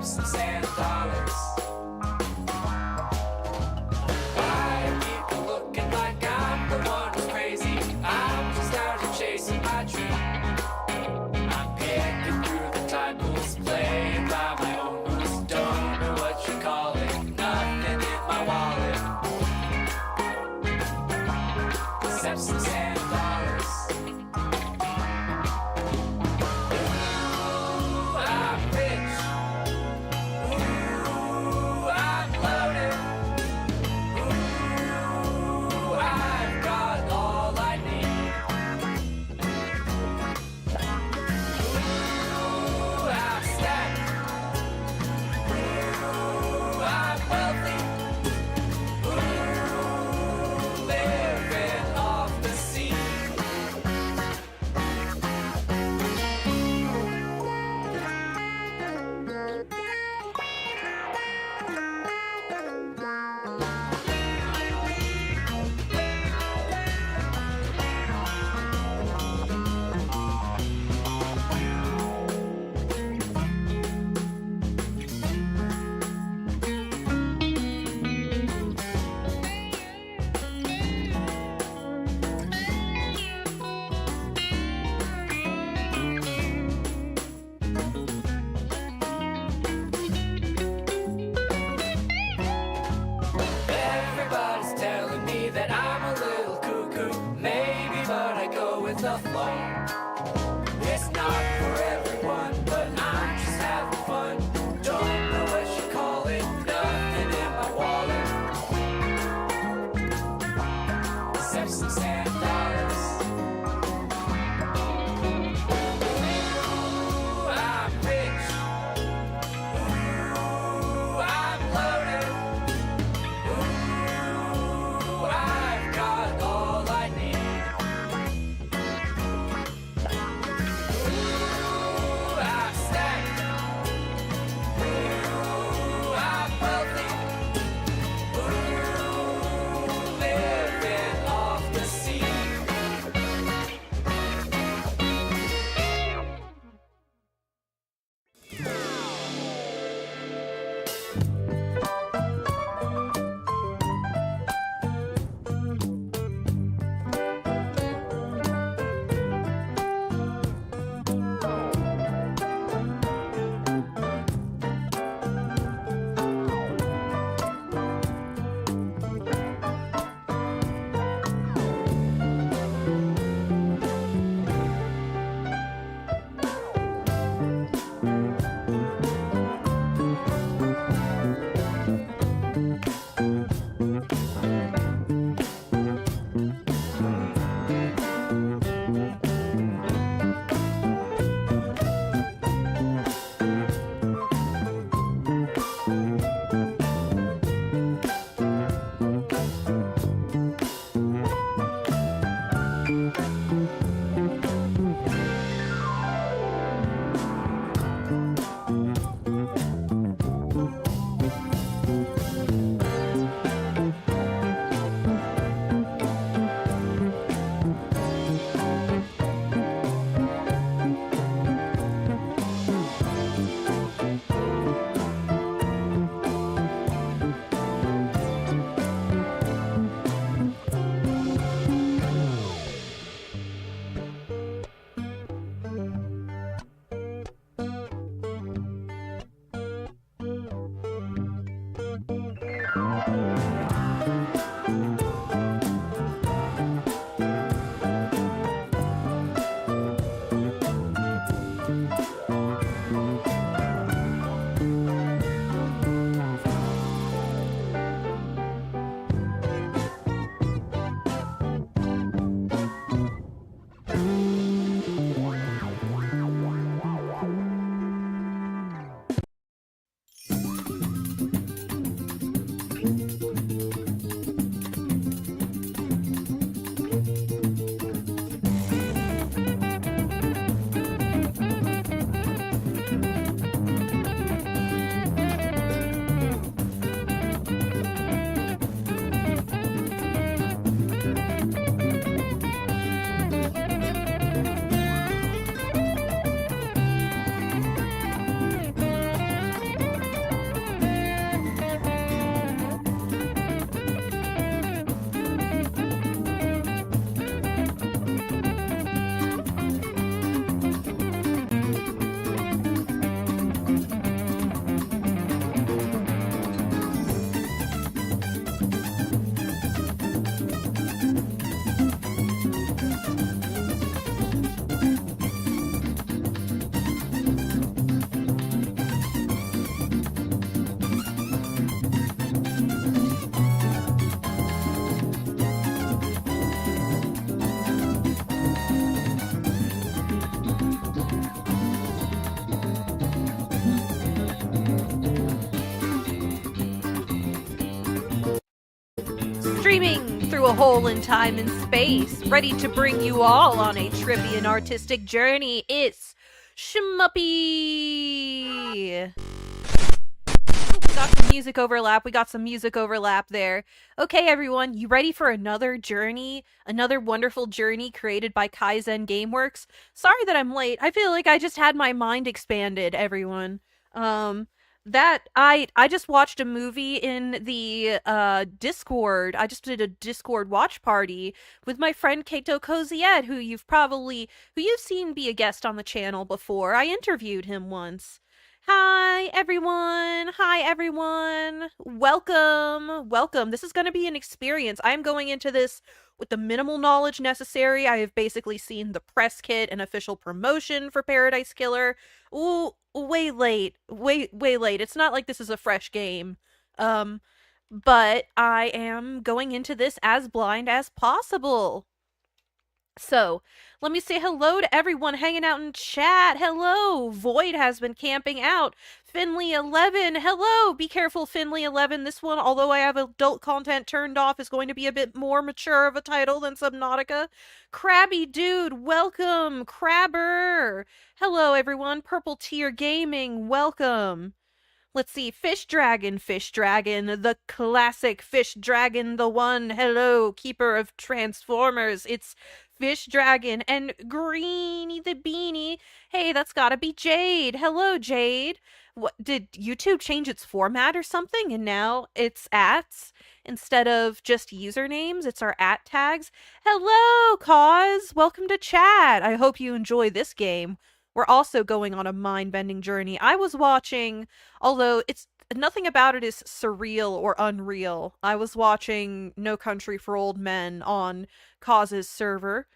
sepsis and dollars. Why are people looking like I'm the one who's crazy? I'm just out here chasing my dream. I'm picking through the titles, playing by my own rules. Don't know what you call it, nothing in my wallet. Sepsis and dollars. Ooh, I'm rich. Ooh, Streaming through a hole in time and space, ready to bring you all on a trippy and artistic journey. It's Shmuppi! We got some music overlap there. Okay, everyone, you ready for another journey? Another wonderful journey created by Kaizen Game Works? Sorry that I'm late. I feel like I just had my mind expanded, everyone. I just watched a movie in the Discord. I just did a Discord watch party with my friend Kato Koziet, who you've seen be a guest on the channel before. I interviewed him once. Hi everyone. Welcome. This is going to be an experience. I'm going into this with the minimal knowledge necessary. I have basically seen the press kit and official promotion for Paradise Killer. Ooh, way late. It's not like this is a fresh game. But I am going into this as blind as possible. So, let me say hello to everyone hanging out in chat. Hello! Void has been camping out. Finley11, hello! Be careful, Finley11. This one, although I have adult content turned off, is going to be a bit more mature of a title than Subnautica. Crabby Dude, welcome! Crabber! Hello, everyone. Purple Tier Gaming, welcome. Let's see, Fish Dragon, the classic Fish Dragon, the one. Hello, keeper of Transformers. It's Fish Dragon and Greeny the Beanie. Hey, that's gotta be Jade. Hello, Jade. What, did YouTube change its format or something? And now it's ats instead of just usernames. It's our at tags. Hello, Cause. Welcome to chat. I hope you enjoy this game. We're also going on a mind-bending journey. I was watching, although it's nothing about it is surreal or unreal. I was watching No Country for Old Men on Cause's server.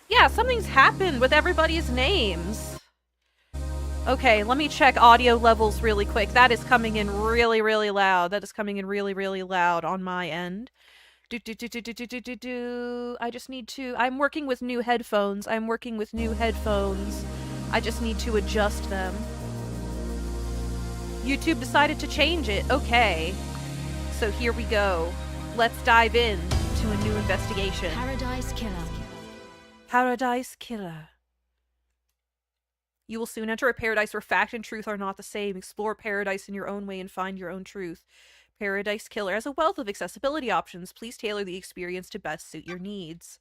Yeah, something's happened with everybody's names. Okay, let me check audio levels really quick. That is coming in really, really loud. That is coming in really, really loud on my end. I just need to... I'm working with new headphones. I just need to adjust them. YouTube decided to change it. Okay. So here we go. Let's dive in to a new investigation. Paradise Killer. You will soon enter a paradise where fact and truth are not the same. Explore paradise in your own way and find your own truth. Paradise Killer has a wealth of accessibility options. Please tailor the experience to best suit your needs.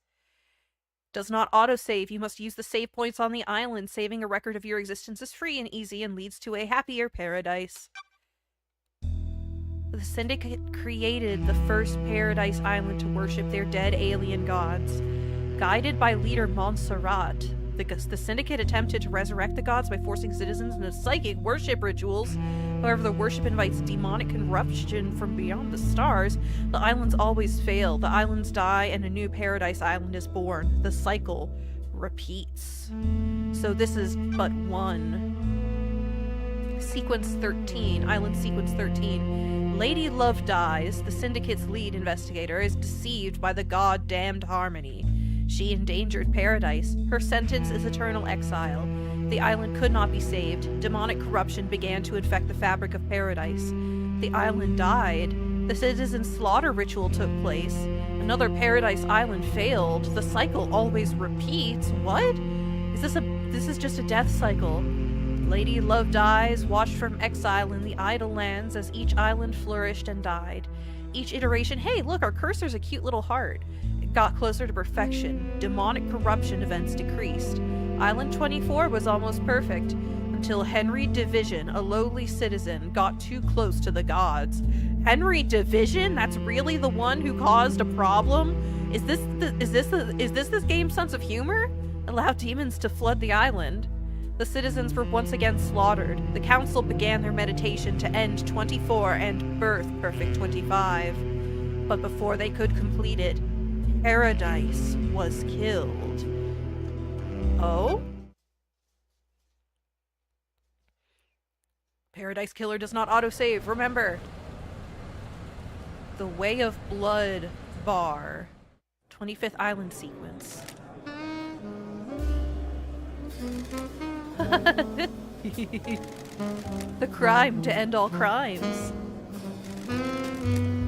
Does not autosave. You must use the save points on the island. Saving a record of your existence is free and easy and leads to a happier paradise. The Syndicate created the first paradise island to worship their dead alien gods. Guided by leader Montserrat, the Syndicate attempted to resurrect the gods by forcing citizens into psychic worship rituals. However, the worship invites demonic corruption from beyond the stars. The islands always fail. The islands die, and a new paradise island is born. The cycle repeats. So this is but one. Sequence 13. Island Sequence 13. Lady Love dies. The Syndicate's lead investigator is deceived by the god-damned Harmony. She endangered paradise. Her sentence is eternal exile. The island could not be saved. Demonic corruption began to infect the fabric of paradise. The island died. The citizen slaughter ritual took place. Another paradise island failed. The cycle always repeats. What? This is just a death cycle. Lady Love dies, watched from exile in the idle lands as each island flourished and died. Each iteration, hey, look, our cursor's a cute little heart. It got closer to perfection. Demonic corruption events decreased. Island 24 was almost perfect, until Henry Division, a lowly citizen, got too close to the gods. Henry Division? That's really the one who caused a problem? Is this this game's sense of humor? Allow demons to flood the island. The citizens were once again slaughtered. The council began their meditation to end 24 and birth Perfect 25. But before they could complete it, Paradise was killed. Oh? Paradise Killer does not autosave, remember. The Way of Blood bar. 25th Island sequence. The crime to end all crimes.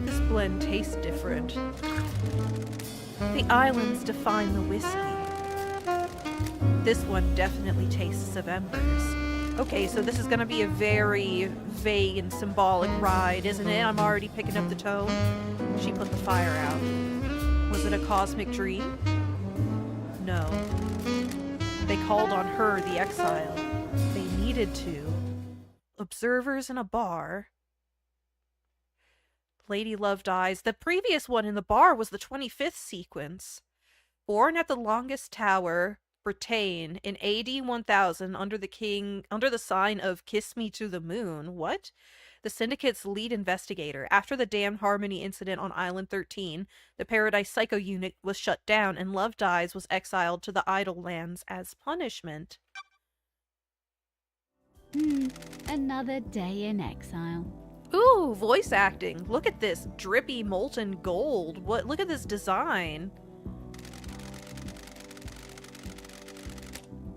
This blend tastes different. The islands define the whiskey. This one definitely tastes of embers. Okay, so this is gonna be a very vague and symbolic ride, isn't it? I'm already picking up the tone. She put the fire out. Was it a cosmic dream? No. They called on her, the exile. They needed to. Observers in a bar. Lady Love dies. The previous one in the bar was the 25th sequence. Born at the longest tower, Britain, in AD 1000 under the sign of Kiss Me to the Moon. What? The Syndicate's lead investigator. After the Damned Harmony incident on Island 13, the Paradise Psycho Unit was shut down and Love Dies was exiled to the Idle Lands as punishment. Another day in exile. Ooh, voice acting. Look at this drippy molten gold. Look at this design.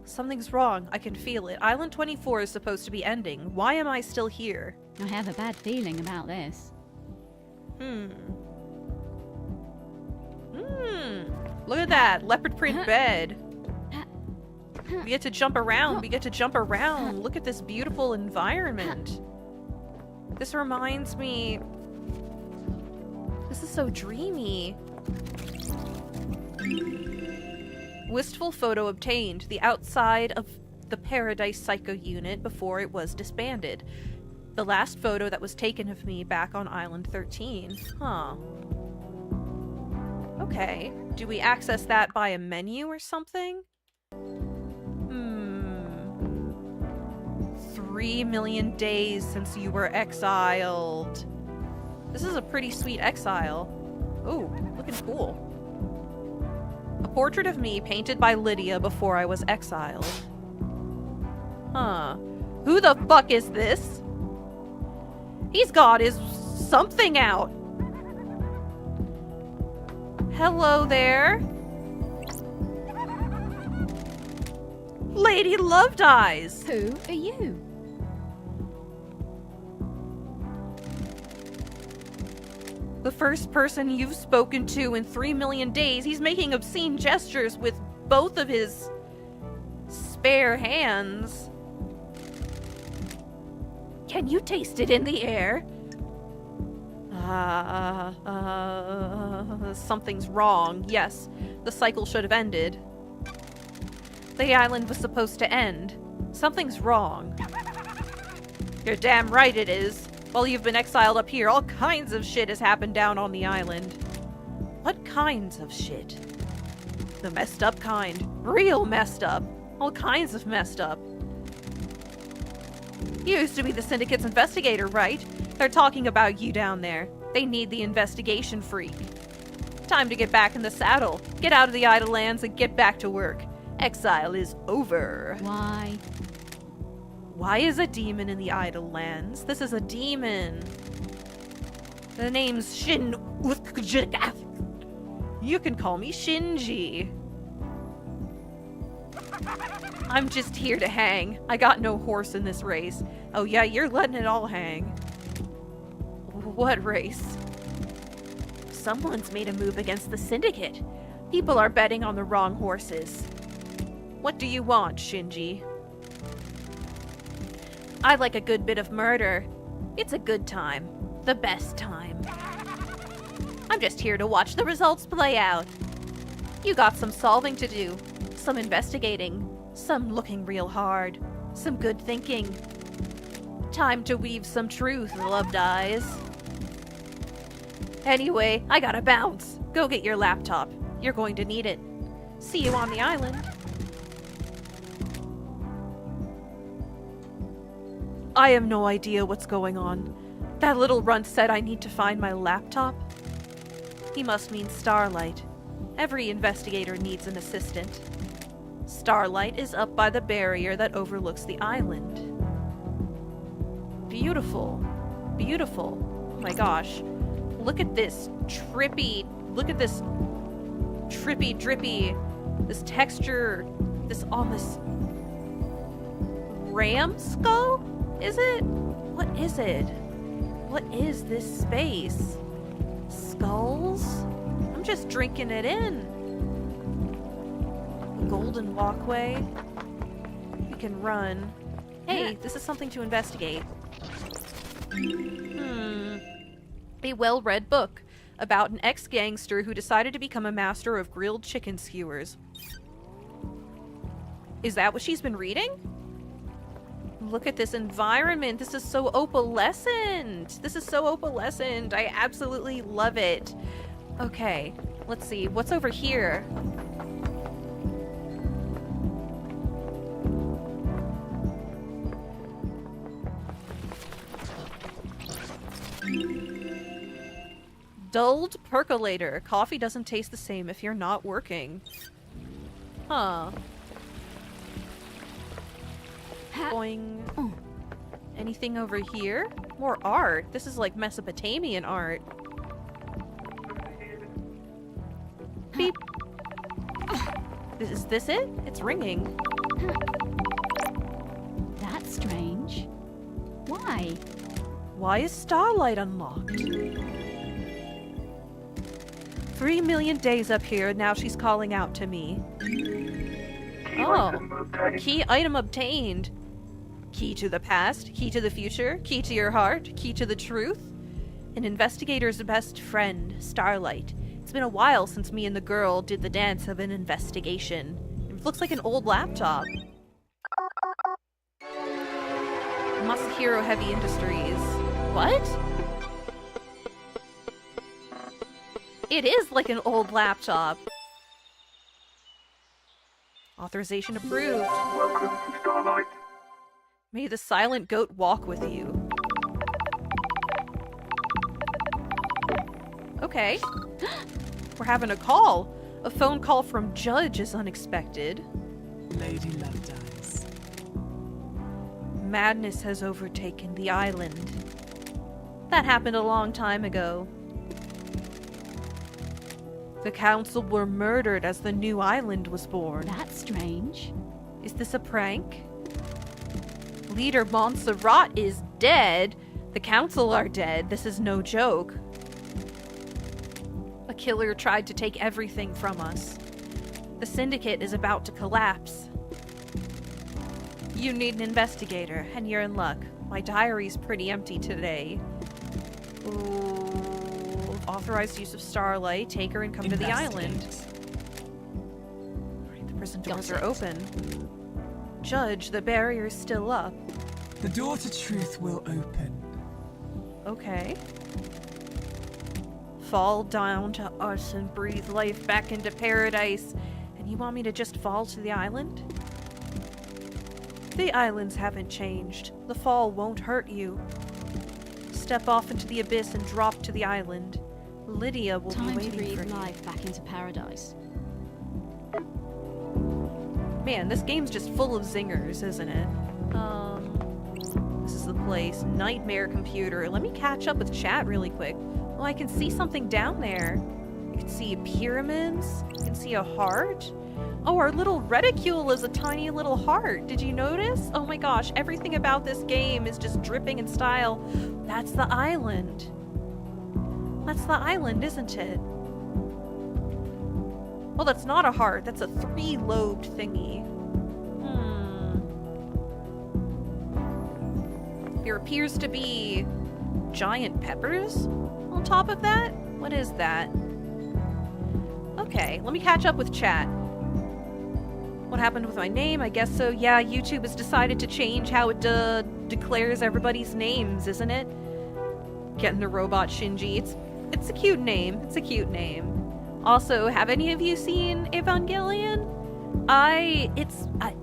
Something's wrong. I can feel it. Island 24 is supposed to be ending. Why am I still here? I have a bad feeling about this. Look at that. Leopard print bed. We get to jump around. We get to jump around. Look at this beautiful environment. This reminds me... This is so dreamy. Wistful photo obtained. The outside of the Paradise Psycho Unit before it was disbanded. The last photo that was taken of me back on Island 13. Huh. Okay. Do we access that by a menu or something? 3 million days since you were exiled. This is a pretty sweet exile. Ooh, looking cool. A portrait of me painted by Lydia before I was exiled. Huh. Who the fuck is this? He's got his something out. Hello there. Lady Love Dies. Who are you? The first person you've spoken to in 3 million days. He's making obscene gestures with both of his spare hands. Can you taste it in the air? Something's wrong. Yes, the cycle should have ended. The island was supposed to end. Something's wrong. You're damn right it is. While you've been exiled up here, all kinds of shit has happened down on the island. What kinds of shit? The messed up kind. Real messed up. All kinds of messed up. You used to be the Syndicate's investigator, right? They're talking about you down there. They need the investigation freak. Time to get back in the saddle. Get out of the Idle Lands and get back to work. Exile is over. Why? Why is a demon in the Idle Lands? This is a demon. The name's Shin... You can call me Shinji. I'm just here to hang. I got no horse in this race. Oh yeah, you're letting it all hang. What race? Someone's made a move against the Syndicate. People are betting on the wrong horses. What do you want, Shinji? I like a good bit of murder. It's a good time. The best time. I'm just here to watch the results play out. You got some solving to do. Some investigating. Some looking real hard. Some good thinking. Time to weave some truth, Love Dies. Anyway, I gotta bounce. Go get your laptop. You're going to need it. See you on the island. I have no idea what's going on. That little runt said I need to find my laptop. He must mean Starlight. Every investigator needs an assistant. Starlight is up by the barrier that overlooks the island. Beautiful. Beautiful. Oh my gosh. Look at this trippy... Look at this trippy, drippy... This texture... This almost... ram skull? Is it? What is it? What is this space? skulls? I'm just drinking it in. A golden walkway. We can run. Hey, this is something to investigate. A well-read book about an ex-gangster who decided to become a master of grilled chicken skewers. Is that what she's been reading? Look at this environment. This is so opalescent. This is so opalescent. I absolutely love it. Okay, let's see. What's over here? Dulled percolator. Coffee doesn't taste the same if you're not working. Huh. Boing. Anything over here? More art. This is like Mesopotamian art. Beep. Is this it? It's ringing. That's strange. Why? Why is Starlight unlocked? 3 million days up here, now she's calling out to me. Oh. Key item obtained. Key to the past, key to the future, key to your heart, key to the truth. An investigator's best friend, Starlight. It's been a while since me and the girl did the dance of an investigation. It looks like an old laptop. Masahiro Heavy Industries. What? It is like an old laptop. Authorization approved. Welcome to Starlight. May the silent goat walk with you. Okay. We're having a call. A phone call from Judge is unexpected. Lady Lovedeyes. Madness has overtaken the island. That happened a long time ago. The council were murdered as the new island was born. That's strange. Is this a prank? Leader Montserrat is dead. The council are dead. This is no joke. A killer tried to take everything from us. The syndicate is about to collapse. You need an investigator, and you're in luck. My diary's pretty empty today. Ooh. Authorized use of Starlight. Take her and come to the island. Alright, the prison doors are open. Judge, the barrier's still up. The door to truth will open. Okay. Fall down to us and breathe life back into paradise. And you want me to just fall to the island? The islands haven't changed. The fall won't hurt you. Step off into the abyss and drop to the island. Lydia will Time be to waiting for breathe you. life back into paradise. Man, this game's just full of zingers, isn't it? This is the place. Nightmare computer. Let me catch up with chat really quick. Oh, I can see something down there. I can see pyramids. I can see a heart. Oh, our little reticule is a tiny little heart. Did you notice? Oh my gosh, everything about this game is just dripping in style. That's the island. That's the island, isn't it? Oh, that's not a heart. That's a 3-lobed thingy. There appears to be giant peppers on top of that. What is that? Okay, let me catch up with chat. What happened with my name? I guess so. Yeah, YouTube has decided to change how it declares everybody's names, isn't it? Getting the robot Shinji. It's a cute name. It's a cute name. Also, have any of you seen Evangelion? I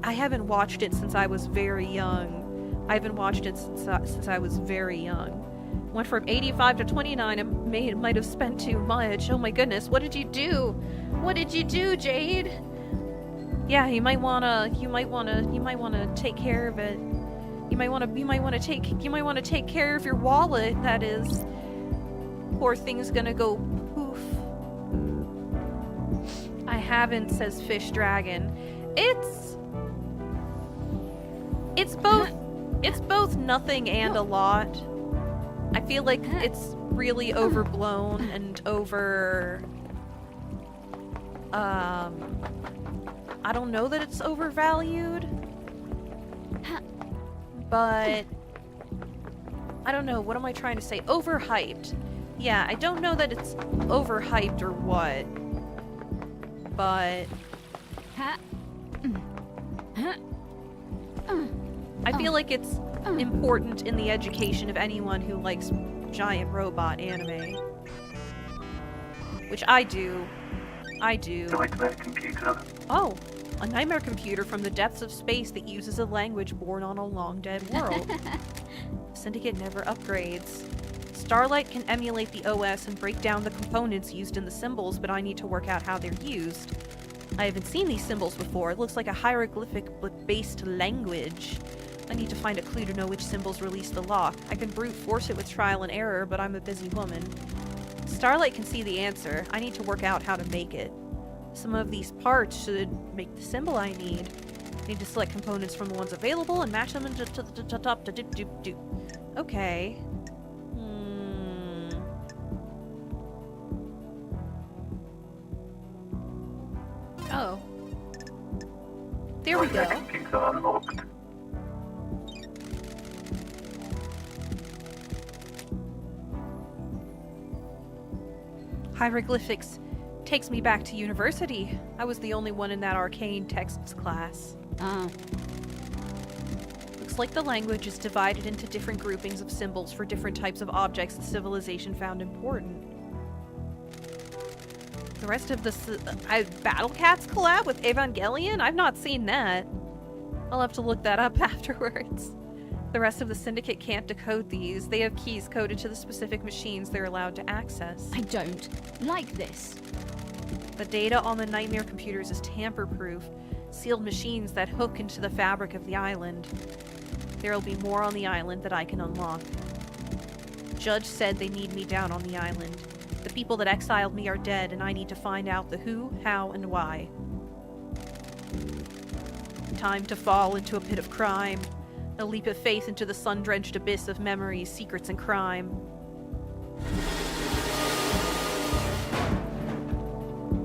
haven't watched it since I was very young. I haven't watched it since I was very young. Went from 85 to 29 and might have spent too much. Oh my goodness, what did you do? What did you do, Jade? Yeah, you might wanna take care of it. You might wanna take care of your wallet, that is. Poor thing's gonna go poof. I haven't, says Fish Dragon. It's both nothing and a lot. I feel like it's really overblown and over... I don't know that it's overvalued, but I don't know, what am I trying to say? Overhyped. Yeah, I don't know that it's overhyped or what, but I feel like it's important in the education of anyone who likes giant robot anime. Which I do. Nightmare computer. Oh, a nightmare computer from the depths of space that uses a language born on a long-dead world. Syndicate never upgrades. Starlight can emulate the OS and break down the components used in the symbols, but I need to work out how they're used. I haven't seen these symbols before. It looks like a hieroglyphic-based language. I need to find a clue to know which symbols release the lock. I can brute force it with trial and error, but I'm a busy woman. Starlight can see the answer. I need to work out how to make it. Some of these parts should make the symbol I need. I need to select components from the ones available and match them into the top to doop. Okay. Oh. There we go. Nightmare computer unlocked. Hieroglyphics takes me back to university. I was the only one in that arcane texts class. Ah, Looks like the language is divided into different groupings of symbols for different types of objects the civilization found important. The rest of the Battle Cats collab with Evangelion? I've not seen that. I'll have to look that up afterwards. The rest of the Syndicate can't decode these. They have keys coded to the specific machines they're allowed to access. I don't like this. The data on the nightmare computers is tamper-proof, sealed machines that hook into the fabric of the island. There'll be more on the island that I can unlock. Judge said they need me down on the island. The people that exiled me are dead, and I need to find out the who, how, and why. Time to fall into a pit of crime. A leap of faith into the sun-drenched abyss of memories, secrets, and crime.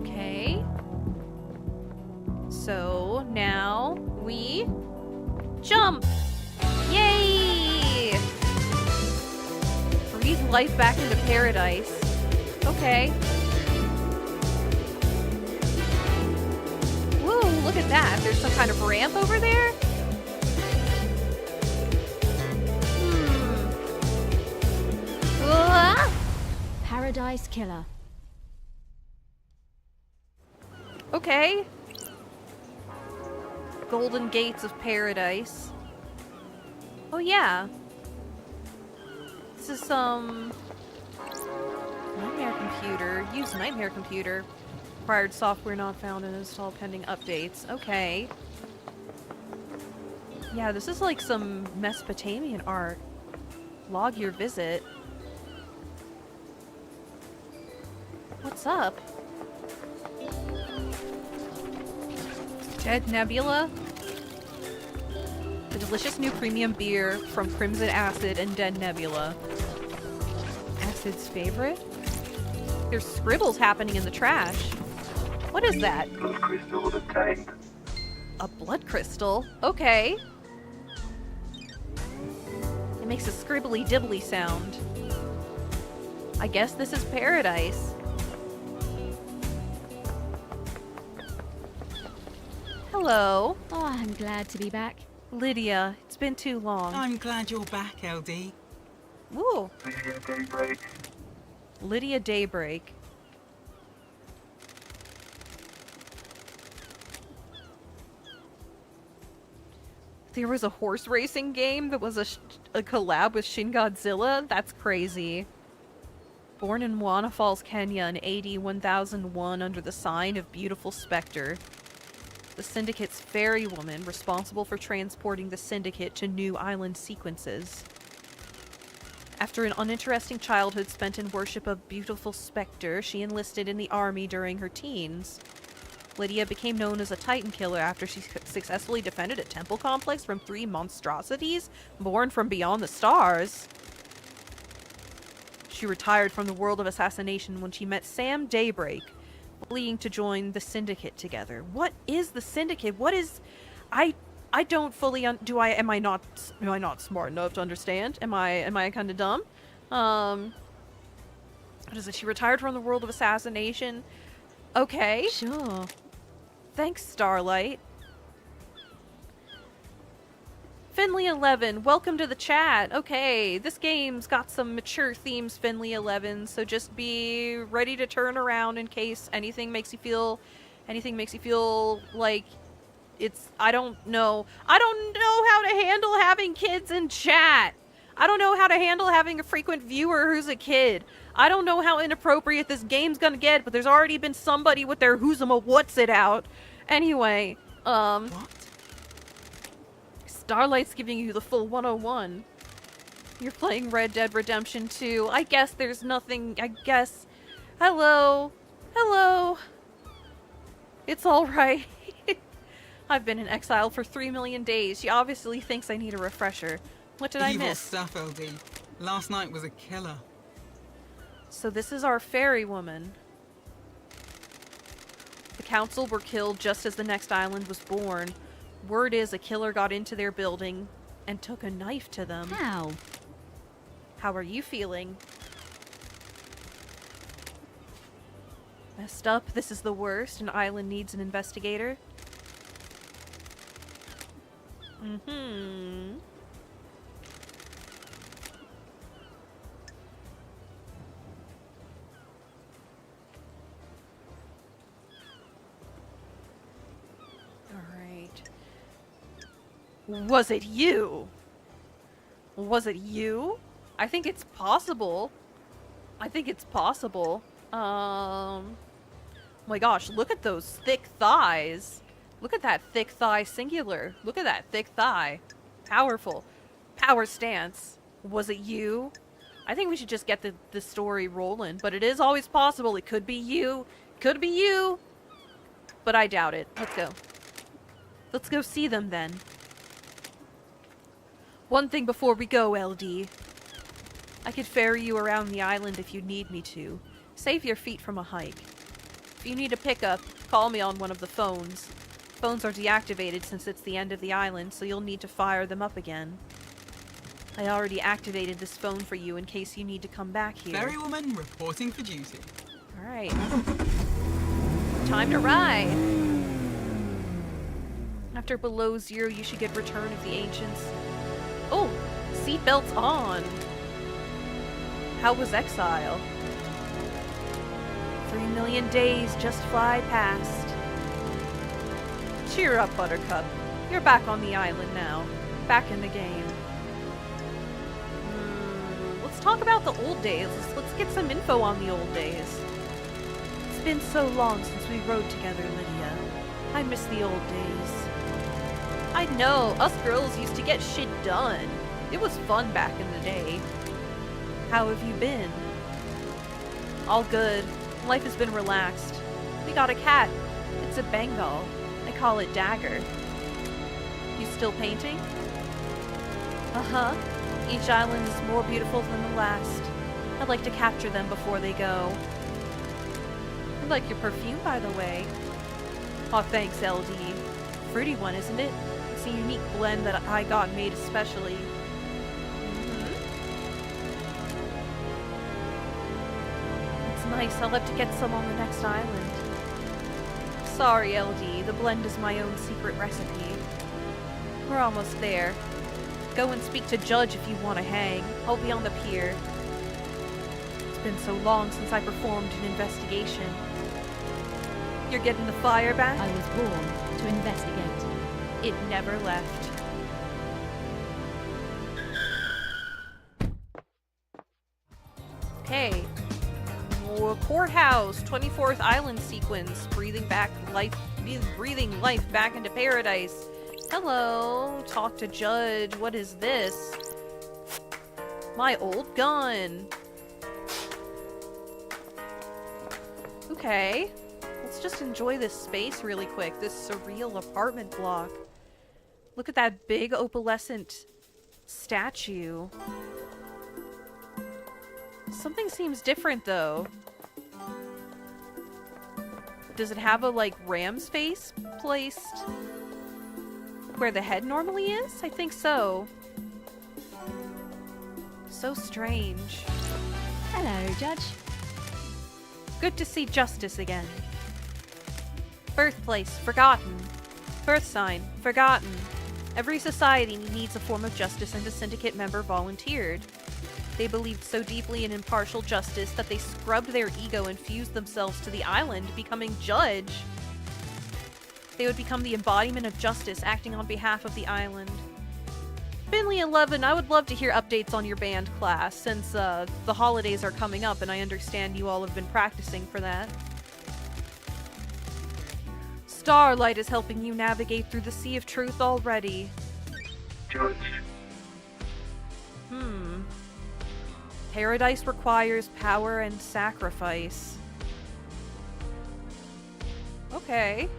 Okay. So, now we jump! Yay! Breathe life back into paradise. Okay. Woo, look at that. There's some kind of ramp over there? Paradise Killer. Okay. Golden Gates of Paradise. Oh yeah. This is some... Nightmare computer. Use nightmare computer. Required software not found and installed pending updates. Okay. Yeah, this is like some Mesopotamian art. Log your visit. What's up? Dead Nebula? The delicious new premium beer from Crimson Acid and Dead Nebula. Acid's favorite? There's scribbles happening in the trash. What is that? Blood crystal obtained. A blood crystal? Okay. It makes a scribbly dibbly sound. I guess this is paradise. Hello. Oh, I'm glad to be back. Lydia, it's been too long. I'm glad you're back, LD. Ooh, Lydia Daybreak. Lydia Daybreak. There was a horse racing game that was a collab with Shin Godzilla? That's crazy. Born in Wana Falls, Kenya in AD 1001 under the sign of Beautiful Spectre. The Syndicate's fairy woman responsible for transporting the Syndicate to new island sequences. After an uninteresting childhood spent in worship of Beautiful Spectre, she enlisted in the army during her teens. Lydia became known as a Titan killer after she successfully defended a temple complex from 3 monstrosities born from beyond the stars. she retired from the world of assassination when she met Sam Daybreak, fleeing to join the Syndicate together. What is the Syndicate? What is... I don't fully... Am I not smart enough to understand? Am I kind of dumb? What is it? She retired from the world of assassination. Okay. Sure. Thanks, Starlight. Finley11, welcome to the chat. Okay, this game's got some mature themes, Finley11, so just be ready to turn around in case anything makes you feel like it's... I don't know how to handle having kids in chat. I don't know how to handle having a frequent viewer who's a kid. I don't know how inappropriate this game's gonna get, but there's already been somebody with their who's-a-what's it out. Anyway, What? Starlight's giving you the full 101. You're playing Red Dead Redemption 2. I guess there's nothing... Hello. Hello. It's alright. I've been in exile for 3 million days. She obviously thinks I need a refresher. What did I Evil miss? stuff, LD. Last night was a killer. So this is our fairy woman. The council were killed just as the next island was born. Word is a killer got into their building and took a knife to them. How? How are you feeling? Messed up? This is the worst. An island needs an investigator. Mm-hmm. Alright. Was it you? Was it you? I think it's possible. Oh my gosh, look at those thick thighs. Look at that thick thigh singular. Look at that thick thigh. Powerful. Power stance. Was it you? I think we should just get the story rolling, but it is always possible. It could be you. Could be you. But I doubt it. Let's go. Let's go see them then. One thing before we go, LD. I could ferry you around the island if you need me to. Save your feet from a hike. If you need a pickup, call me on one of the phones. Phones are deactivated since it's the end of the island, so you'll need to fire them up again. I already activated this phone for you in case you need to come back here. Ferrywoman reporting for duty. Alright. Time to ride! After below 0, you should get Return of the Ancients. Oh! Seatbelts on! How was exile? 3 million days just fly past. Cheer up, Buttercup. You're back on the island now. Back in the game. Let's talk about the old days. Let's get some info on the old days. It's been so long since we rode together, Lydia. I miss the old days. I know, us girls used to get shit done. It was fun back in the day. How have you been? All good. Life has been relaxed. We got a cat. It's a Bengal. I call it Dagger. You still painting? Uh-huh. Each island is more beautiful than the last. I'd like to capture them before they go. I like your perfume, by the way. Aw, thanks, LD. Fruity one, isn't it? It's a unique blend that I got made especially. It's nice. I'll have to get some on the next island. Sorry, LD. The blend is my own secret recipe. We're almost there. Go and speak to Judge if you want to hang. I'll be on the pier. It's been so long since I performed an investigation. You're getting the fire back? I was born to investigate. It never left. Okay. Courthouse, 24th island sequence. Breathing life back into paradise. Hello. Talk to Judge. What is this? My old gun. Okay. Let's just enjoy this space really quick. This surreal apartment block. Look at that big opalescent statue. Something seems different, though. Does it have a, like, ram's face placed where the head normally is? I think so. So strange. Hello, Judge. Good to see justice again. Birthplace, forgotten. Birth sign, forgotten. Every society needs a form of justice, and a syndicate member volunteered. They believed so deeply in impartial justice that they scrubbed their ego and fused themselves to the island, becoming judge. They would become the embodiment of justice, acting on behalf of the island. Finley 11, I would love to hear updates on your band class, since the holidays are coming up and I understand you all have been practicing for that. Starlight is helping you navigate through the sea of truth already. Judge. Paradise requires power and sacrifice. Okay.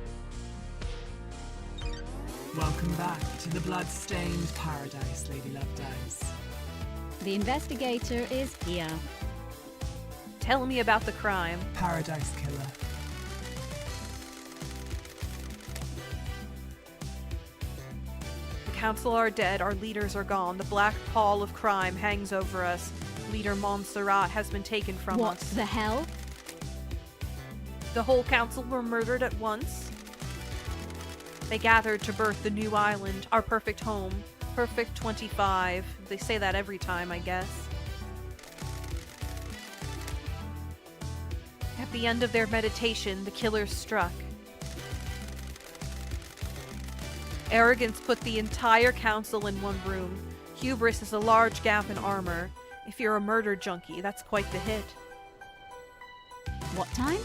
Welcome back to the blood-stained paradise, Lady Lovedays. The investigator is here. Tell me about the crime. Paradise killer. The council are dead, our leaders are gone, the black pall of crime hangs over us. Leader Montserrat has been taken from What us. the hell? The whole council were murdered at once. They gathered to birth the new island, our perfect home. Perfect 25. They say that every time, I guess. At the end of their meditation, the killers struck. Arrogance put the entire council in one room. Hubris is a large gap in armor. If you're a murder junkie, that's quite the hit. What time?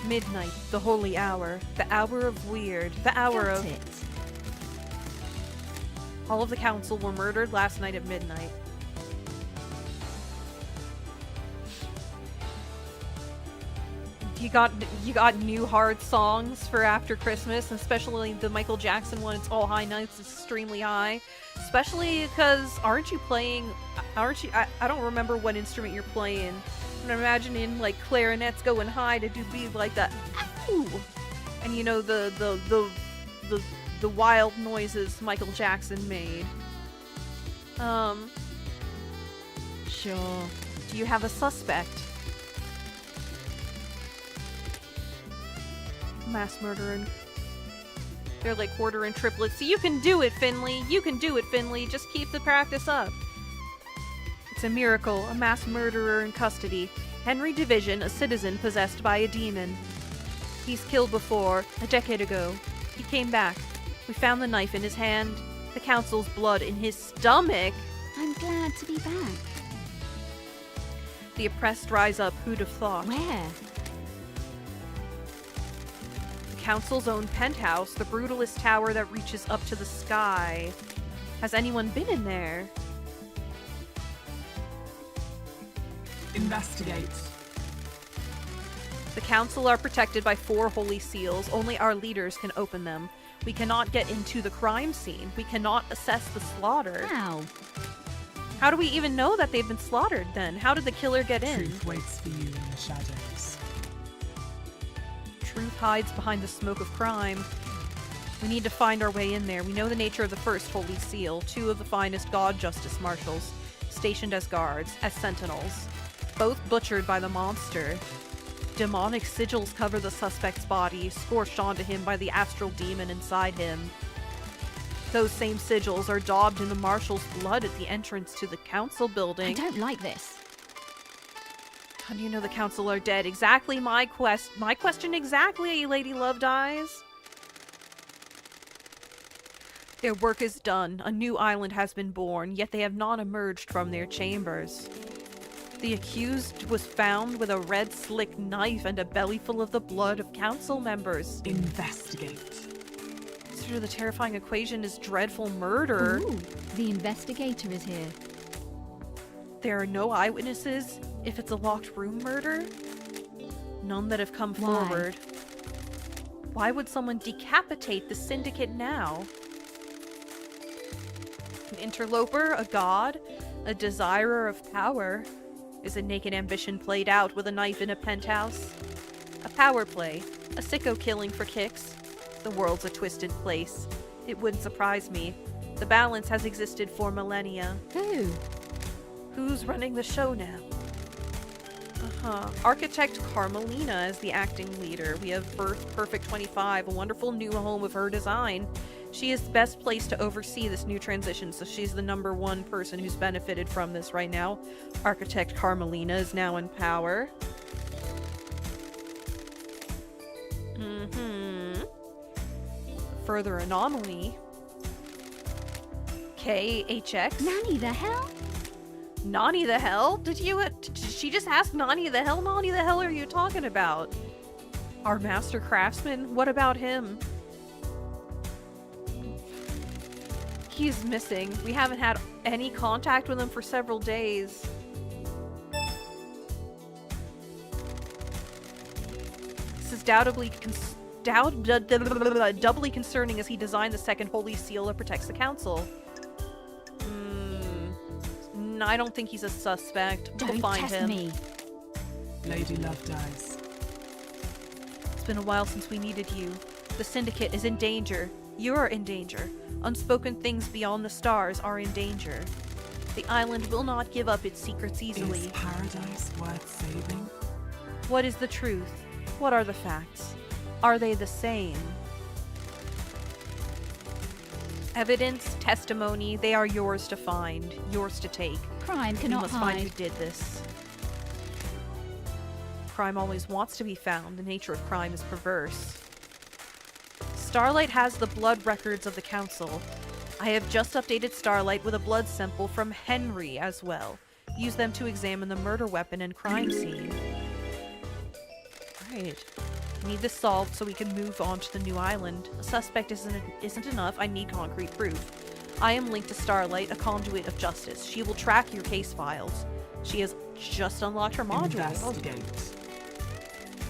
Midnight, the holy hour, the hour of weird, the hour Got of... it. All of the council were murdered last night at midnight. You got new hard songs for after Christmas, especially the Michael Jackson one. It's all high notes, it's extremely high. Especially because I don't remember what instrument you're playing. I'm imagining like clarinets going high to do be like that. Ow! And you know the wild noises Michael Jackson made. Sure. Do you have a suspect? Mass murdering. They're like quarter-in triplets. So you can do it, Finley. You can do it, Finley. Just keep the practice up. It's a miracle. A mass murderer in custody. Henry Division, a citizen possessed by a demon. He's killed before, a decade ago. He came back. We found the knife in his hand. The council's blood in his stomach. I'm glad to be back. The oppressed rise up. Who'd have thought? Where? Council's own penthouse, the brutalist tower that reaches up to the sky. Has anyone been in there? Investigate. The council are protected by 4 holy seals. Only our leaders can open them. We cannot get into the crime scene. We cannot assess the slaughter. How? How do we even know that they've been slaughtered then? How did the killer get in? Truth waits for you in the shadows. Truth hides behind the smoke of crime. We need to find our way in there. We know the nature of the first holy seal. 2 of the finest god justice marshals, stationed as guards, as sentinels. Both butchered by the monster. Demonic sigils cover the suspect's body, scorched onto him by the astral demon inside him. Those same sigils are daubed in the marshal's blood at the entrance to the council I building. don't like this. How do you know the council are dead? Exactly my question exactly, Lady Lovedays. Their work is done. A new island has been born, yet they have not emerged from their chambers. The accused was found with a red slick knife and a belly full of the blood of council members. Investigate. Consider the terrifying equation is dreadful murder. Ooh, the investigator is here. There are no eyewitnesses if it's a locked room murder. None that have come Why? forward. Why would someone decapitate the syndicate now? An interloper, a god, a desirer of power. Is a naked ambition played out with a knife in a penthouse? A power play, a sicko killing for kicks. The world's a twisted place. It wouldn't surprise me. The balance has existed for millennia. Who? Who's running the show now? Architect Carmelina as the acting leader. We have Birth Perfect 25, a wonderful new home of her design. She is best placed to oversee this new transition, so she's the number one person who's benefited from this right now. Architect Carmelina is now in power. Further anomaly. KHX. Nanny the hell? Nani the hell? Did she just ask Nani the hell? Nani the hell are you talking about? Our master craftsman? What about him? He's missing. We haven't had any contact with him for several days. This is doubly concerning as he designed the second holy seal that protects the council. I don't think he's a suspect. We'll Don't find test him. me. Lady Lovedyes. It's been a while since we needed you. The Syndicate is in danger. You're in danger. Unspoken things beyond the stars are in danger. The island will not give up its secrets easily. Is paradise worth saving? What is the truth? What are the facts? Are they the same? Evidence, testimony, they are yours to find, yours to take. Crime You cannot must find who hide. did this. Crime always wants to be found. The nature of crime is perverse. Starlight has the blood records of the council. I have just updated Starlight with a blood sample from Henry as well. Use them to examine the murder weapon and crime scene. Right. Need this solved so we can move on to the new island. A suspect isn't enough. I need concrete proof. I am linked to Starlight, a conduit of justice. She will track your case files. She has just unlocked her module. Investigate.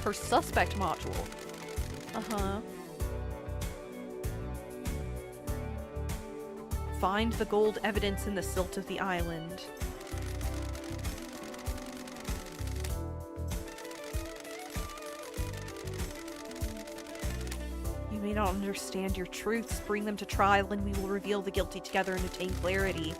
Her suspect module. Find the gold evidence in the silt of the island. You may not understand your truths. Bring them to trial and we will reveal the guilty together and attain clarity.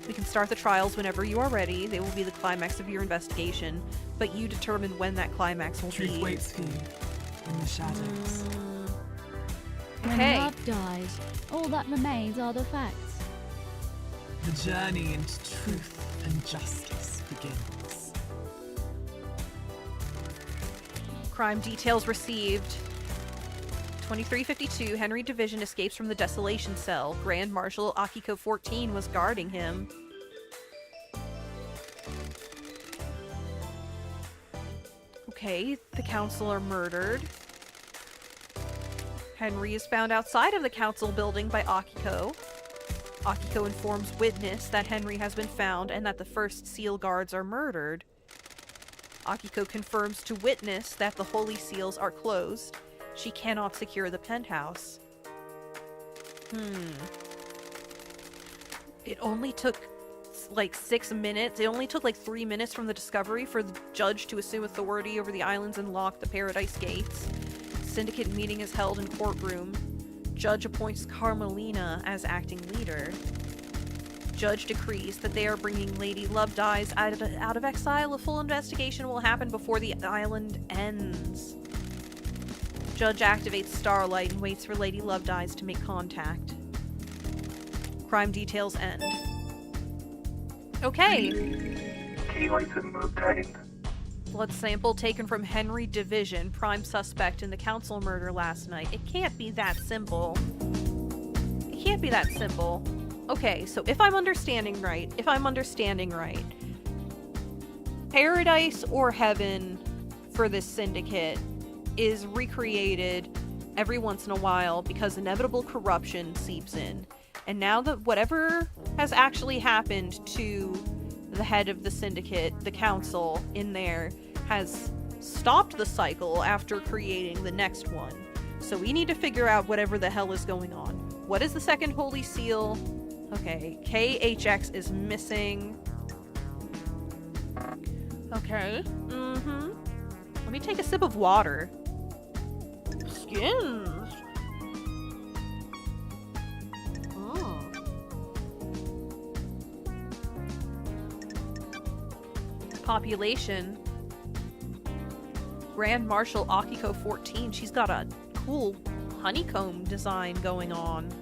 We can start the trials whenever you are ready. They will be the climax of your investigation, but you determine when that climax will Truth be. waits for you in the shadows. When Okay. love dies, all that remains are the facts. The journey into truth and justice begins. Crime details received. 2352, Henry Division escapes from the Desolation Cell. Grand Marshal Akiko 14 was guarding him. Okay, the council are murdered. Henry is found outside of the council building by Akiko. Akiko informs witness that Henry has been found and that the first seal guards are murdered. Akiko confirms to witness that the holy seals are closed. She cannot secure the penthouse. It only took like 6 minutes. It only took like 3 minutes from the discovery for the judge to assume authority over the islands and lock the paradise gates. Syndicate meeting is held in courtroom. Judge appoints Carmelina as acting leader. Judge decrees that they are bringing Lady Lovedyes out of exile. A full investigation will happen before the island ends. Judge activates Starlight and waits for Lady Lovedyes to make contact. Crime details end. Okay. Key item obtained. Blood sample taken from Henry Division, prime suspect in the council murder last night. It can't be that simple. It can't be that simple. Okay, so if I'm understanding right, Paradise or Heaven for this syndicate is recreated every once in a while because inevitable corruption seeps in. And now that whatever has actually happened to the head of the syndicate, the council in there, has stopped the cycle after creating the next one. So we need to figure out whatever the hell is going on. What is the second holy seal? Okay, KHX is missing. Okay. Mm-hmm. Let me take a sip of water. Skins. Oh. Population. Grand Marshal Akiko 14. She's got a cool honeycomb design going on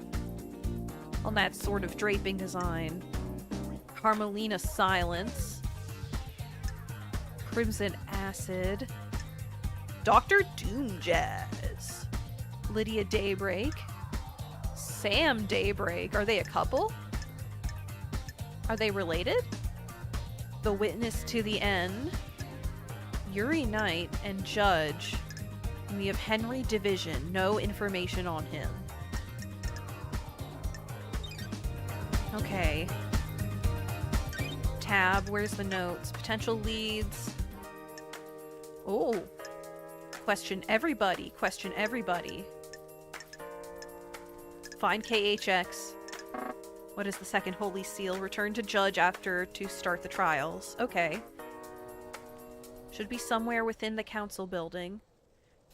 that sort of draping design. Carmelina Silence. Crimson Acid. Dr. Doomjazz. Lydia Daybreak. Sam Daybreak. Are they a couple? Are they related? The Witness to the End. Yuri Knight and Judge. And we have Henry Division. No information on him. Okay. Tab, where's the notes? Potential leads. Oh. Question everybody. Question everybody. Find KHX. What is the second holy seal? Return to Judge after to start the trials. Okay. Should be somewhere within the council building.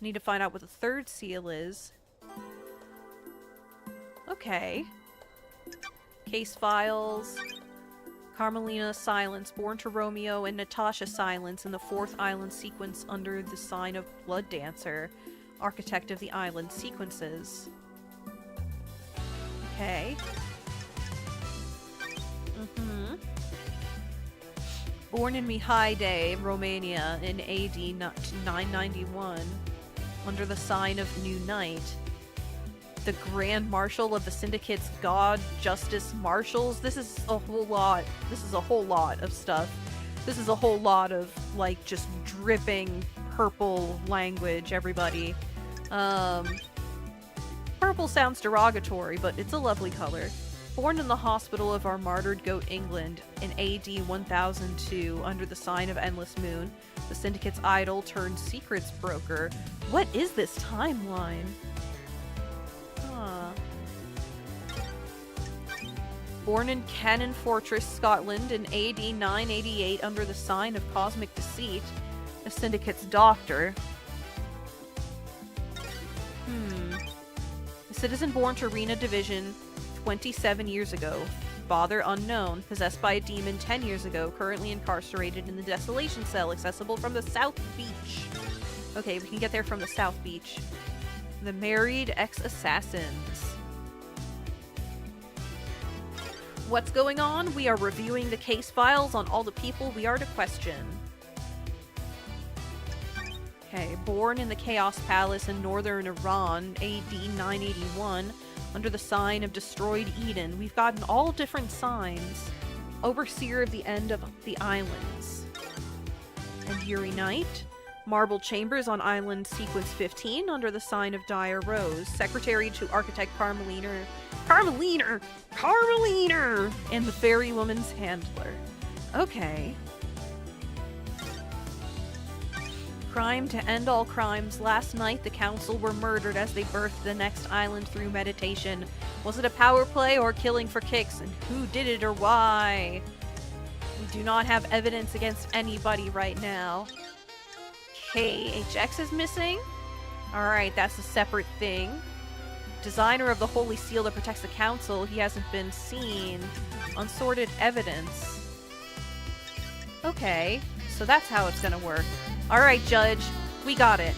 Need to find out what the third seal is. Okay. Case files. Carmelina Silence, born to Romeo, and Natasha Silence in the 4th island sequence under the sign of Blood Dancer, architect of the island sequences. Okay. Mm-hmm. Born in Mihaide, Romania, in AD 991, under the sign of New Night. The Grand Marshal of the Syndicate's God Justice Marshals. This is a whole lot. This is a whole lot of stuff. This is a whole lot of, like, just dripping purple language, everybody. Purple sounds derogatory, but it's a lovely color. Born in the hospital of our martyred goat England in AD 1002 under the sign of Endless Moon, the Syndicate's idol turned secrets broker. What is this timeline? Born in Cannon Fortress, Scotland in AD 988 under the sign of Cosmic Deceit, the Syndicate's doctor. A citizen born to Rena Division 27 years ago. Father unknown, possessed by a demon 10 years ago, currently incarcerated in the Desolation Cell, accessible from the South Beach. Okay, we can get there from the South Beach. The Married Ex-Assassins. What's going on? We are reviewing the case files on all the people we are to question. Okay, born in the Chaos Palace in northern Iran, AD 981, under the sign of Destroyed Eden. We've gotten all different signs. Overseer of the End of the Islands. And Yuri Knight. Marble Chambers on Island Sequence 15 under the sign of Dire Rose. Secretary to Architect Carmelina, and the Fairy Woman's Handler. Okay. Crime to end all crimes. Last night, the council were murdered as they birthed the next island through meditation. Was it a power play or killing for kicks? And who did it or why? We do not have evidence against anybody right now. KHX is missing? Alright, that's a separate thing. Designer of the Holy Seal that protects the council. He hasn't been seen. Unsorted evidence. Okay, so that's how it's gonna work. Alright, Judge. We got it.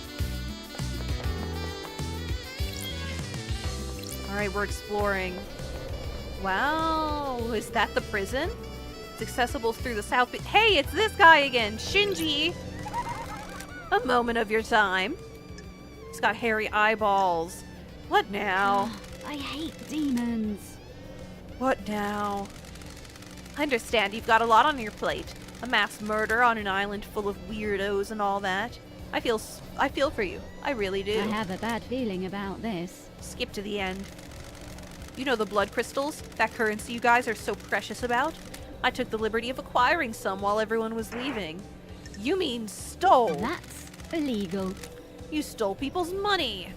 Alright, we're exploring. Wow, is that the prison? It's accessible through the south. Hey, it's this guy again, Shinji! A moment of your time. He's got hairy eyeballs. What now? I hate demons. What now? I understand you've got a lot on your plate. A mass murder on an island full of weirdos and all that. I feel for you. I really do. I have a bad feeling about this. Skip to the end. You know the blood crystals? That currency you guys are so precious about? I took the liberty of acquiring some while everyone was leaving. You mean stole? That's illegal. You stole people's money.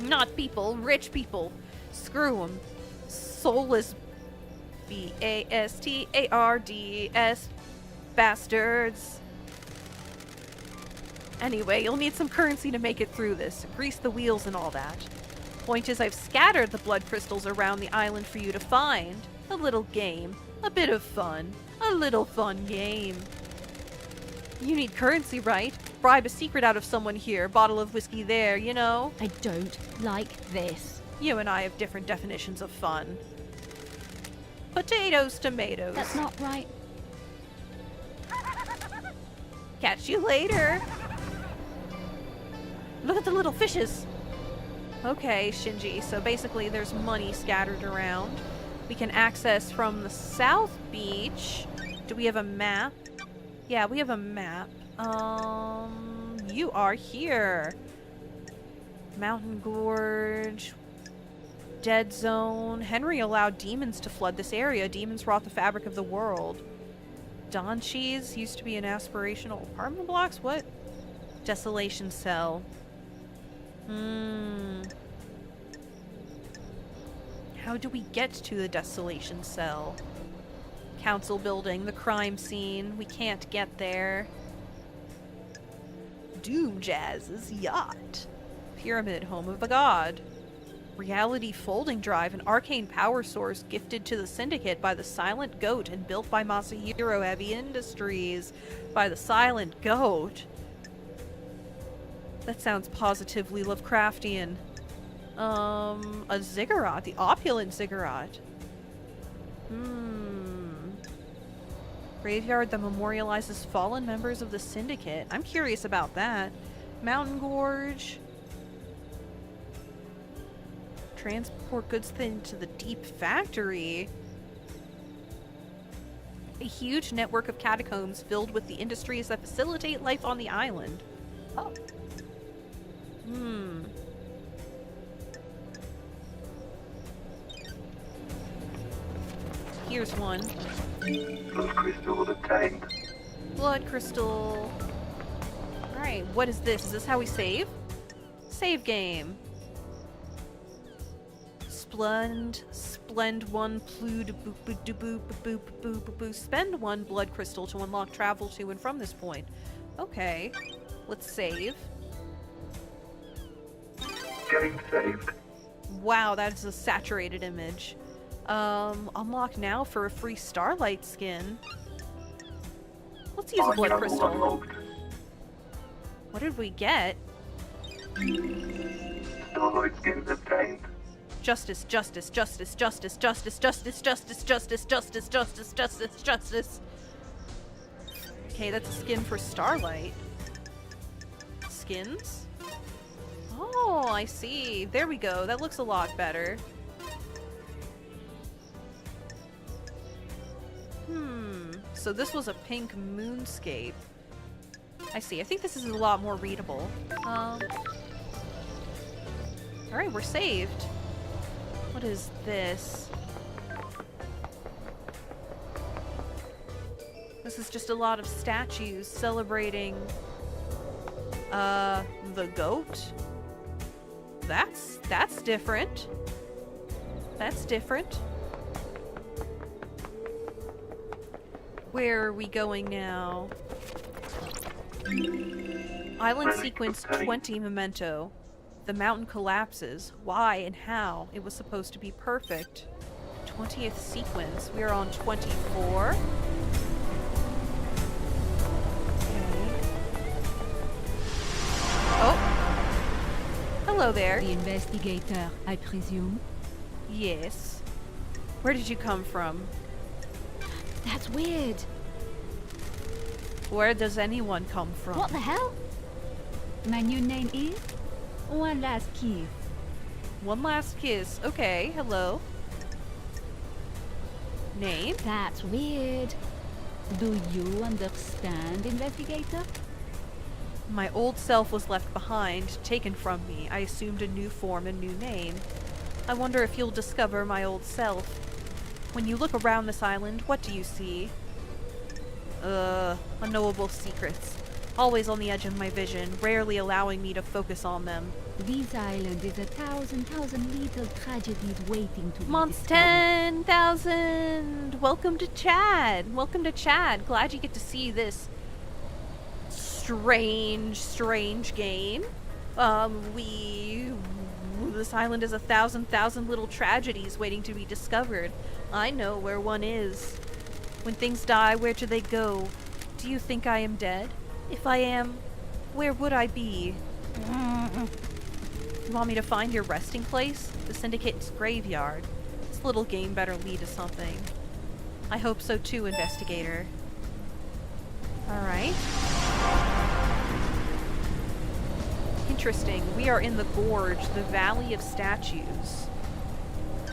Not people, rich people. Screw them. soulless bastards. Bastards. Anyway, you'll need some currency to make it through this. Grease the wheels and all that. Point is, I've scattered the blood crystals around the island for you to find. A little game. A bit of fun. A little fun game. You need currency, right? Bribe a secret out of someone here, bottle of whiskey there, you know? I don't like this. You and I have different definitions of fun. Potatoes, tomatoes. That's not right. Catch you later. Look at the little fishes. Okay, Shinji, so basically there's money scattered around. We can access from the south beach. Do we have a map? Yeah, we have a map. You are here. Mountain Gorge. Dead Zone. Henry allowed demons to flood this area. Demons wrought the fabric of the world. Donchies used to be an aspirational apartment blocks? What? Desolation Cell. How do we get to the Desolation Cell? Council building, the crime scene. We can't get there. Doom Jazz's yacht. Pyramid, home of the god. Reality folding drive, an arcane power source gifted to the Syndicate by the Silent Goat and built by Masahiro Heavy Industries. By the Silent Goat. That sounds positively Lovecraftian. A ziggurat, the opulent ziggurat. Graveyard that memorializes fallen members of the Syndicate. I'm curious about that. Mountain Gorge. Transport goods into the Deep Factory. A huge network of catacombs filled with the industries that facilitate life on the island. Oh. Here's one. Blood crystal obtained. Blood crystal. Alright, what is this? Is this how we save? Save game. Splend one plude boop boop boop boop boop boop. Spend one blood crystal to unlock travel to and from this point. Okay. Let's save. Game saved. Wow, that is a saturated image. Unlock now for a free Starlight skin. Let's use a blood crystal. Unlocked. What did we get? Starlight skins obtained. Justice, justice, justice, justice, justice, justice, justice, justice, justice, justice, justice, justice. Okay, that's a skin for Starlight. Skins? Oh, I see. There we go. That looks a lot better. So this was a pink moonscape. I see. I think this is a lot more readable. Alright, we're saved. What is this? This is just a lot of statues celebrating the goat. That's different. That's different. Where are we going now? Island sequence 20 memento. The mountain collapses. Why and how? It was supposed to be perfect. 20th sequence. We are on 24. Oh. Hello there. The investigator, I presume. Yes. Where did you come from? That's weird. Where does anyone come from? What the hell? My new name is One Last Kiss. One last kiss. Okay, hello. Name? That's weird. Do you understand, investigator? My old self was left behind, taken from me. I assumed a new form and new name. I wonder if you'll discover my old self. When you look around this island, what do you see? Unknowable secrets. Always on the edge of my vision, rarely allowing me to focus on them. This island is a thousand little tragedies waiting to be Months discovered. 10,000! Welcome to Chad! Welcome to Chad. Glad you get to see this strange game. This island is a thousand little tragedies waiting to be discovered. I know where one is. When things die, where do they go? Do you think I am dead? If I am, where would I be? You want me to find your resting place? The Syndicate's graveyard. This little game better lead to something. I hope so too, investigator. Alright. Interesting. We are in the gorge, the Valley of Statues.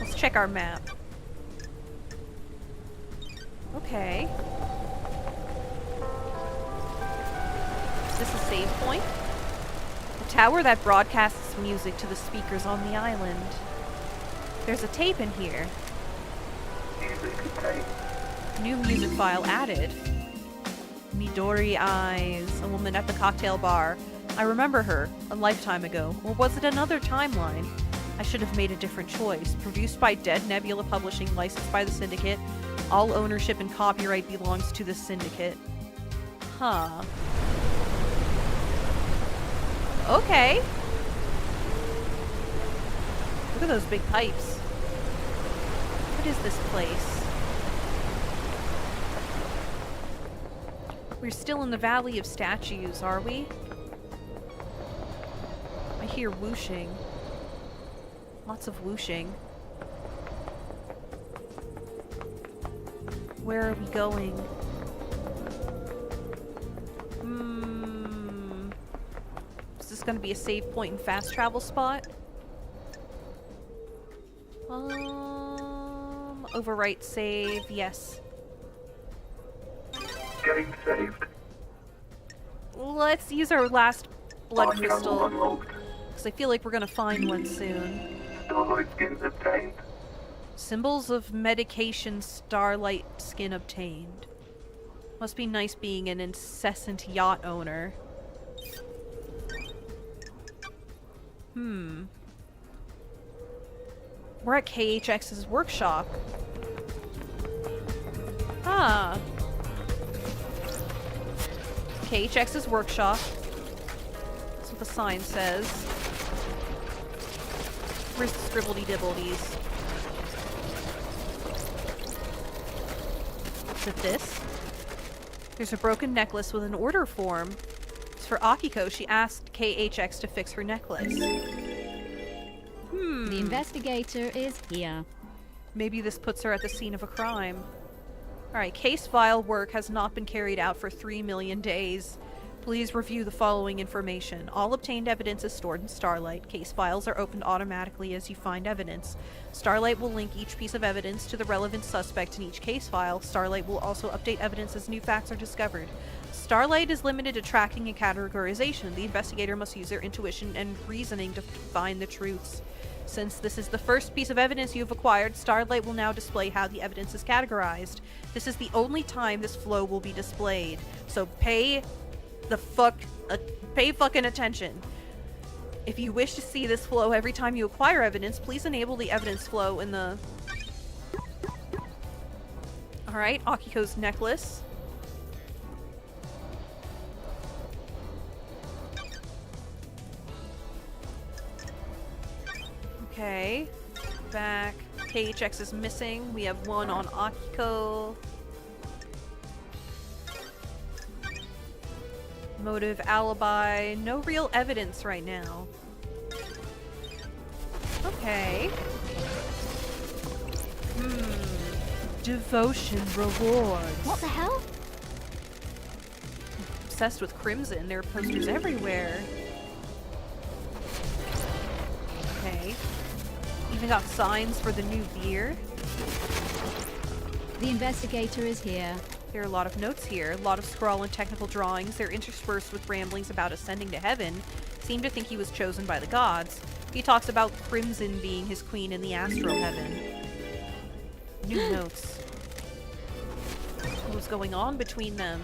Let's check our map. Okay. Is this a save point? A tower that broadcasts music to the speakers on the island. There's a tape in here. Music tape. New music file added. Midori Eyes, a woman at the cocktail bar. I remember her, a lifetime ago. Or was it another timeline? I should have made a different choice. Produced by Dead Nebula Publishing, licensed by the Syndicate. All ownership and copyright belongs to the Syndicate. Huh. Okay. Look at those big pipes. What is this place? We're still in the Valley of Statues, are we? I hear whooshing. Lots of whooshing. Where are we going? Is this gonna be a save point and fast travel spot? Overwrite save, yes. Getting saved. Let's use our last blood On channel crystal, unlocked. because I feel like we're gonna find one soon. Starlight skins obtained. Symbols of medication, starlight skin obtained. Must be nice being an incessant yacht owner. We're at KHX's workshop. Ah. KHX's workshop. That's what the sign says. Where's the scribbledy-dibbledies? Is it this? There's a broken necklace with an order form. It's for Akiko. She asked KHX to fix her necklace. The investigator is here. Maybe this puts her at the scene of a crime. Alright, case file work has not been carried out for 3 million days. Please review the following information. All obtained evidence is stored in Starlight. Case files are opened automatically as you find evidence. Starlight will link each piece of evidence to the relevant suspect in each case file. Starlight will also update evidence as new facts are discovered. Starlight is limited to tracking and categorization. The investigator must use their intuition and reasoning to find the truths. Since this is the first piece of evidence you have acquired, Starlight will now display how the evidence is categorized. This is the only time this flow will be displayed. So pay fucking attention. If you wish to see this flow every time you acquire evidence, please enable the evidence flow in the... Alright, Akiko's necklace. Okay. Back. KHX is missing. We have one on Akiko. Motive, alibi. No real evidence right now. Okay. Devotion rewards. What the hell? Obsessed with Crimson. There are posters everywhere. Okay. Even got signs for the new beer. The investigator is here. There are a lot of notes here, a lot of scrawl and technical drawings. They're interspersed with ramblings about ascending to heaven. Seem to think he was chosen by the gods. He talks about Crimson being his queen in the astral heaven. New notes. What was going on between them?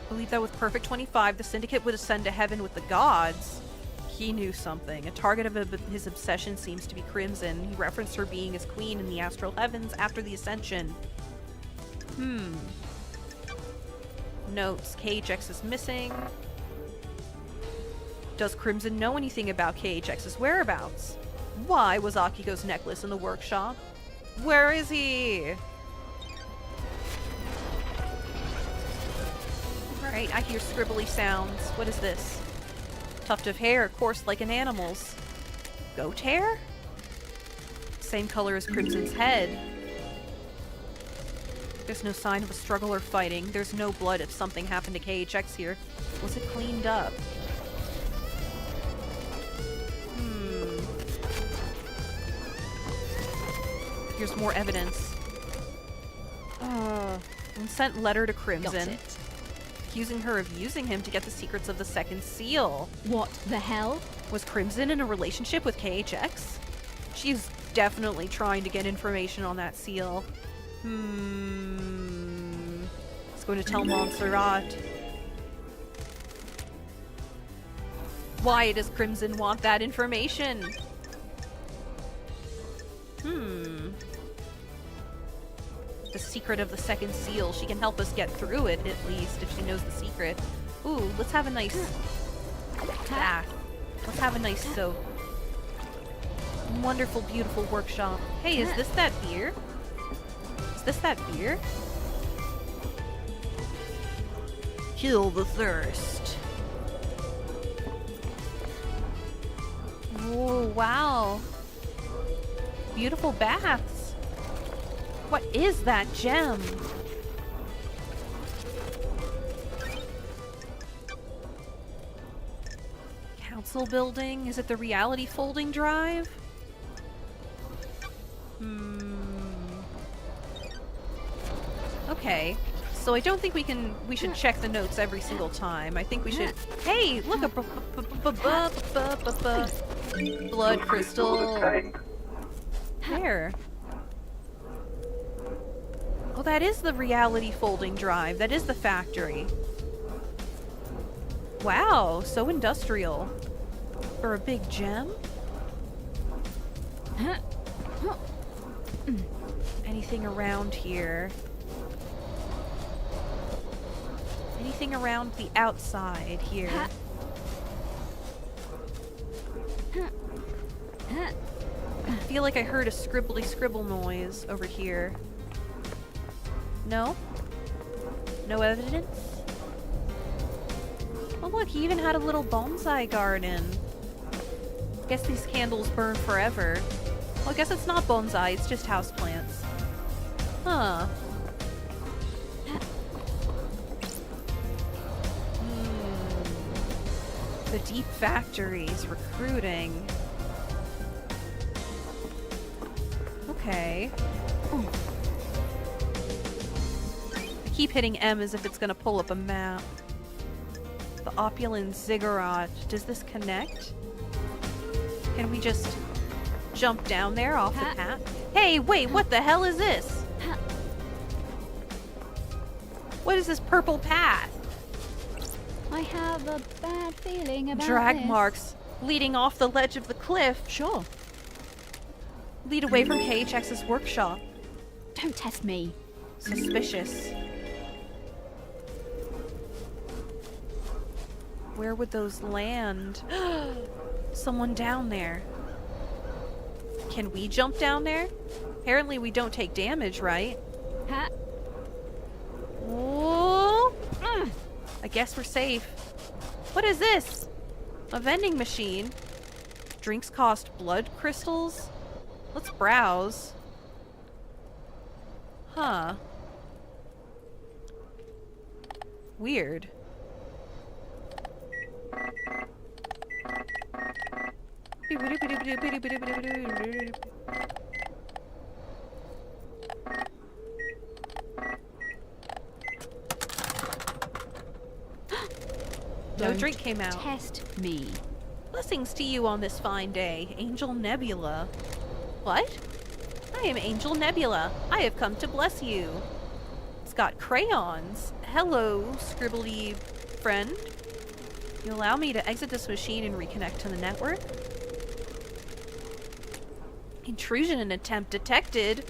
Believe that with Perfect 25, the Syndicate would ascend to heaven with the gods. He knew something. A target of his obsession seems to be Crimson. He referenced her being his queen in the astral heavens after the ascension. Notes. KHX is missing. Does Crimson know anything about KHX's whereabouts? Why was Akiko's necklace in the workshop? Where is he? Alright, I hear scribbly sounds. What is this? Tuft of hair, coarse like an animal's. Goat hair? Same color as Crimson's head. There's no sign of a struggle or fighting. There's no blood if something happened to KHX here. Was it cleaned up? Here's more evidence. Sent letter to Crimson, accusing her of using him to get the secrets of the second seal. What the hell? Was Crimson in a relationship with KHX? She's definitely trying to get information on that seal. It's going to tell Montserrat. Why does Crimson want that information? The secret of the second seal. She can help us get through it, at least, if she knows the secret. Ooh, let's have a nice bath. Let's have a nice soak. Wonderful, beautiful workshop. Hey, is this that beer? Is this that beer? Kill the thirst. Oh, wow. Beautiful baths. What is that gem? Council building? Is it the reality folding drive? Okay. So I don't think we should check the notes every single time. I think we should... Hey, look, a blood crystal. Obtained. Where? Oh, that is the reality folding drive. That is the factory. Wow, so industrial. For a big gem? Anything around here? Anything around the outside here? I feel like I heard a scribbly scribble noise over here. No? No evidence? Oh look, he even had a little bonsai garden. Guess these candles burn forever. Well, I guess it's not bonsai, it's just houseplants. Huh. The Deep Factories recruiting. Okay. Ooh. I keep hitting M as if it's gonna pull up a map. The opulent ziggurat. Does this connect? Can we just jump down there off the path? Hey, wait, what the hell is this? What is this purple path? I have a bad feeling about Drag this. marks leading off the ledge of the cliff. Sure. Lead away from KHX's workshop. Don't test me. Suspicious. Where would those land? Someone down there. Can we jump down there? Apparently we don't take damage, right? Ha. Whoa. I guess we're safe. What is this? A vending machine. Drinks cost blood crystals? Let's browse. Huh. Weird. No Don't drink came out. Test me. Blessings to you on this fine day, Angel Nebula. What? I am Angel Nebula. I have come to bless you. It's got crayons. Hello, scribbly friend. You allow me to exit this machine and reconnect to the network? Intrusion attempt detected.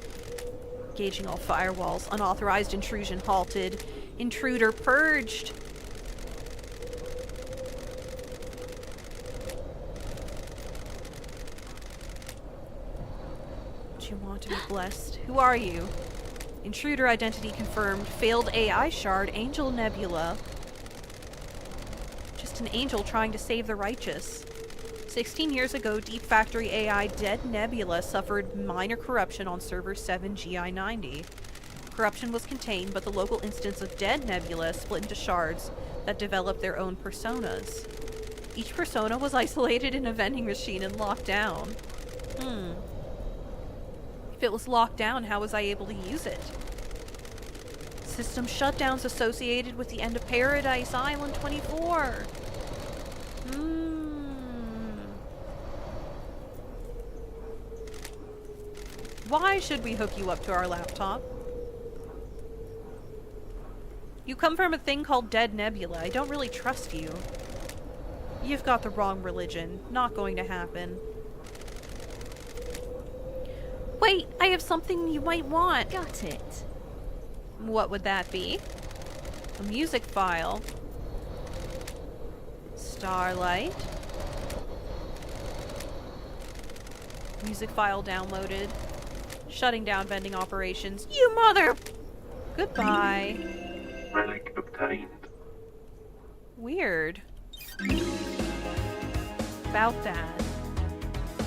Engaging all firewalls. Unauthorized intrusion halted. Intruder purged. Do you want to be blessed? Who are you? Intruder identity confirmed. Failed AI shard. Angel Nebula. Just an angel trying to save the righteous. 16 years ago, Deep Factory AI Dead Nebula suffered minor corruption on server 7 GI90. Corruption was contained, but the local instance of Dead Nebula split into shards that developed their own personas. Each persona was isolated in a vending machine and locked down. If it was locked down, how was I able to use it? System shutdowns associated with the end of Paradise Island 24. Why should we hook you up to our laptop? You come from a thing called Dead Nebula. I don't really trust you. You've got the wrong religion. Not going to happen. Wait, I have something you might want. Got it. What would that be? A music file. Starlight. Music file downloaded. Shutting down vending operations. You mother... Goodbye. Relic obtained. Weird. About that.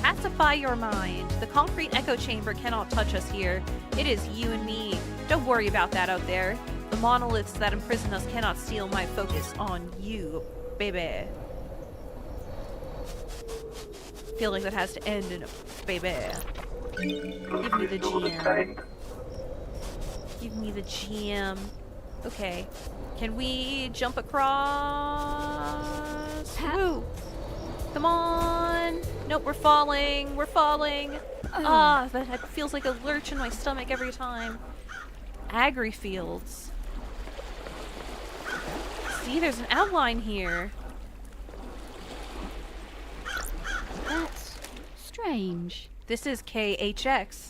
Pacify your mind. The concrete echo chamber cannot touch us here. It is you and me. Don't worry about that out there. The monoliths that imprison us cannot steal my focus on you, baby. Feel like that has to end in a baby. Give me the GM. Give me the GM. Okay. Can we jump across? Woo! Come on! Nope, we're falling. We're falling. That feels like a lurch in my stomach every time. Agri fields. See, there's an outline here. That's strange. This is KHX.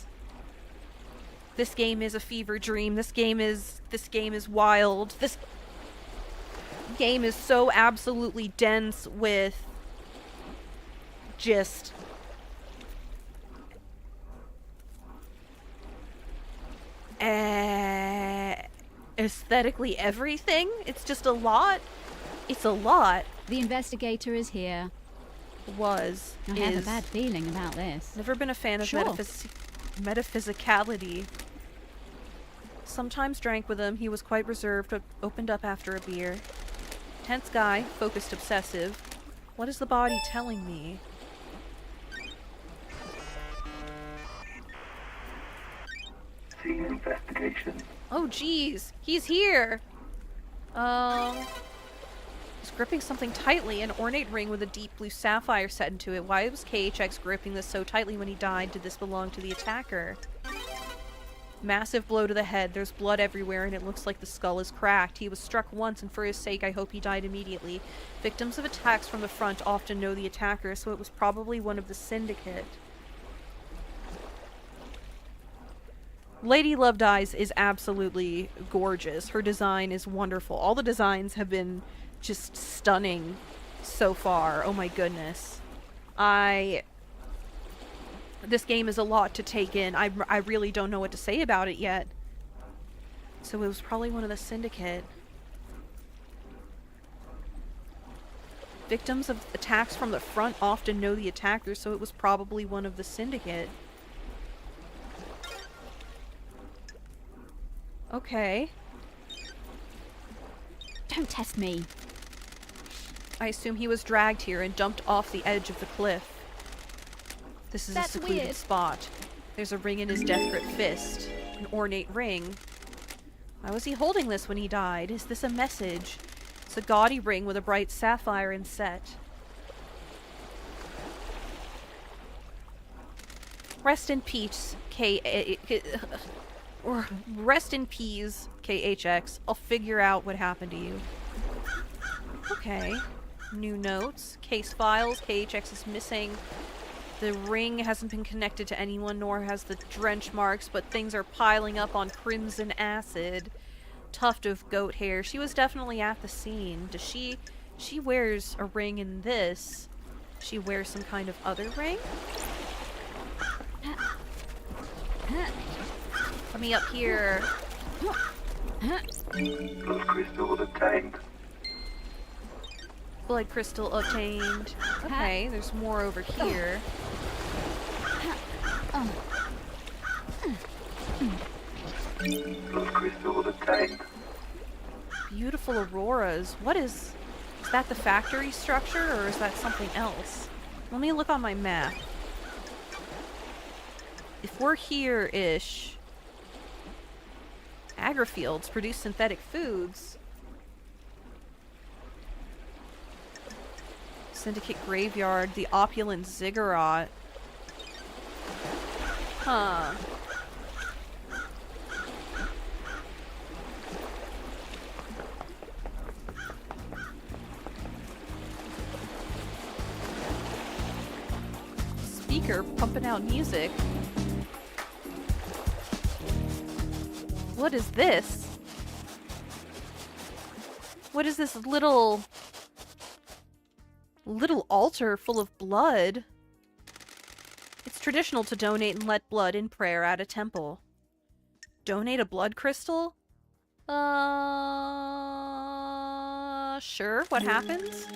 This game is a fever dream. This game is wild. This game is so absolutely dense with just aesthetically everything. It's just a lot. It's a lot. The investigator is here. Was. I have a bad feeling about this. Never been a fan of Sure. metaphysicality. Sometimes drank with him. He was quite reserved, but opened up after a beer. Tense guy, focused obsessive. What is the body telling me? Scene investigation. Oh, geez. He's here. He's gripping something tightly, an ornate ring with a deep blue sapphire set into it. Why was KHX gripping this so tightly when he died? Did this belong to the attacker? Massive blow to the head. There's blood everywhere, and it looks like the skull is cracked. He was struck once, and for his sake, I hope he died immediately. Victims of attacks from the front often know the attacker, so it was probably one of the syndicate. Lady Loved Eyes is absolutely gorgeous. Her design is wonderful. All the designs have been just stunning so far. Oh my goodness. This game is a lot to take in. I really don't know what to say about it yet. So it was probably one of the syndicate. Victims of attacks from the front often know the attacker, so it was probably one of the syndicate. Okay. Don't test me. I assume he was dragged here and dumped off the edge of the cliff. This is That's a secluded weird. spot. There's a ring in his death grip fist. An ornate ring. Why was he holding this when he died? Is this a message? It's a gaudy ring with a bright sapphire inset. Rest in peace, Or rest in peace, KHX. I'll figure out what happened to you. Okay. New notes. Case files. KHX is missing. The ring hasn't been connected to anyone, nor has the drench marks, but things are piling up on crimson acid. Tuft of goat hair. She was definitely at the scene. Does she... She wears a ring in this. She wears some kind of other ring? Let me up here. Blood crystal obtained. Blood crystal obtained. Okay, there's more over here. Blood crystal obtained. Beautiful auroras. What is... Is that the factory structure, or is that something else? Let me look on my map. If we're here-ish... Agrifields produce synthetic foods. Syndicate Graveyard, the opulent ziggurat. Huh. Speaker pumping out music. What is this? What is this little altar full of blood? It's traditional to donate and let blood in prayer at a temple. Donate a blood crystal? Sure, what happens?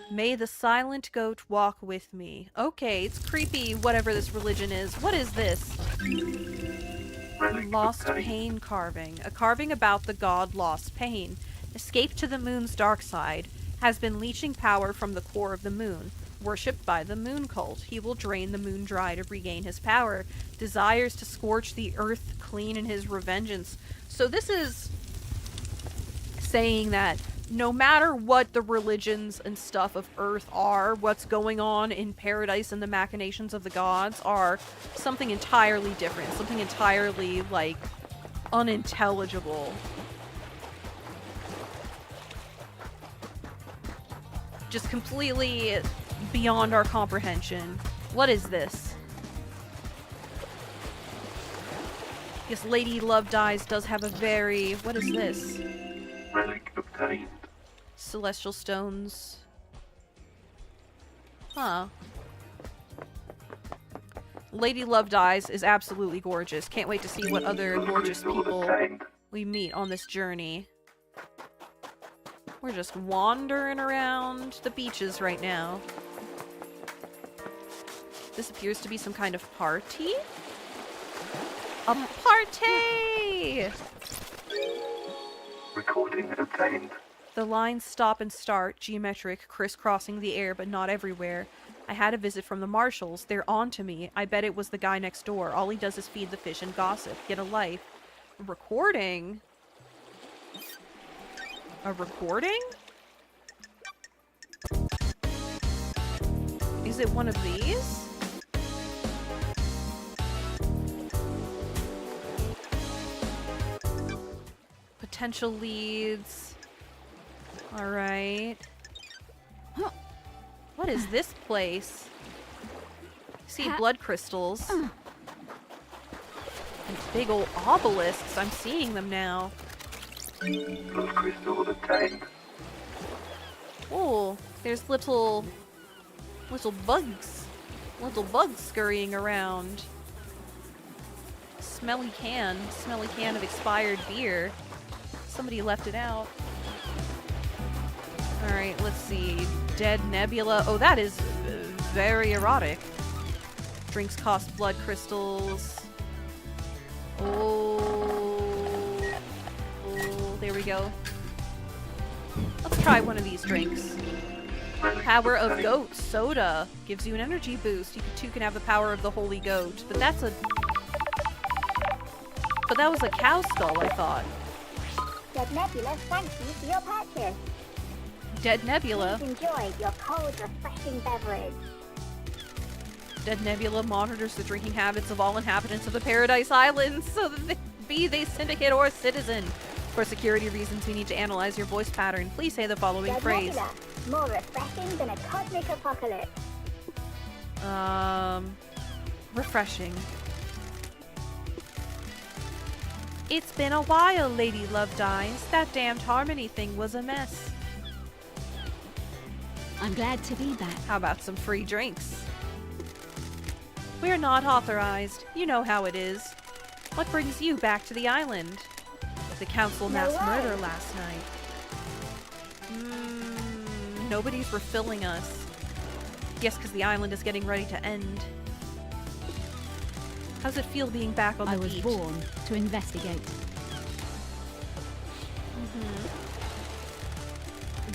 May the silent goat walk with me. Okay, it's creepy, whatever this religion is. What is this? Lost Pain carving. A carving about the god Lost Pain. Escaped to the moon's dark side. Has been leeching power from the core of the moon. Worshipped by the moon cult. He will drain the moon dry to regain his power. Desires to scorch the earth clean in his revengeance. So this is saying that no matter what the religions and stuff of Earth are, what's going on in paradise and the machinations of the gods are something entirely different. Something entirely, like, unintelligible. Just completely beyond our comprehension. What is this? Yes, Lady Love Dies does have a very... What is this? Relic obtained. Celestial stones. Huh. Lady Love Dies is absolutely gorgeous. Can't wait to see what other gorgeous people we meet on this journey. We're just wandering around the beaches right now. This appears to be some kind of party? A party! Recording obtained. The lines stop and start, geometric, crisscrossing the air, but not everywhere. I had a visit from the marshals. They're on to me. I bet it was the guy next door. All he does is feed the fish and gossip. Get a life. A recording? A recording? Is it one of these? Potential leads. Alright. What is this place? I see blood crystals. And big old obelisks. I'm seeing them now. Blood crystal obtained. Oh, there's little bugs. Little bugs scurrying around. Smelly can of expired beer. Somebody left it out. Alright, let's see. Dead Nebula. Oh, that is very erotic. Drinks cost blood crystals. Oh, there we go. Let's try one of these drinks. Power of Goat Soda. Gives you an energy boost. You too can have the power of the Holy Goat. But that's a... But that was a cow skull, I thought. Dead Nebula, thank you for your purchase. Dead Nebula. Please enjoy your cold, refreshing beverage. Dead Nebula monitors the drinking habits of all inhabitants of the Paradise Islands so that they be they syndicate or citizen. For security reasons, we need to analyze your voice pattern. Please say the following The phrase. nebula, more refreshing than a cosmic apocalypse. Refreshing. It's been a while, Lady Love Dies. That damned harmony thing was a mess. I'm glad to be back. How about some free drinks? We're not authorized. You know how it is. What brings you back to the island? The council mass murder last night. Nobody's refilling us. Yes, because the island is getting ready to end. How's it feel being back on the beach? I was born to investigate.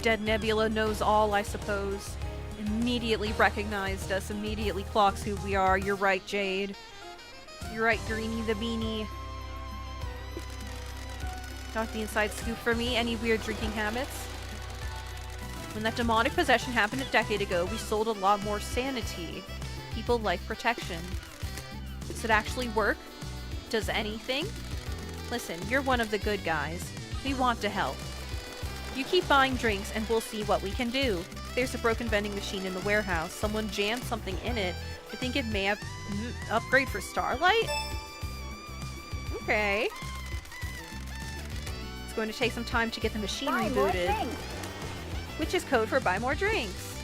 Dead Nebula knows all, I suppose. Immediately recognized us, immediately clocks who we are. You're right, Jade. You're right, Greenie the Beanie. Got the inside scoop for me. Any weird drinking habits? When that demonic possession happened a decade ago, we sold a lot more sanity. People like protection. Does it actually work? Does anything? Listen, you're one of the good guys. We want to help. You keep buying drinks and we'll see what we can do. There's a broken vending machine in the warehouse. Someone jammed something in it. I think it may have upgrade for Starlight? Okay. It's going to take some time to get the machine Buy more rebooted. drinks. Which is code for buy more drinks.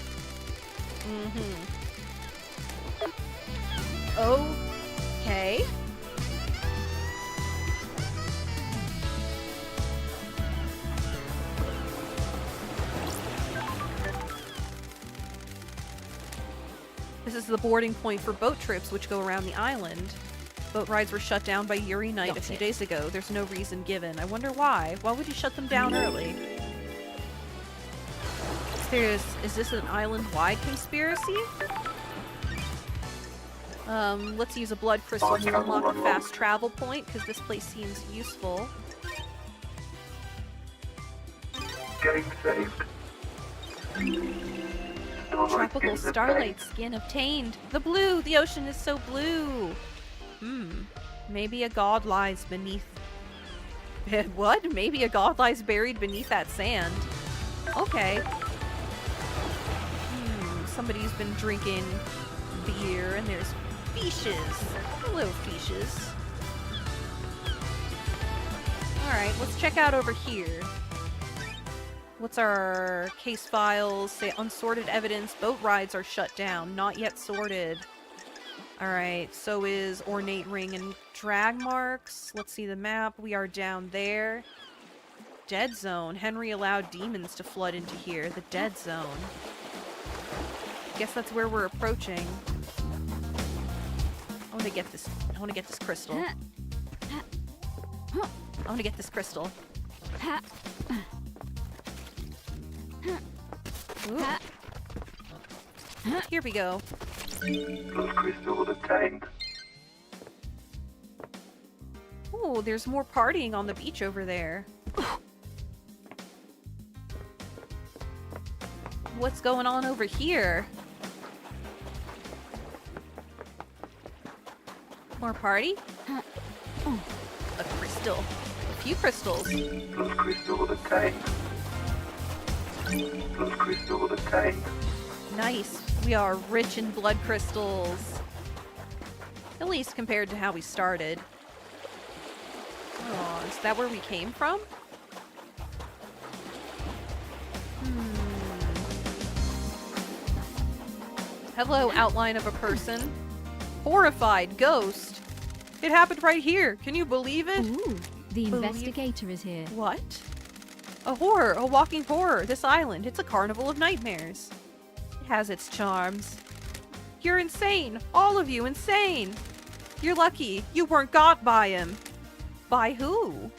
Okay. This is the boarding point for boat trips which go around the island. Boat rides were shut down by Yuri Knight a few days ago. There's no reason given. I wonder why. Why would you shut them down early? Is this an island-wide conspiracy? Let's use a blood crystal to unlock a fast travel point, because this place seems useful. Getting saved. Tropical starlight skin obtained. The blue! The ocean is so blue! Maybe a god lies beneath... What? Maybe a god lies buried beneath that sand. Okay. Somebody's been drinking beer, and there's fishes. Hello, fishes. Alright, let's check out over here. What's our case files? Say unsorted evidence. Boat rides are shut down. Not yet sorted. Alright, so is ornate ring and drag marks. Let's see the map. We are down there. Dead zone. Henry allowed demons to flood into here. The dead zone. Guess that's where we're approaching. I want to get this. I want to get this crystal. I want to get this crystal. Ooh. Here we go. Plus crystal obtained. Ooh, there's more partying on the beach over there. What's going on over here? More party? A crystal. A few crystals. Plus crystal obtained. Plus crystal obtained. Nice. We are rich in blood crystals. At least compared to how we started. Oh, is that where we came from? Hello, outline of a person. Horrified ghost. It happened right here. Can you believe it? Ooh, the investigator is here. What? A horror, a walking horror. This island, it's a carnival of nightmares. It has its charms. You're insane. All of you insane. You're lucky you weren't got by him. By who?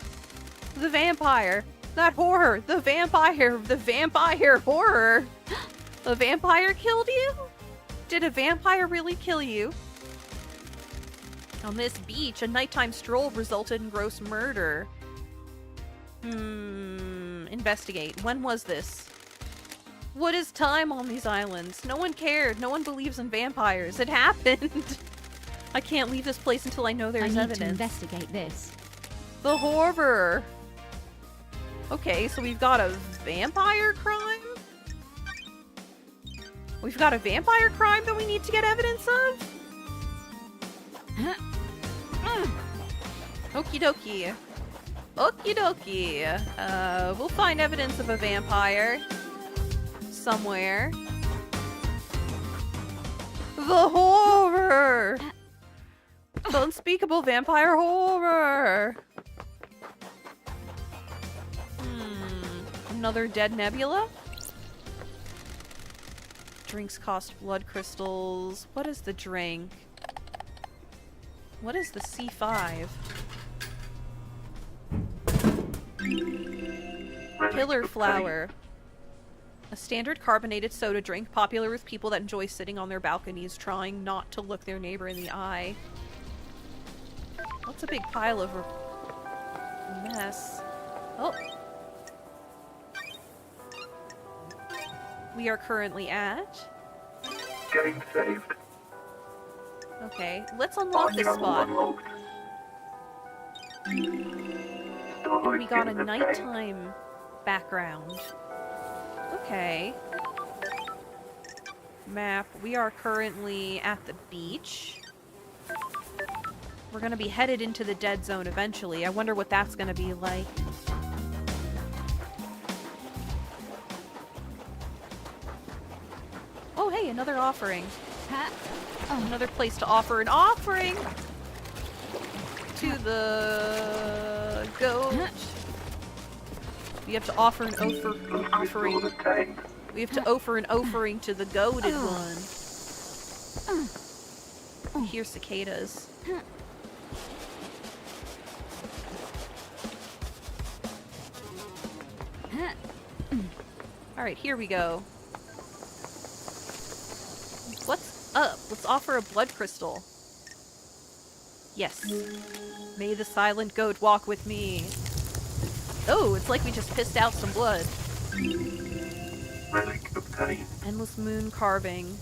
The vampire. That horror. The vampire. The vampire horror. A vampire killed you? Did a vampire really kill you? On this beach, a nighttime stroll resulted in gross murder. Investigate. When was this? What is time on these islands? No one cared. No one believes in vampires. It happened. I can't leave this place until I know there's I need evidence. to investigate this. The horror. Okay, so we've got a vampire crime? We've got a vampire crime that we need to get evidence of? Okie dokie. Okie dokie. We'll find evidence of a vampire somewhere. The horror! The unspeakable vampire horror! Another dead nebula? Drinks cost blood crystals. What is the drink? What is the C5? Pillar flower. A standard carbonated soda drink popular with people that enjoy sitting on their balconies trying not to look their neighbor in the eye. What's a big pile of mess? Oh. We are currently at... Getting saved. Okay, let's unlock this spot. We got a nighttime background. Okay. Map. We are currently at the beach. We're gonna be headed into the dead zone eventually. I wonder what that's gonna be like. Oh, hey, another offering. Another place to offer an offering to the goat. We have to offer an offering. We have to offer an offering to the goated one. I hear cicadas. Alright, here we go. What's up? Let's offer a blood crystal. Yes. May the silent goat walk with me. Oh, it's like we just pissed out some blood. Relic obtained. Endless moon carving.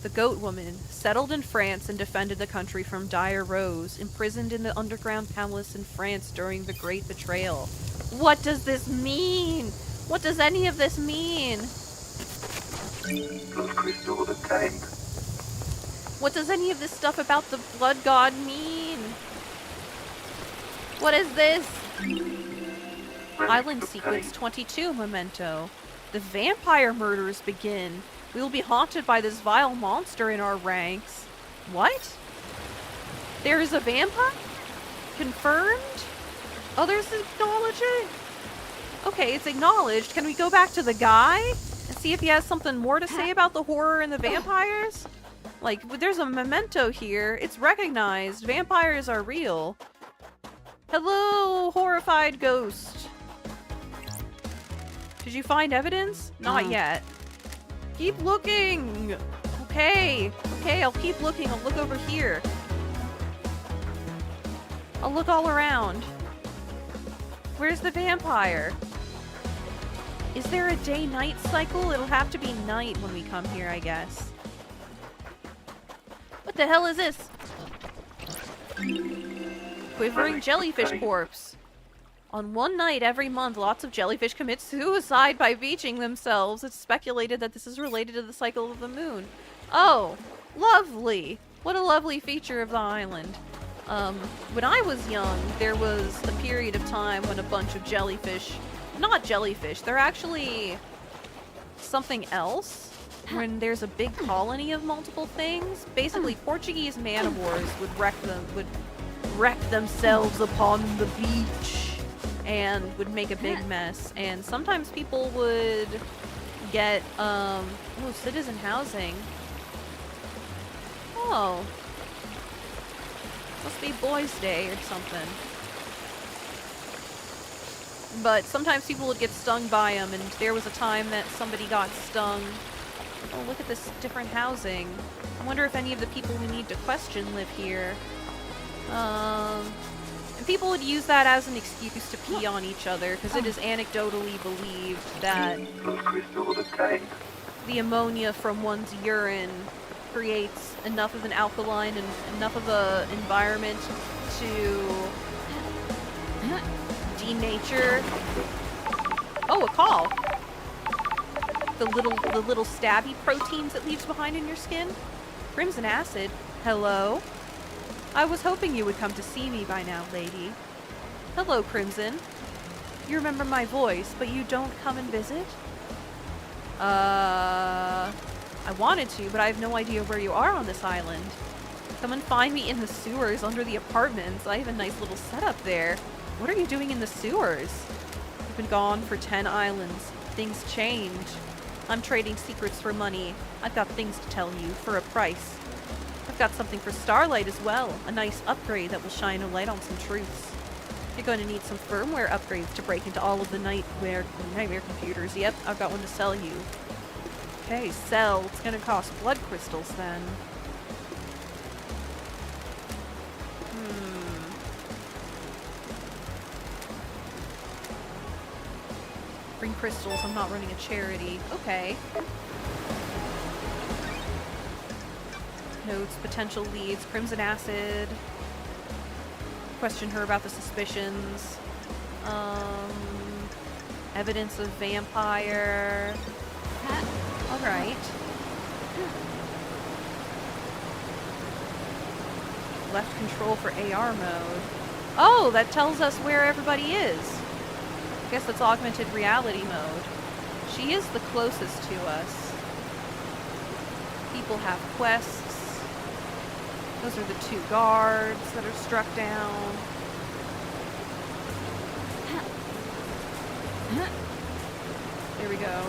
The goat woman, settled in France and defended the country from dire rose, imprisoned in the underground palace in France during the Great Betrayal. What does this mean? What does any of this mean? Blood crystal obtained. What does any of this stuff about the blood god mean? What is this? Island Sequence 22 memento. The vampire murders begin. We will be haunted by this vile monster in our ranks. What? There is a vampire? Confirmed? Others acknowledge it? Okay, it's acknowledged. Can we go back to the guy and see if he has something more to say about the horror and the vampires? Like, there's a memento here. It's recognized. Vampires are real. Hello, horrified ghost. Did you find evidence? Not yet. Keep looking! Okay. Okay, I'll keep looking. I'll look over here. I'll look all around. Where's the vampire? Is there a day-night cycle? It'll have to be night when we come here, I guess. What the hell is this? Quivering jellyfish corpse. On one night every month, lots of jellyfish commit suicide by beaching themselves. It's speculated that this is related to the cycle of the moon. Oh, lovely. What a lovely feature of the island. When I was young, there was a period of time when a bunch of jellyfish... Not jellyfish, they're actually something else. When there's a big colony of multiple things. Basically, Portuguese man of wars would wreck themselves upon the beach and would make a big mess. And sometimes people would get, citizen housing. Oh. Must be Boys' Day or something. But sometimes people would get stung by them, and there was a time that somebody got stung. Oh, look at this different housing. I wonder if any of the people we need to question live here. And people would use that as an excuse to pee on each other, because it is anecdotally believed that Blood crystal obtained. the ammonia from one's urine creates enough of an alkaline and enough of a environment to denature. Oh, a call. The little stabby proteins it leaves behind in your skin. Crimson acid. Hello. I was hoping you would come to see me by now, lady. Hello, Crimson. You remember my voice, but you don't come and visit? I wanted to, but I have no idea where you are on this island. Come and find me in the sewers under the apartments. I have a nice little setup there. What are you doing in the sewers? You've been gone for 10 islands. Things change. I'm trading secrets for money. I've got things to tell you for a price. I've got something for Starlight as well. A nice upgrade that will shine a light on some truths. You're going to need some firmware upgrades to break into all of the nightmare computers. Yep, I've got one to sell you. Okay, sell. It's going to cost blood crystals then. Bring crystals. I'm not running a charity. Okay. Notes, potential leads, Crimson Acid. Question her about the suspicions. Evidence of vampire. Alright. Left control for AR mode. Oh, that tells us where everybody is. I guess that's augmented reality mode. She is the closest to us. People have quests. Those are the 2 guards that are struck down. There we go.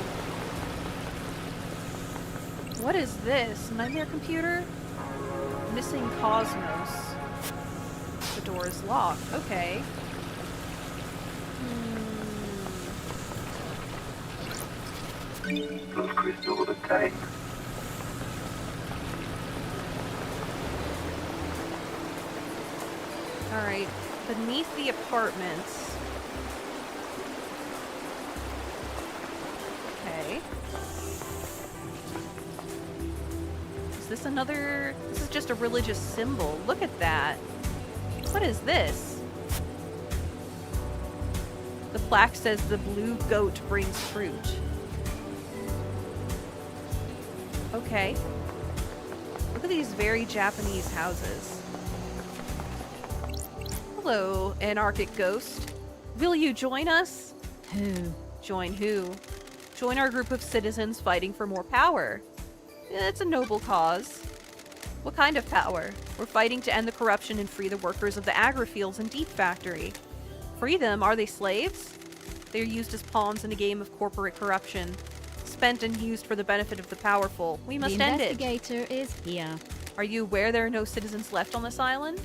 What is this? Nightmare computer? Missing Cosmos. The door is locked. Okay. Blood crystal obtained. Alright. Beneath the apartments. Okay. Is this another... This is just a religious symbol. Look at that. What is this? The plaque says the blue goat brings fruit. Okay. Look at these very Japanese houses. Hello, anarchic ghost. Will you join us? Who? Join who? Join our group of citizens fighting for more power. It's a noble cause. What kind of power? We're fighting to end the corruption and free the workers of the agri-fields and deep factory. Free them? Are they slaves? They're used as pawns in a game of corporate corruption. Spent and used for the benefit of the powerful. We must end it. The investigator is here. Are you aware there are no citizens left on this island?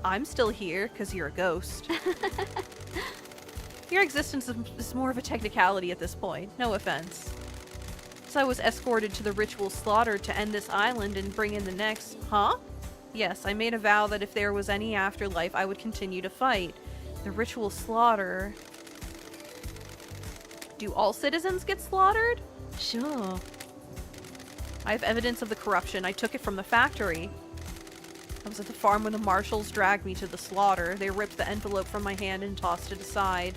I'm still here, because you're a ghost. Your existence is more of a technicality at this point. No offense. So I was escorted to the ritual slaughter to end this island and bring in the next... Huh? Yes, I made a vow that if there was any afterlife, I would continue to fight. The ritual slaughter... Do all citizens get slaughtered? Sure. I have evidence of the corruption. I took it from the factory. I was at the farm when the marshals dragged me to the slaughter. They ripped the envelope from my hand and tossed it aside.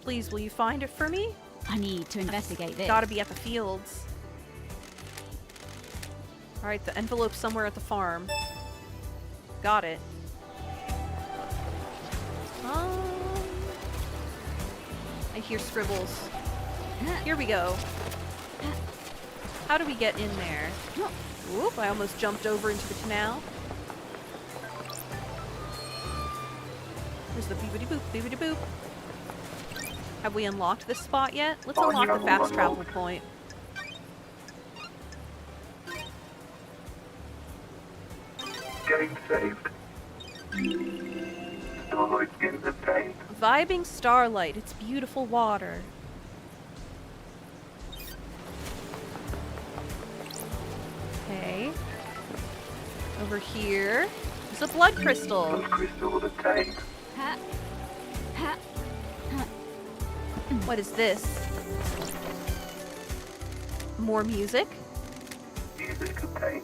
Please, will you find it for me? I need to investigate this. Gotta be at the fields. Alright, the envelope's somewhere at the farm. Got it. I hear scribbles. Here we go. How do we get in there? Whoop, I almost jumped over into the canal. There's the beepity-boop, beepity-boop. Have we unlocked this spot yet? Let's unlock the fast travel point. Getting saved. Starlight skins obtained. Vibing Starlight. It's beautiful water. Okay. Over here. There's a blood crystal. Blood crystal obtained. Ha. Ha. What is this? More music? Music obtained.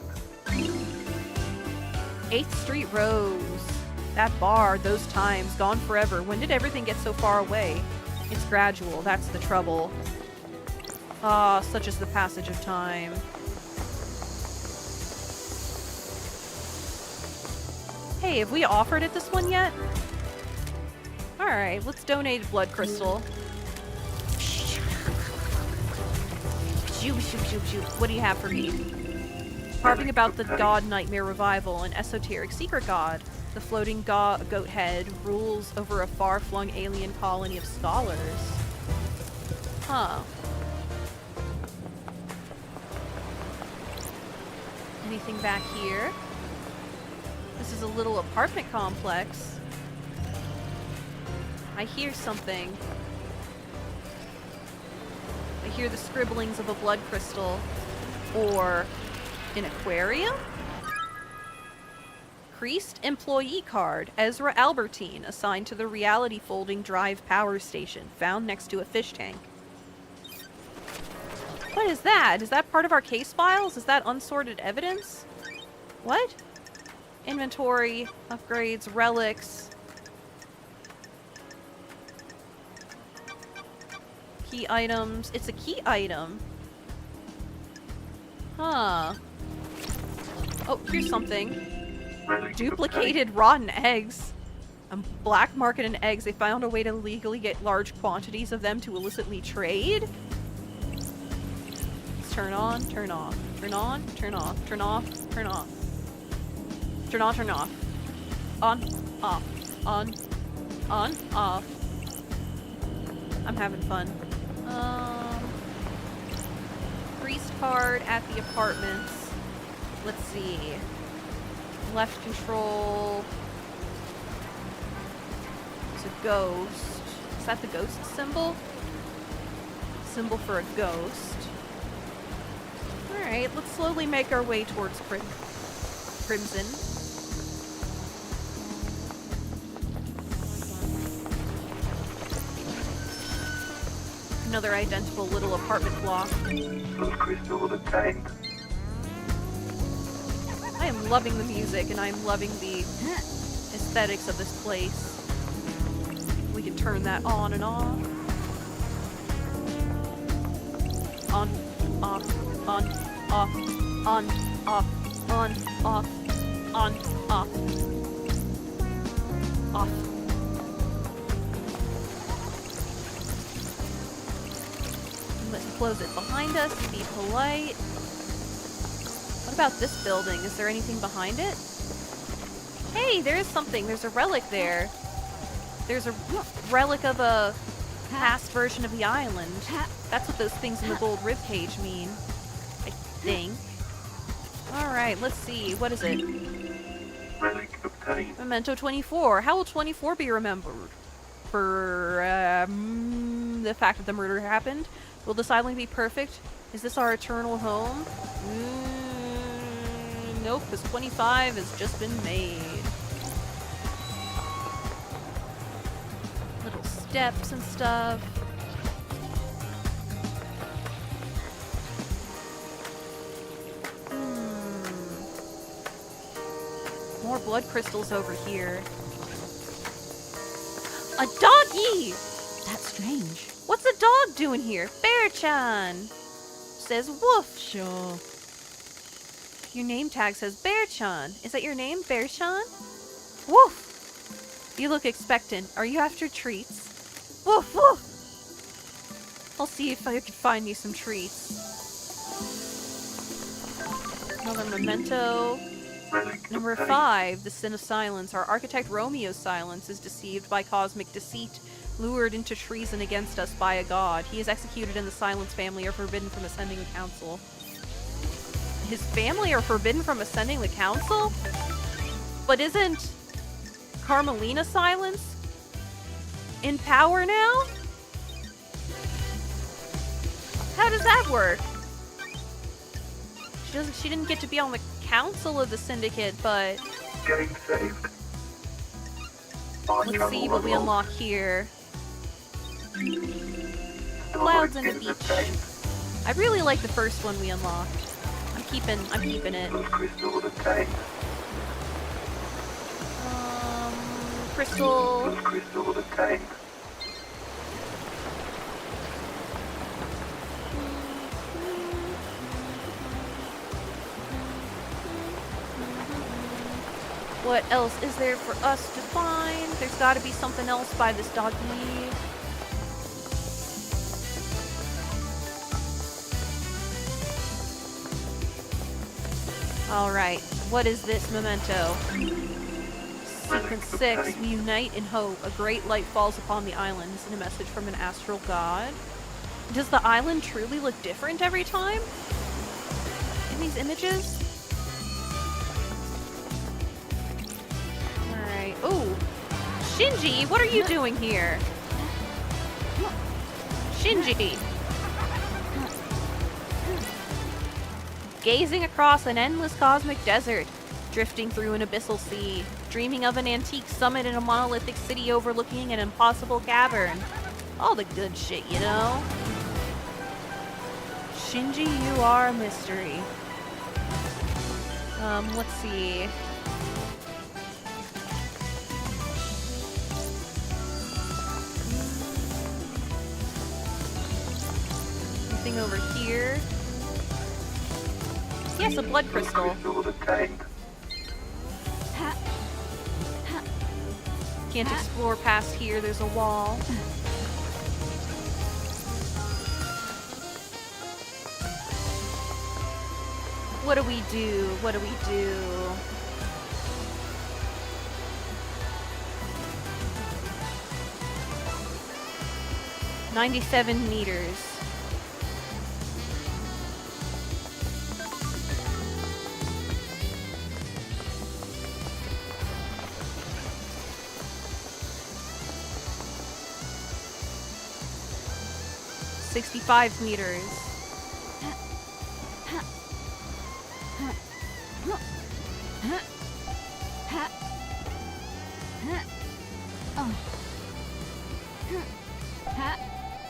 8th Street Rose. That bar, those times, gone forever. When did everything get so far away? It's gradual, that's the trouble. Ah, such is the passage of time. Hey, have we offered at this one yet? Alright, let's donate a blood crystal. What do you have for me? Carving about the god nightmare revival, an esoteric secret god. The floating goat head rules over a far-flung alien colony of scholars. Huh. Anything back here? This is a little apartment complex. I hear something. I hear the scribblings of a blood crystal. Or an aquarium? Priest employee card. Ezra Albertine, assigned to the reality folding drive power station, found next to a fish tank. What is that? Is that part of our case files? Is that unsorted evidence? What? Inventory, upgrades, relics. Key items. It's a key item. Huh. Oh, here's something. Duplicated rotten eggs. A black market in eggs. They found a way to legally get large quantities of them to illicitly trade? Let's turn on, turn off. Turn on, turn off, turn off, turn off. Turn on, turn off. On, off. On, off. I'm having fun. Priest card at the apartments. Let's see. Left control. It's a ghost. Is that the ghost symbol? Symbol for a ghost. Alright, let's slowly make our way towards Crimson. Another identical little apartment block. Crystal attained. I am loving the music and I am loving the aesthetics of this place. We can turn that on and off. On, off, on, off, on, off, on, off, on, off, off. Let's close it behind us, be polite. What about this building? Is there anything behind it? Hey, there is something. There's a relic there. There's a relic of a past version of the island. That's what those things in the gold ribcage mean. I think. Alright, let's see. What is it? Relic obtained. Memento 24. How will 24 be remembered? For the fact that the murder happened? Will this island be perfect? Is this our eternal home? Nope, because 25 has just been made. Little steps and stuff. More blood crystals over here. A doggy! That's strange. What's a dog doing here? Bear-chan! Says woof. Sure. Your name tag says Bear-chan. Is that your name, Bear-chan? Woof! You look expectant. Are you after treats? Woof, woof! I'll see if I can find you some treats. Another memento. Relic Number obtained. 5, the sin of silence. Our architect Romeo's silence is deceived by cosmic deceit, lured into treason against us by a god. He is executed and the Silence family are forbidden from ascending the council. His family are forbidden from ascending the council? But isn't Carmelina Silence in power now? How does that work? She didn't get to be on the council of the syndicate, but Getting saved. let's see what we unlock here. Clouds and a beach. I really like the first one we unlocked. I'm keeping it. Crystal attained. crystal. Those crystals obtained. What else is there for us to find? There's got to be something else by this doggy. Alright, what is this memento? Sequence 6, we unite in hope. A great light falls upon the island. Is it a message from an astral god? Does the island truly look different every time? In these images? Alright. Ooh! Shinji, what are you doing here? Shinji! Gazing across an endless cosmic desert, drifting through an abyssal sea, dreaming of an antique summit in a monolithic city overlooking an impossible cavern. All the good shit, you know? Shinji, you are a mystery. Let's see. Anything over here? Yes, a blood crystal. Crystals obtained. Can't explore past here, there's a wall. What do we do? What do we do? "97 meters. "65 meters.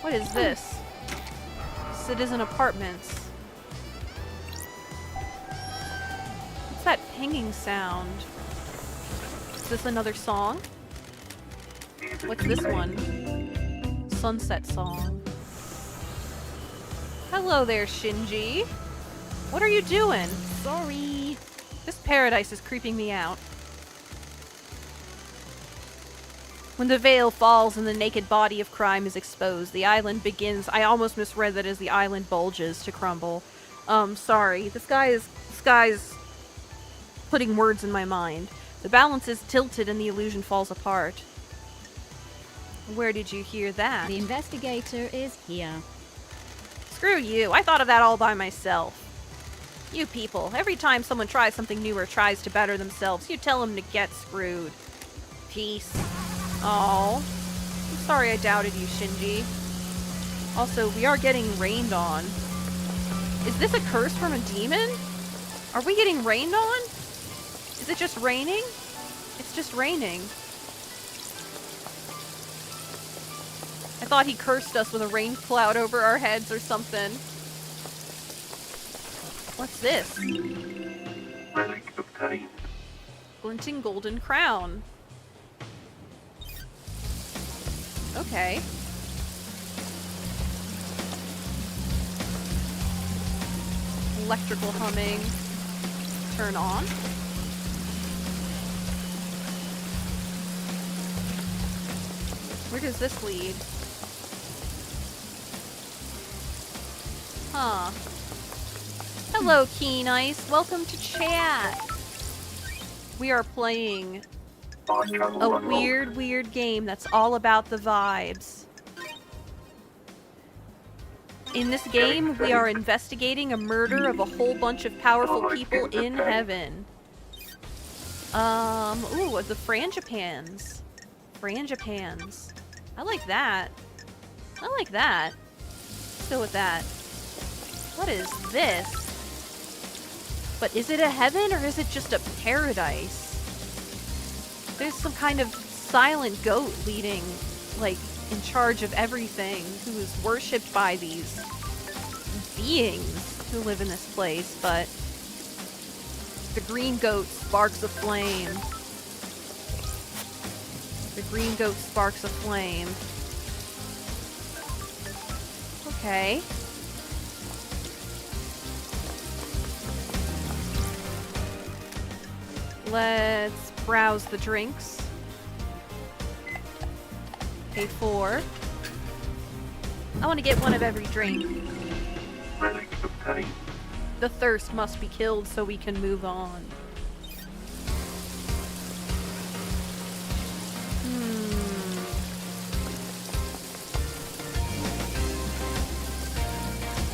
What is this? Citizen apartments. What's that pinging sound? Is this another song? What's this one? Sunset song. Hello there, Shinji. What are you doing? Sorry. This paradise is creeping me out. When the veil falls and the naked body of crime is exposed, the island begins. I almost misread that as the island bulges to crumble. Sorry. This guy's putting words in my mind. The balance is tilted and the illusion falls apart. Where did you hear that? The investigator is here. Screw you. I thought of that all by myself. You people, every time someone tries something new or tries to better themselves, you tell them to get screwed. Peace. Oh, I'm sorry I doubted you, Shinji. Also, we are getting rained on. Is this a curse from a demon? Are we getting rained on? Is it just raining? It's just raining. I thought he cursed us with a rain cloud over our heads or something. What's this? Relic obtained. Glinting golden crown. Okay. Electrical humming. Turn on. Where does this lead? Huh. Hello, Keen Ice. Welcome to chat. We are playing a weird game that's all about the vibes. In this game, we are investigating a murder of a whole bunch of powerful people in heaven. Ooh, the frangipans. Frangipans. I like that. I like that. Let's go with that. What is this? But is it a heaven or is it just a paradise? There's some kind of silent goat leading, like, in charge of everything, who is worshipped by these beings who live in this place, but the green goat sparks a flame. The green goat sparks a flame. Okay. Let's browse the drinks. Pay 4. I want to get one of every drink. Relic obtained. The thirst must be killed so we can move on.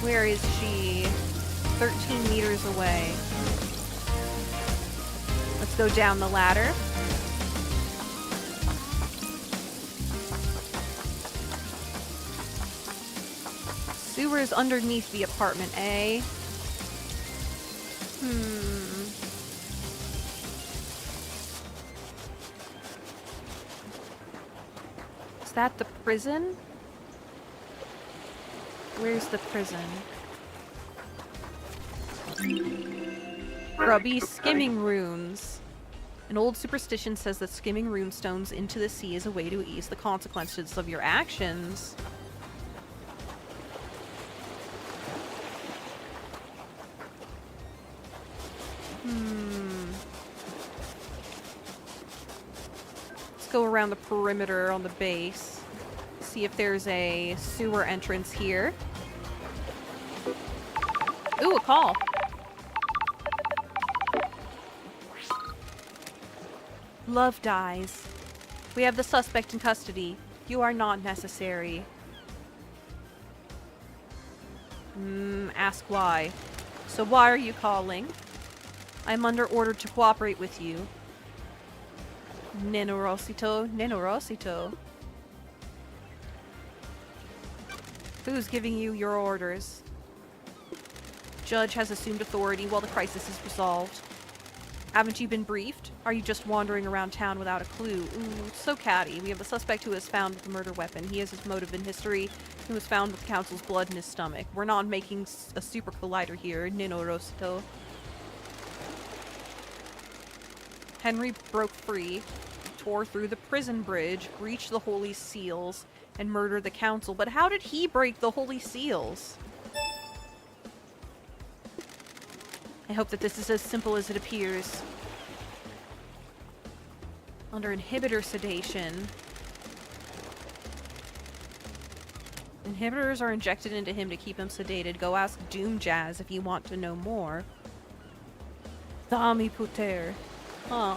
Where is she? 13 meters away. Let's go down the ladder. Sewers underneath the apartment A. Is that the prison? Where's the prison? Grubby skimming runes. An old superstition says that skimming rune stones into the sea is a way to ease the consequences of your actions. Let's go around the perimeter on the base. See if there's a sewer entrance here. Ooh, a call. Love dies. We have the suspect in custody. You are not necessary. Ask why. So why are you calling? I'm under order to cooperate with you. Nenorosito, Nenorosito. Who's giving you your orders? Judge has assumed authority while the crisis is resolved. Haven't you been briefed? Are you just wandering around town without a clue? Ooh, so catty. We have the suspect who was found with the murder weapon. He has his motive in history. He was found with the council's blood in his stomach. We're not making a super collider here, Nino Rosito. Henry broke free, tore through the prison bridge, breached the holy seals, and murdered the council. But how did he break the holy seals? I hope that this is as simple as it appears. Under inhibitor sedation. Inhibitors are injected into him to keep him sedated. Go ask Doom Jazz if you want to know more. Dami Puter. Huh.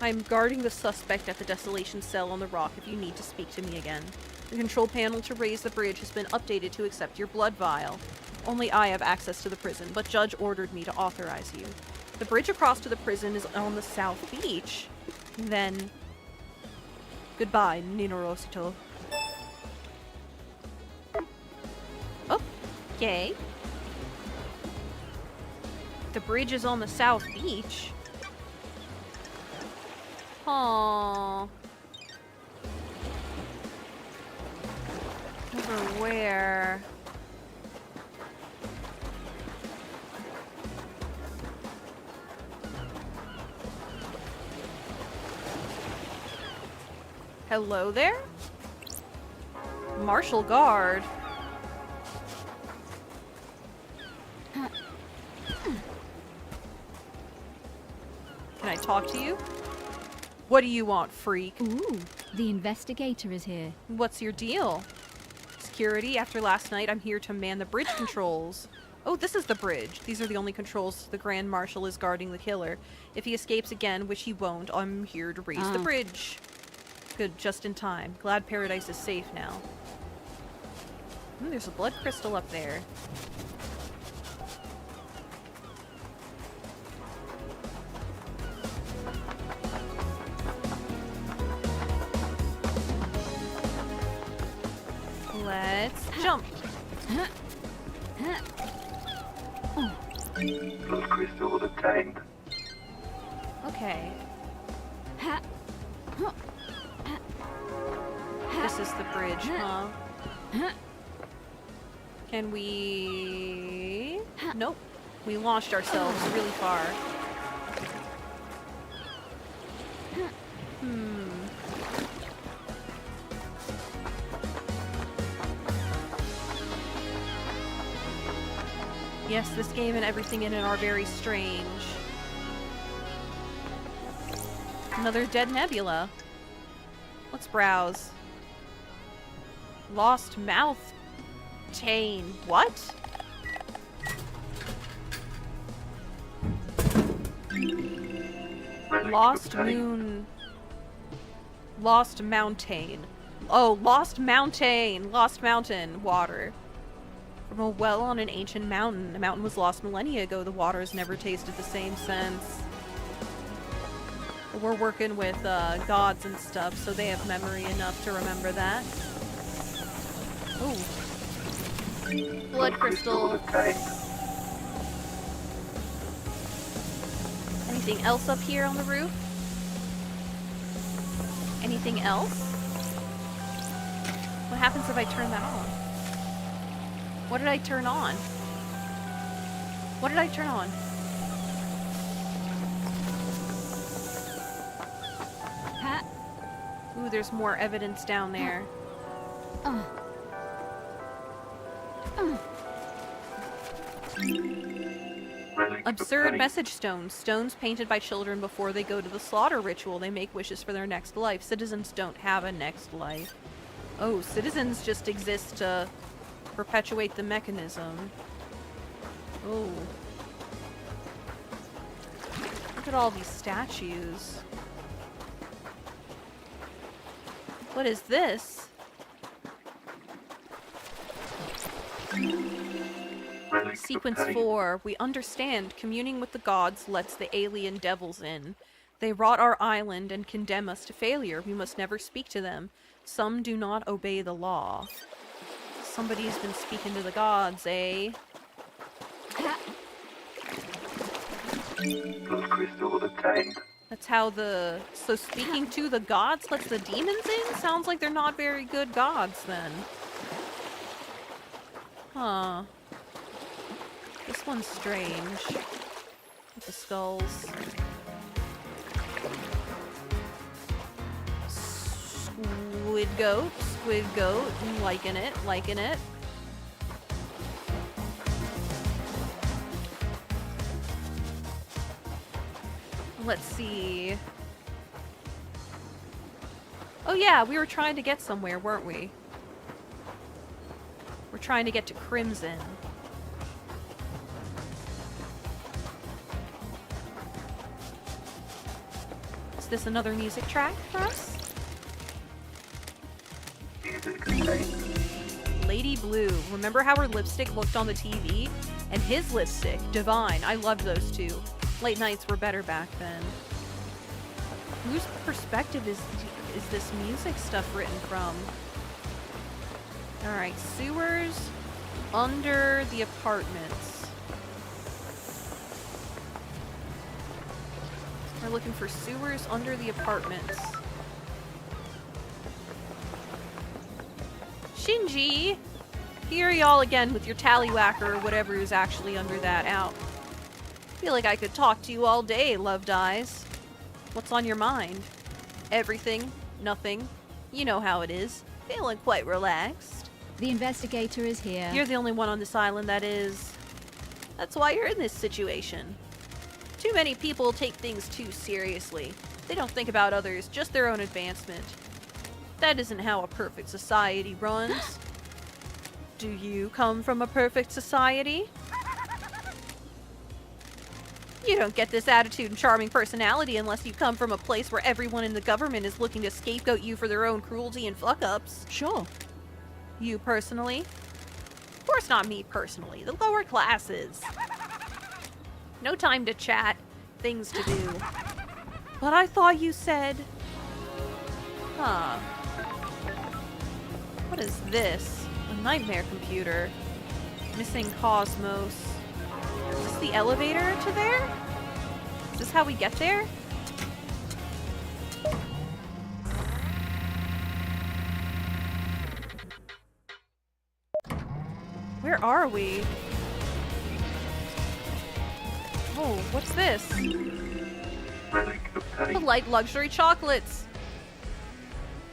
I'm guarding the suspect at the desolation cell on the rock if you need to speak to me again. The control panel to raise the bridge has been updated to accept your blood vial. Only I have access to the prison, but Judge ordered me to authorize you. The bridge across to the prison is on the south beach. Then... goodbye, Nino Rosito. Okay. The bridge is on the south beach. Aww. Over where? Hello there? Martial Guard. Can I talk to you? What do you want, freak? Ooh, the investigator is here. What's your deal? Security, after last night, I'm here to man the bridge controls. Oh, this is the bridge. These are the only controls. The Grand Marshal is guarding the killer. If he escapes again, which he won't, I'm here to raise the bridge. Good, just in time. Glad Paradise is safe now. There's a blood crystal up there. Let's jump. Blood crystal obtained. Okay. This is the bridge, huh? Can we... Nope. We launched ourselves really far. Yes, this game and everything in it are very strange. Another dead nebula. Let's browse. Lost mouth chain. What? Lost moon. Lost mountain. Oh, lost mountain. Lost mountain water. From a well on an ancient mountain. The mountain was lost millennia ago. The water has never tasted the same since. We're working with gods and stuff, so they have memory enough to remember that. Ooh. Blood crystal. Anything else up here on the roof? Anything else? What happens if I turn that on? What did I turn on? What did I turn on? Ha. Ooh, there's more evidence down there. Absurd message stones. Stones painted by children before they go to the slaughter ritual. They make wishes for their next life. Citizens don't have a next life. Oh, citizens just exist to perpetuate the mechanism. Oh. Look at all these statues. What is this? Sequence 4. We understand. Communing with the gods lets the alien devils in. They rot our island and condemn us to failure. We must never speak to them. Some do not obey the law. Somebody's been speaking to the gods, eh? Blood crystal obtained. That's how the... So speaking to the gods lets the demons in? Sounds like they're not very good gods, then. Huh. This one's strange. With the skulls. Squid goat. Squid goat. Liking it. Liking it. Let's see. Oh yeah, we were trying to get somewhere, weren't we? We're trying to get to Crimson. Is this another music track for us? Music obtained. Lady Blue. Remember how her lipstick looked on the TV? And his lipstick. Divine. I loved those two. Late nights were better back then. Whose perspective is this music stuff written from? Alright, sewers under the apartments. We're looking for sewers under the apartments. Shinji! Here y'all again with your tallywhacker or whatever is actually under that out. Feel like I could talk to you all day, loved eyes. What's on your mind? Everything, nothing. You know how it is. Feeling quite relaxed. The investigator is here. You're the only one on this island that is. That's why you're in this situation. Too many people take things too seriously. They don't think about others, just their own advancement. That isn't how a perfect society runs. Do you come from a perfect society? You don't get this attitude and charming personality unless you come from a place where everyone in the government is looking to scapegoat you for their own cruelty and fuck-ups. Sure. You personally? Of course not me personally. The lower classes. No time to chat. Things to do. But I thought you said... Huh. What is this? A nightmare computer. Missing Cosmos. Is this the elevator to there? Is this how we get there? Where are we? Oh, what's this? Relic obtained. Polite luxury chocolates!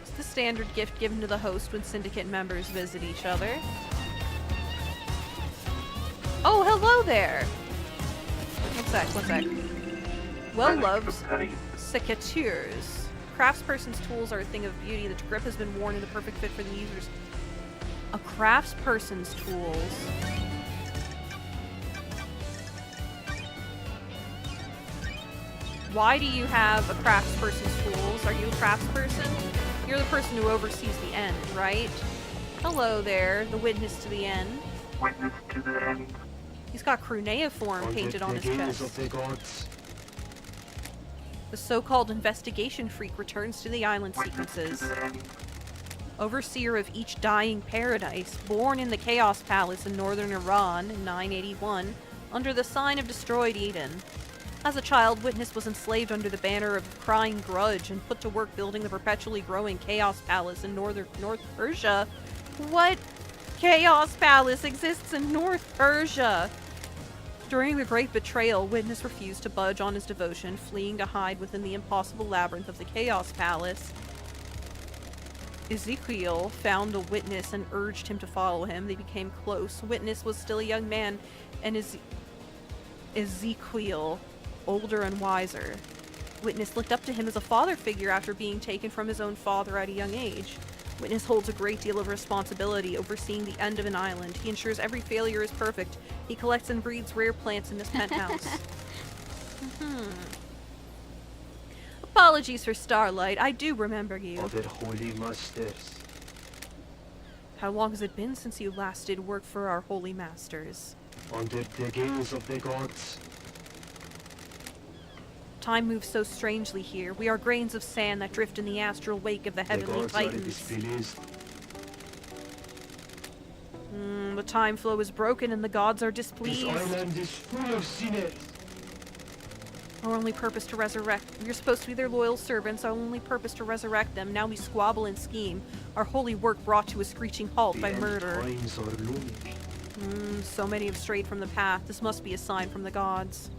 It's the standard gift given to the host when syndicate members visit each other. Oh, hello there! One sec. Well loves secateurs. Craftsperson's tools are a thing of beauty. The grip has been worn in the perfect fit for the users. A craftsperson's tools. Why do you have a craftsperson's tools? Are you a craftsperson? You're the person who oversees the end, right? Hello there, the witness to the end. Witness to the end. He's got cuneiform painted on his chest. Of the gods. The so-called investigation freak returns to the island Witness to sequences. the end. Overseer of each dying paradise, born in the Chaos Palace in northern Iran in 981, under the sign of destroyed Eden. As a child, Witness was enslaved under the banner of crying grudge and put to work building the perpetually growing Chaos Palace in North Persia. What Chaos Palace exists in North Persia? During the Great Betrayal, Witness refused to budge on his devotion, fleeing to hide within the impossible labyrinth of the Chaos Palace. Ezekiel found a Witness and urged him to follow him. They became close. Witness was still a young man, and Ezekiel older and wiser. Witness looked up to him as a father figure after being taken from his own father at a young age. Witness holds a great deal of responsibility overseeing the end of an island. He ensures every failure is perfect. He collects and breeds rare plants in this penthouse. Apologies for Starlight. I do remember you. Of the holy masters. How long has it been since you last did work for our holy masters? Under the gaze of the gods. Time moves so strangely here. We are grains of sand that drift in the astral wake of the The heavenly gods are titans. displeased. The time flow is broken and the gods are This displeased. island is full of sinners. Our only purpose to resurrect. We're supposed to be their loyal servants. Our only purpose to resurrect them. Now we squabble and scheme. Our holy work brought to a screeching halt The by end murder. times are looming. So many have strayed from the path. This must be a sign from the gods.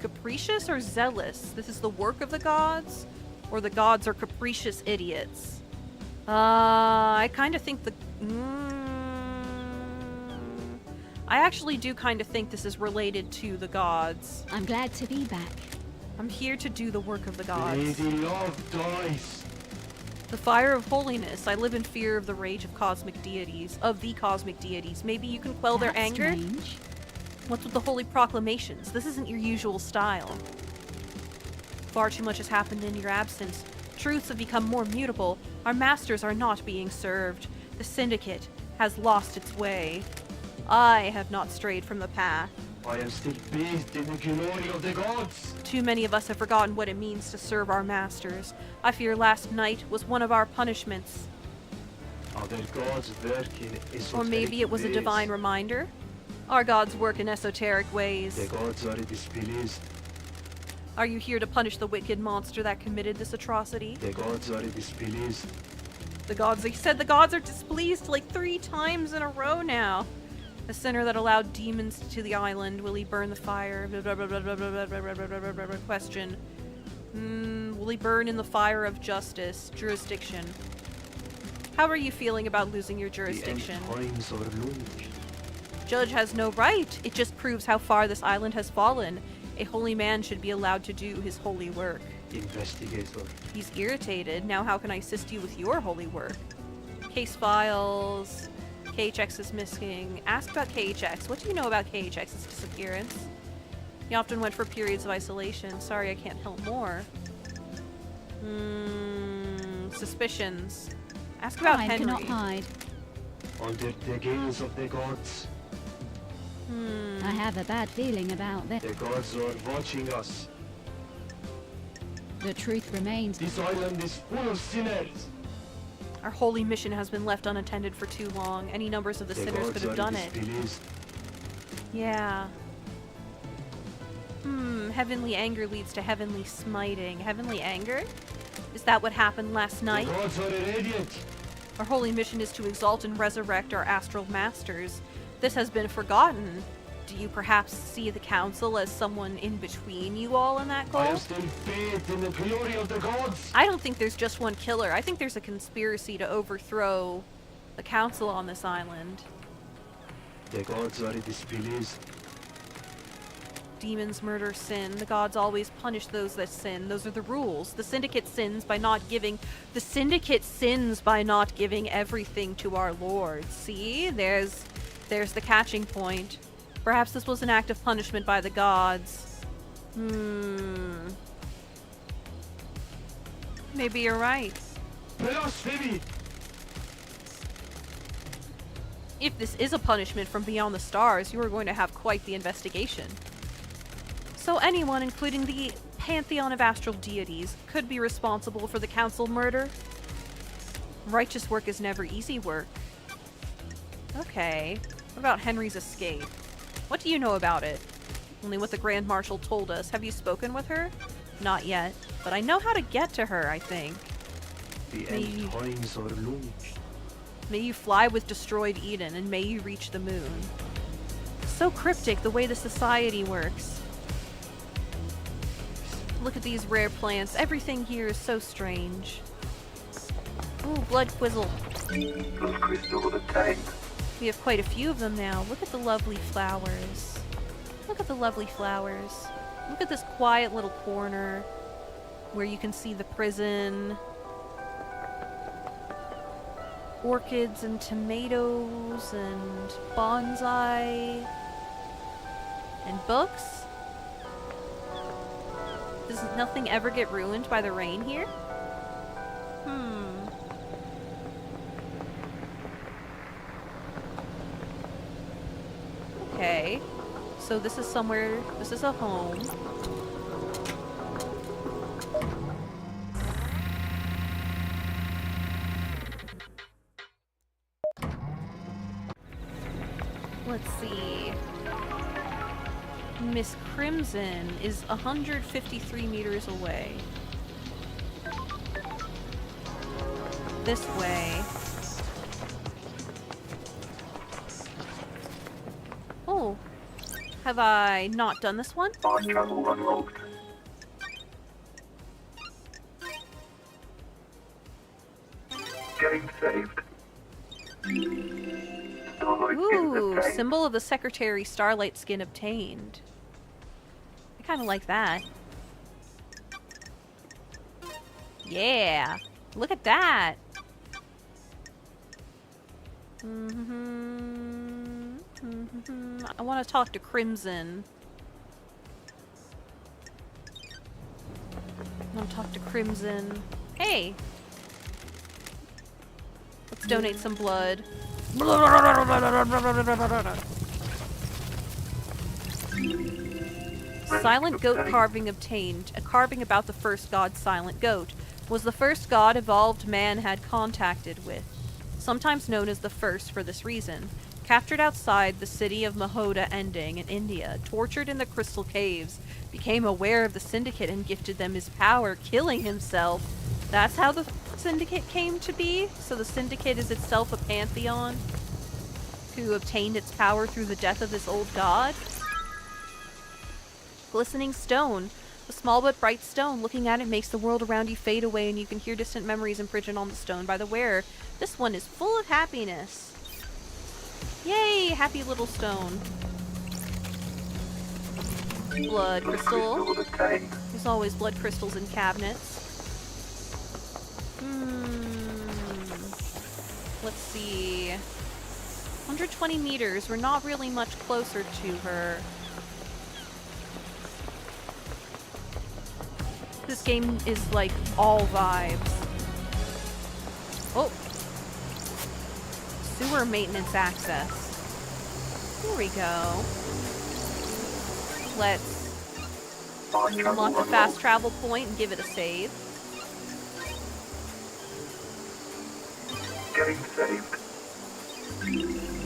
Capricious or zealous? This is the work of the gods? Or the gods are capricious idiots? I kind of think the... I actually do kind of think this is related to the gods. I'm glad to be back. I'm here to do the work of the gods. Lady Love dies. The fire of holiness. I live in fear of the rage of cosmic deities. Maybe you can quell their That's anger? strange. What's with the holy proclamations? This isn't your usual style. Far too much has happened in your absence. Truths have become more mutable. Our masters are not being served. The syndicate has lost its way. I have not strayed from the path. I am still bathed in the glory of the gods. Too many of us have forgotten what it means to serve our masters. I fear last night was one of our punishments. Other gods work in esoteric Or maybe it was a ways. divine reminder. Our gods work in esoteric ways. The gods are displeased. Are you here to punish the wicked monster that committed this atrocity? The gods are displeased. The gods, he said the gods are displeased like 3 times in a row now. The sinner that allowed demons to the island, will he burn the fire? Question. Will he burn in the fire of justice? Jurisdiction. How are you feeling about losing your jurisdiction? The end times are looming. Judge has no right. It just proves how far this island has fallen. A holy man should be allowed to do his holy work. Investigator. He's irritated. Now how can I assist you with your holy work? Case files. KHX is missing. Ask about KHX. What do you know about KHX's disappearance? He often went for periods of isolation. Sorry, I can't help more. Suspicions. Ask about Time Henry. cannot hide. Under the gaze of the gods. I have a bad feeling about this. The gods are watching us. The truth remains. This island is full of sinners. Our holy mission has been left unattended for too long. Any numbers of the sinners gods could have are done it. displeased. Yeah. Heavenly anger leads to heavenly smiting. Heavenly anger? Is that what happened last night? The gods are radiant. Our holy mission is to exalt and resurrect our astral masters. This has been forgotten. Do you perhaps see the council as someone in between you all in that I goal? am still bathed in the glory of the gods. I don't think there's just one killer. I think there's a conspiracy to overthrow the council on this island. The gods are displeased. Demons murder sin. The gods always punish those that sin. Those are the rules. The syndicate sins by not giving everything to our lord. See? There's the catching point. Perhaps this was an act of punishment by the gods. Maybe you're right. Blasphemy! If this is a punishment from beyond the stars, you are going to have quite the investigation. So anyone, including the pantheon of astral deities, could be responsible for the council murder? Righteous work is never easy work. Okay. What about Henry's escape? What do you know about it? Only what the Grand Marshal told us. Have you spoken with her? Not yet. But I know how to get to her, I think. The end times are long. May you fly with destroyed Eden, and may you reach the moon. So cryptic, the way the society works. Look at these rare plants. Everything here is so strange. Ooh, blood quizzle. Blood crystal obtained. We have quite a few of them now. Look at the lovely flowers. Look at the lovely flowers. Look at this quiet little corner where you can see the prison. Orchids and tomatoes and bonsai and books. Does nothing ever get ruined by the rain here? Okay. So this is somewhere, this is a home. Let's see. Miss Crimson is 153 meters away. This way. Oh. Have I not done this one? Time travel unlocked. Game saved. Starlight skin Ooh, obtained. symbol of the Secretary, Starlight Skin obtained. I kind of like that. Yeah! Look at that! I want to talk to Crimson. I want to talk to Crimson. Hey! Let's donate some blood. Silent goat carving obtained. A carving about the first god, Silent Goat, was the first god evolved man had contacted with, sometimes known as the first for this reason. Captured outside the city of Mahoda Ending in India, tortured in the crystal caves, became aware of the syndicate and gifted them his power, killing himself. That's how the syndicate came to be? So the syndicate is itself a pantheon who obtained its power through the death of this old god? Glistening stone. A small but bright stone. Looking at it makes the world around you fade away and you can hear distant memories imprinted on the stone by the wearer. This one is full of happiness. Yay! Happy little stone. Blood crystal. Crystal obtained. There's always blood crystals in cabinets. Let's see. 120 meters. We're not really much closer to her. This game is like all vibes. Oh! Sewer maintenance access. Here we go. Let's Time travel unlock the unlocked. fast travel point and give it a save. Game saved.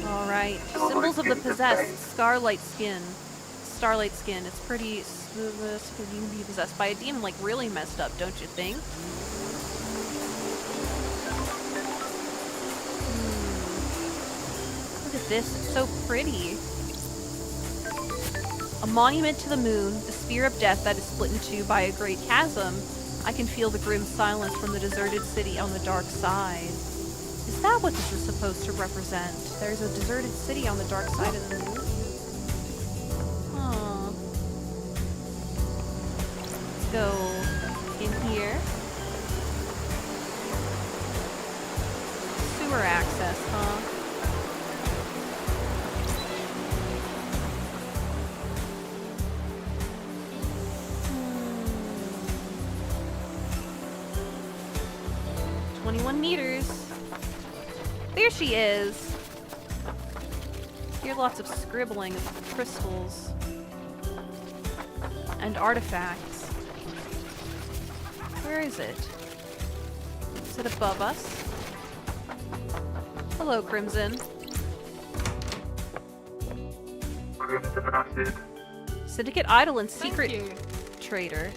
Alright. Symbols of the possessed. Starlight Skin. Starlight Skin. It's pretty smooth. You can be possessed by a demon, like really messed up, don't you think? Look at this. It's so pretty. A monument to the moon, the spear of death that is split in two by a great chasm. I can feel the grim silence from the deserted city on the dark side. Is that what this is supposed to represent? There's a deserted city on the dark side of the moon? Huh. Let's go in here. Sewer access, huh? 21 meters. There she is. Hear lots of scribbling of crystals and artifacts. Where is it? Is it above us? Hello, Crimson. Crimson acid. Syndicate Idol and Thank Secret you. Trader.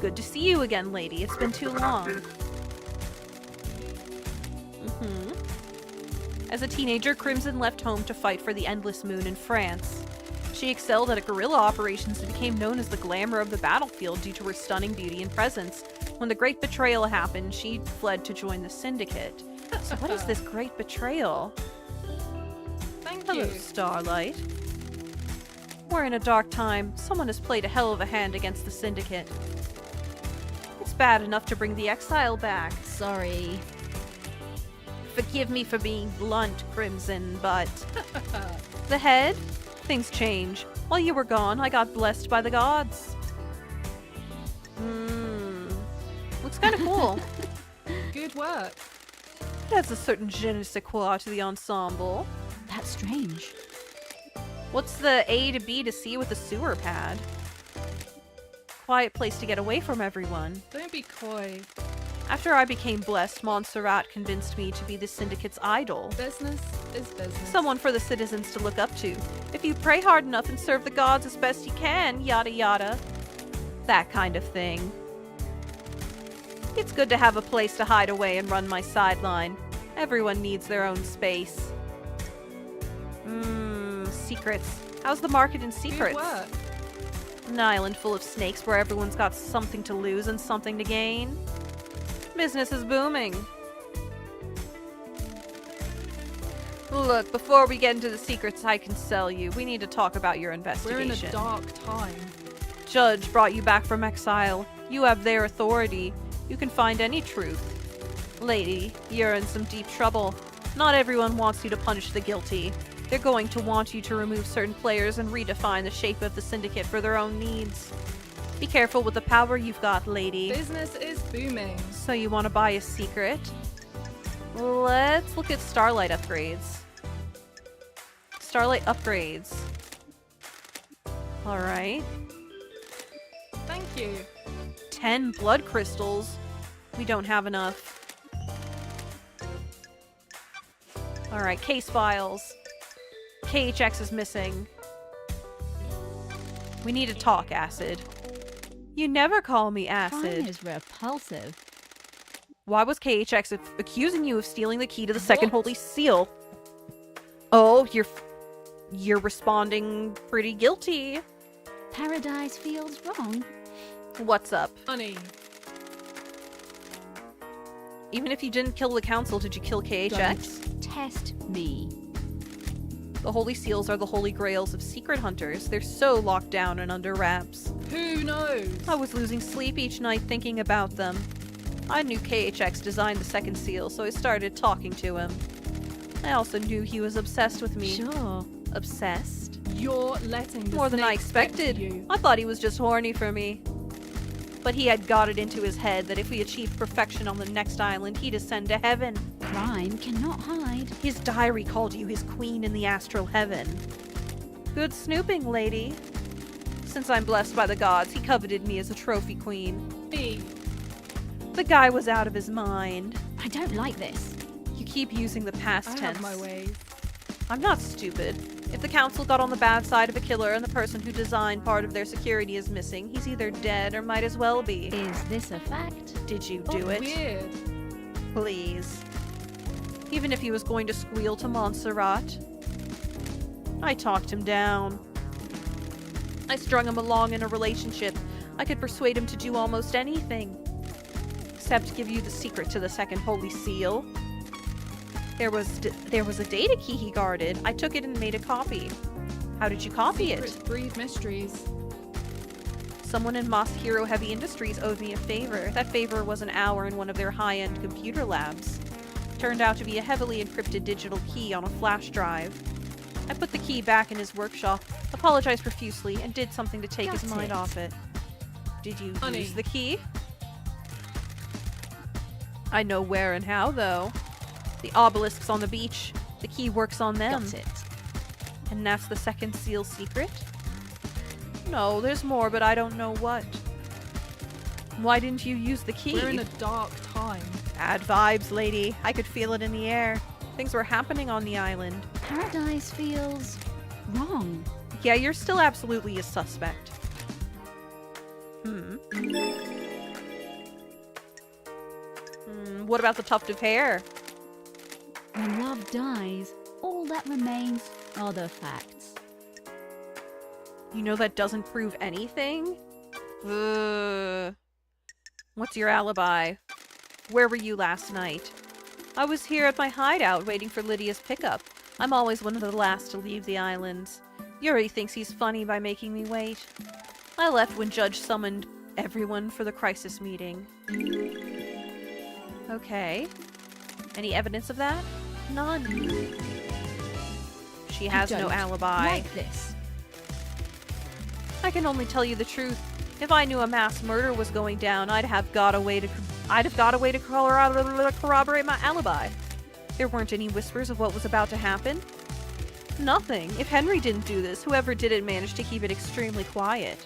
Good to see you again, lady. It's been too long. As a teenager, Crimson left home to fight for the Endless Moon in France. She excelled at guerrilla operations and became known as the glamour of the battlefield due to her stunning beauty and presence. When the Great Betrayal happened, she fled to join the Syndicate. So what is this Great Betrayal? Thank Hello, you. Starlight. We're in a dark time. Someone has played a hell of a hand against the Syndicate. It's bad enough to bring the exile back. Sorry. Forgive me for being blunt, Crimson, but... The head? Things change. While you were gone, I got blessed by the gods. Looks kind of cool. Good work. It adds a certain je ne sais quoi to the ensemble. That's strange. What's the A to B to C with the sewer pad? Quiet place to get away from everyone. Don't be coy. After I became blessed, Montserrat convinced me to be the Syndicate's idol. Business is business. Someone for the citizens to look up to. If you pray hard enough and serve the gods as best you can, yada yada. That kind of thing. It's good to have a place to hide away and run my sideline. Everyone needs their own space. Secrets. How's the market in secrets? Good work. An island full of snakes where everyone's got something to lose and something to gain. Business is booming. Look, before we get into the secrets I can sell you, we need to talk about your We're investigation. in a dark time. Judge brought you back from exile. You have their authority. You can find any truth. Lady, you're in some deep trouble. Not everyone wants you to punish the guilty. They're going to want you to remove certain players and redefine the shape of the Syndicate for their own needs. Be careful with the power you've got, lady. Business is booming. So you want to buy a secret? Let's look at Starlight upgrades. Starlight upgrades. Alright. Thank you. 10 blood crystals. We don't have enough. Alright, case files. KHX is missing. We need to talk, Acid. You never call me Fine Acid. is repulsive. Why was KHX accusing you of stealing the key to the second What? holy seal? Oh, you're responding pretty guilty. Paradise feels wrong. What's up? Honey. Even if you didn't kill the council, did you kill KHX? Don't test me. The holy seals are the holy grails of secret hunters. They're so locked down and under wraps. Who knows? I was losing sleep each night thinking about them. I knew KHX designed the second seal, so I started talking to him. I also knew he was obsessed with me. Sure. Obsessed? You're letting the More than I snakes get to expected. you. I thought he was just horny for me. But he had got it into his head that if we achieved perfection on the next island, he'd ascend to heaven. Crime cannot hide. His diary called you his queen in the astral heaven. Good snooping, lady. Since I'm blessed by the gods, he coveted me as a trophy queen. B. The guy was out of his mind. I don't like this. You keep using the past I tense. have my ways. I'm not stupid. If the council got on the bad side of a killer and the person who designed part of their security is missing, he's either dead or might as well be. Is this a fact? Did you Oh, do it? weird. Please. Even if he was going to squeal to Montserrat. I talked him down. I strung him along in a relationship. I could persuade him to do almost anything. Except give you the secret to the second holy seal. There was a data key he guarded. I took it and made a copy. How did you copy it? Secrets breed mysteries. Someone in Mosque Hero Heavy Industries owed me a favor. That favor was an hour in one of their high-end computer labs. Turned out to be a heavily encrypted digital key on a flash drive. I put the key back in his workshop, apologized profusely, and did something to take his Got mind it. off it. Did you Honey. use the key? I know where and how, though. The obelisks on the beach. The key works on them. Got it. And that's the second seal secret? No, there's more, but I don't know what. Why didn't you use the key? We're in a dark time. Bad vibes, lady. I could feel it in the air. Things were happening on the island. Paradise feels wrong. Yeah, you're still absolutely a suspect. What about the tuft of hair? When love dies, all that remains are the facts. You know that doesn't prove anything? Ugh. What's your alibi? Where were you last night? I was here at my hideout waiting for Lydia's pickup. I'm always one of the last to leave the islands. Yuri thinks he's funny by making me wait. I left when Judge summoned everyone for the crisis meeting. Okay. Any evidence of that? None. She has no Don't alibi. like this. I can only tell you the truth. If I knew a mass murder was going down, I'd have got a way to corroborate my alibi. There weren't any whispers of what was about to happen. Nothing. If Henry didn't do this, whoever did it managed to keep it extremely quiet.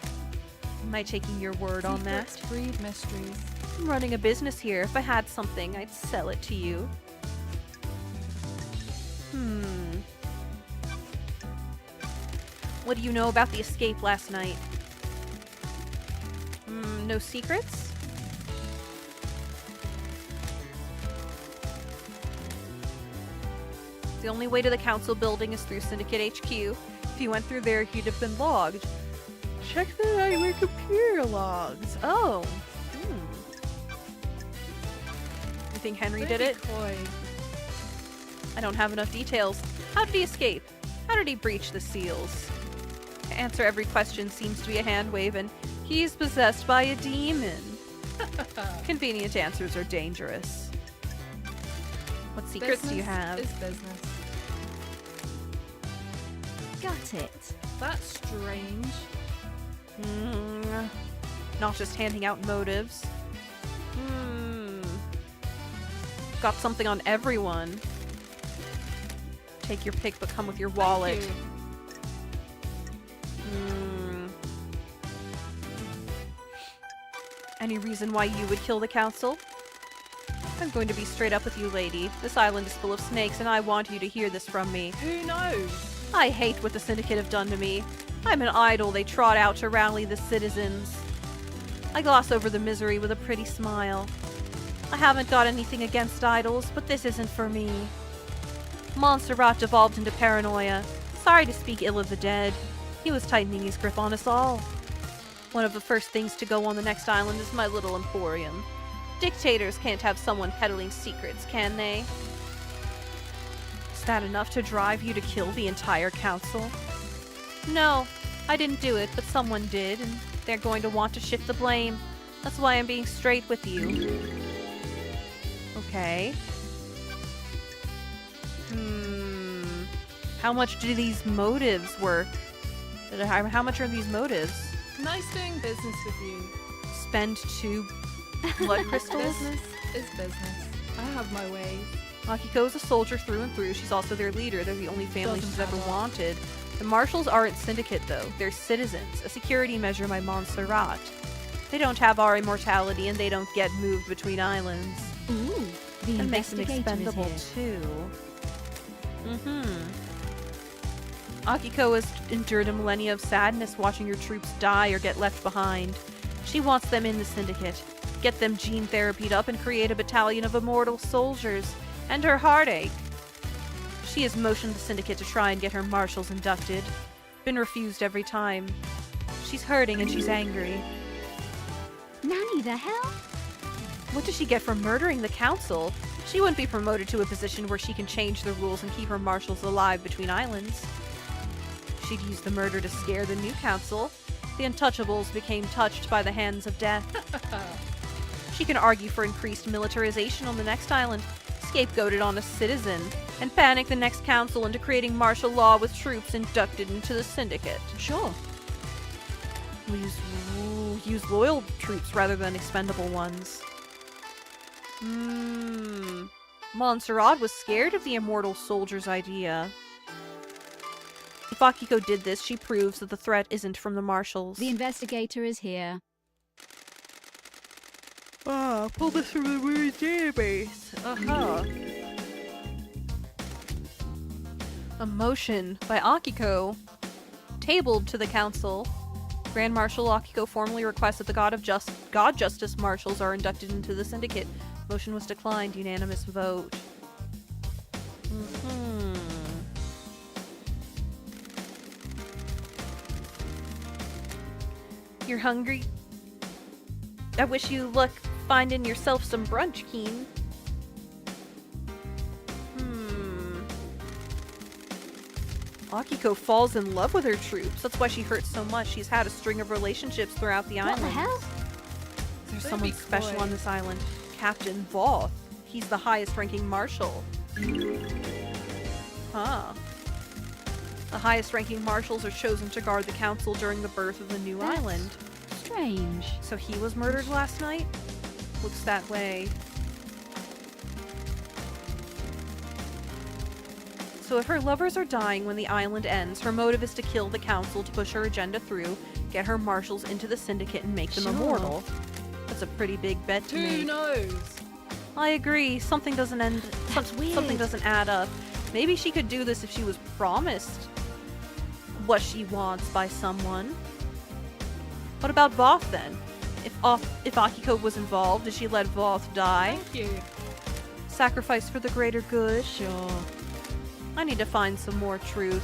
Am I taking your word on that? Secrets breed mysteries. I'm running a business here. If I had something, I'd sell it to you. What do you know about the escape last night? No secrets? The only way to the council building is through Syndicate HQ. If you went through there, you'd have been logged. Check the highway computer logs. Oh. You think Henry did it? Coy. I don't have enough details. How did he escape? How did he breach the seals? To answer every question seems to be a hand wave, and he's possessed by a demon. Convenient answers are dangerous. What secrets do you Business have? is business. Got it. That's strange. Not just handing out motives. Got something on everyone. Take your pick, but come with your wallet. Thank you. Any reason why you would kill the council? I'm going to be straight up with you, lady. This island is full of snakes, and I want you to hear this from me. Who knows? I hate what the Syndicate have done to me. I'm an idol they trot out to rally the citizens. I gloss over the misery with a pretty smile. I haven't got anything against idols, but this isn't for me. Montserrat devolved into paranoia. Sorry to speak ill of the dead. He was tightening his grip on us all. One of the first things to go on the next island is my little emporium. Dictators can't have someone peddling secrets, can they? Is that enough to drive you to kill the entire council? No, I didn't do it, but someone did, and they're going to want to shift the blame. That's why I'm being straight with you. Okay. How much do these motives work? How much are these motives? Nice doing business with you. Spend 2 blood crystals? Business is business. I have my ways. Akiko is a soldier through and through. She's also their leader. They're the only family Doesn't she's ever matter. wanted. The marshals aren't syndicate, though. They're citizens, a security measure by Montserrat. They don't have our immortality, and they don't get moved between islands. Ooh, the That makes them investigator expendable, is here. too. Akiko has endured a millennia of sadness watching your troops die or get left behind. She wants them in the syndicate. Get them gene therapied up and create a battalion of immortal soldiers. And her heartache. She has motioned the syndicate to try and get her marshals inducted. Been refused every time. She's hurting and she's angry. Nanny the hell? What does she get for murdering the council? She wouldn't be promoted to a position where she can change the rules and keep her marshals alive between islands. She'd use the murder to scare the new council. The Untouchables became touched by the hands of death. She can argue for increased militarization on the next island, scapegoat it on a citizen, and panic the next council into creating martial law with troops inducted into the syndicate. Sure. Use loyal troops rather than expendable ones. Montserrat was scared of the immortal soldier's idea. If Akiko did this, she proves that the threat isn't from the marshals. The investigator is here. Pull this from the weird database. A motion by Akiko, tabled to the council. Grand Marshal Akiko formally requests that the God Justice marshals are inducted into the syndicate. Motion was declined, unanimous vote. You're hungry? I wish you luck finding yourself some brunch, Keen. Akiko falls in love with her troops. That's why she hurts so much. She's had a string of relationships throughout the island. What the hell? There's Don't someone be special coy. on this island. Captain Voth. He's the highest ranking marshal. Huh. The highest ranking marshals are chosen to guard the council during the birth of the new That's island. strange. So he was murdered last night? Looks that way. So if her lovers are dying when the island ends, her motive is to kill the council to push her agenda through, get her marshals into the syndicate, and make them Sure. immortal. That's a pretty big bet to Who make. knows? I agree. Something doesn't end. That's Something weird. doesn't add up. Maybe she could do this if she was promised what she wants by someone. What about Voth then? If Akiko was involved, did she let Voth die? Thank you. Sacrifice for the greater good? Sure. I need to find some more truth.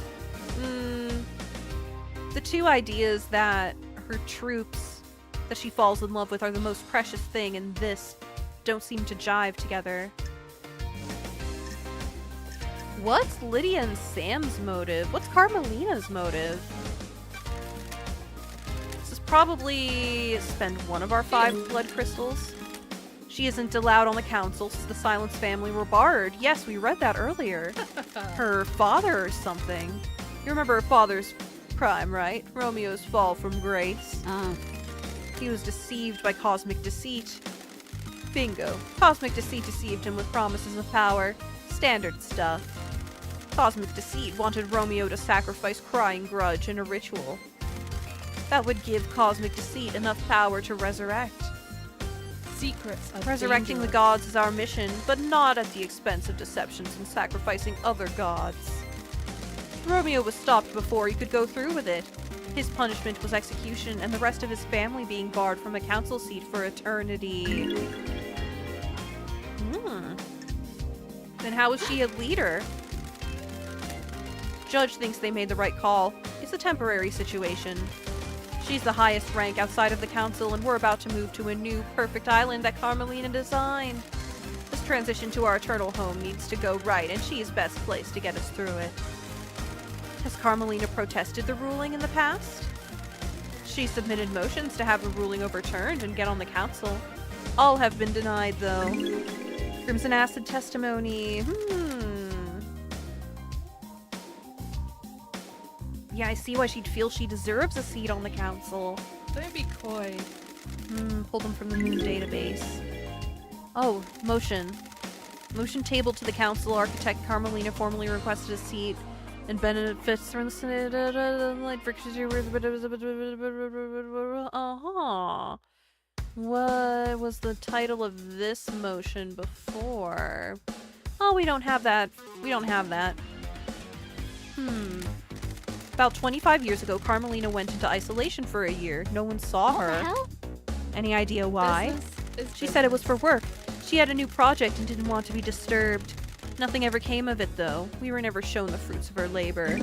The two ideas that her troops that she falls in love with are the most precious thing, and this don't seem to jive together. What's Lydia and Sam's motive? What's Carmelina's motive? This is probably spend one of our 5 blood crystals. She isn't allowed on the council since the Silence family were barred. Yes, we read that earlier. Her father or something. You remember her father's crime, right? Romeo's fall from grace. He was deceived by cosmic deceit. Bingo. Cosmic deceit deceived him with promises of power. Standard stuff. Cosmic deceit wanted Romeo to sacrifice Crying Grudge in a ritual. That would give Cosmic deceit enough power to resurrect. Secrets are Resurrecting the dangerous. gods is our mission, but not at the expense of deceptions and sacrificing other gods. Romeo was stopped before he could go through with it. His punishment was execution, and the rest of his family being barred from a council seat for eternity. Then how is she a leader? Judge thinks they made the right call. It's a temporary situation. She's the highest rank outside of the council, and we're about to move to a new, perfect island that Carmelina designed. This transition to our eternal home needs to go right, and she is best placed to get us through it. Has Carmelina protested the ruling in the past? She submitted motions to have the ruling overturned and get on the council. All have been denied, though. Crimson Acid testimony. Yeah, I see why she'd feel she deserves a seat on the council. Don't be coy. Pull them from the moon database. Oh, motion. Motion tabled to the council. Architect Carmelina formally requested a seat and benefits from the Senate. What was the title of this motion before? Oh, we don't have that. We don't have that. About 25 years ago, Carmelina went into isolation for a year. No one saw What her. the hell? Any idea why? Business is She said it was for work. She had a new project and didn't want to be disturbed. Nothing ever came of it, though. We were never shown the fruits of her labor.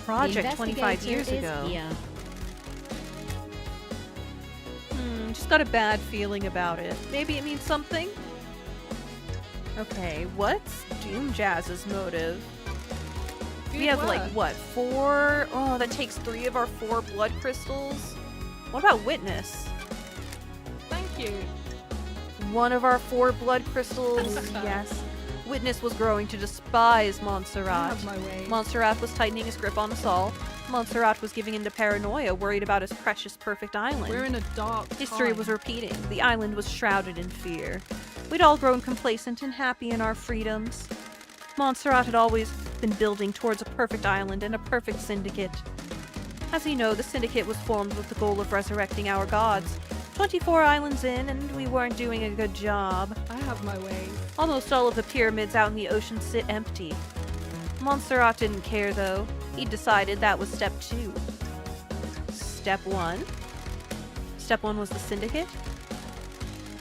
Project The 25 years investigator ago. is here. Just got a bad feeling about it. Maybe it means something? Okay, what's Doom Jazz's motive? Good We have work. like what, 4? Oh, that takes 3 of our 4 blood crystals. What about Witness? Thank you. 1 of our 4 blood crystals. Yes. Witness was growing to despise I Montserrat. have my way. Montserrat was tightening his grip on us all. Montserrat was giving into paranoia, worried about his precious perfect island. We're in a dark History time. was repeating. The island was shrouded in fear. We'd all grown complacent and happy in our freedoms. Montserrat had always been building towards a perfect island and a perfect syndicate. As you know, the syndicate was formed with the goal of resurrecting our gods. 24 islands in, and we weren't doing a good job. I have my way. Almost all of the pyramids out in the ocean sit empty. Montserrat didn't care, though. He'd decided that was step 2. Step 1? Step 1 was the syndicate?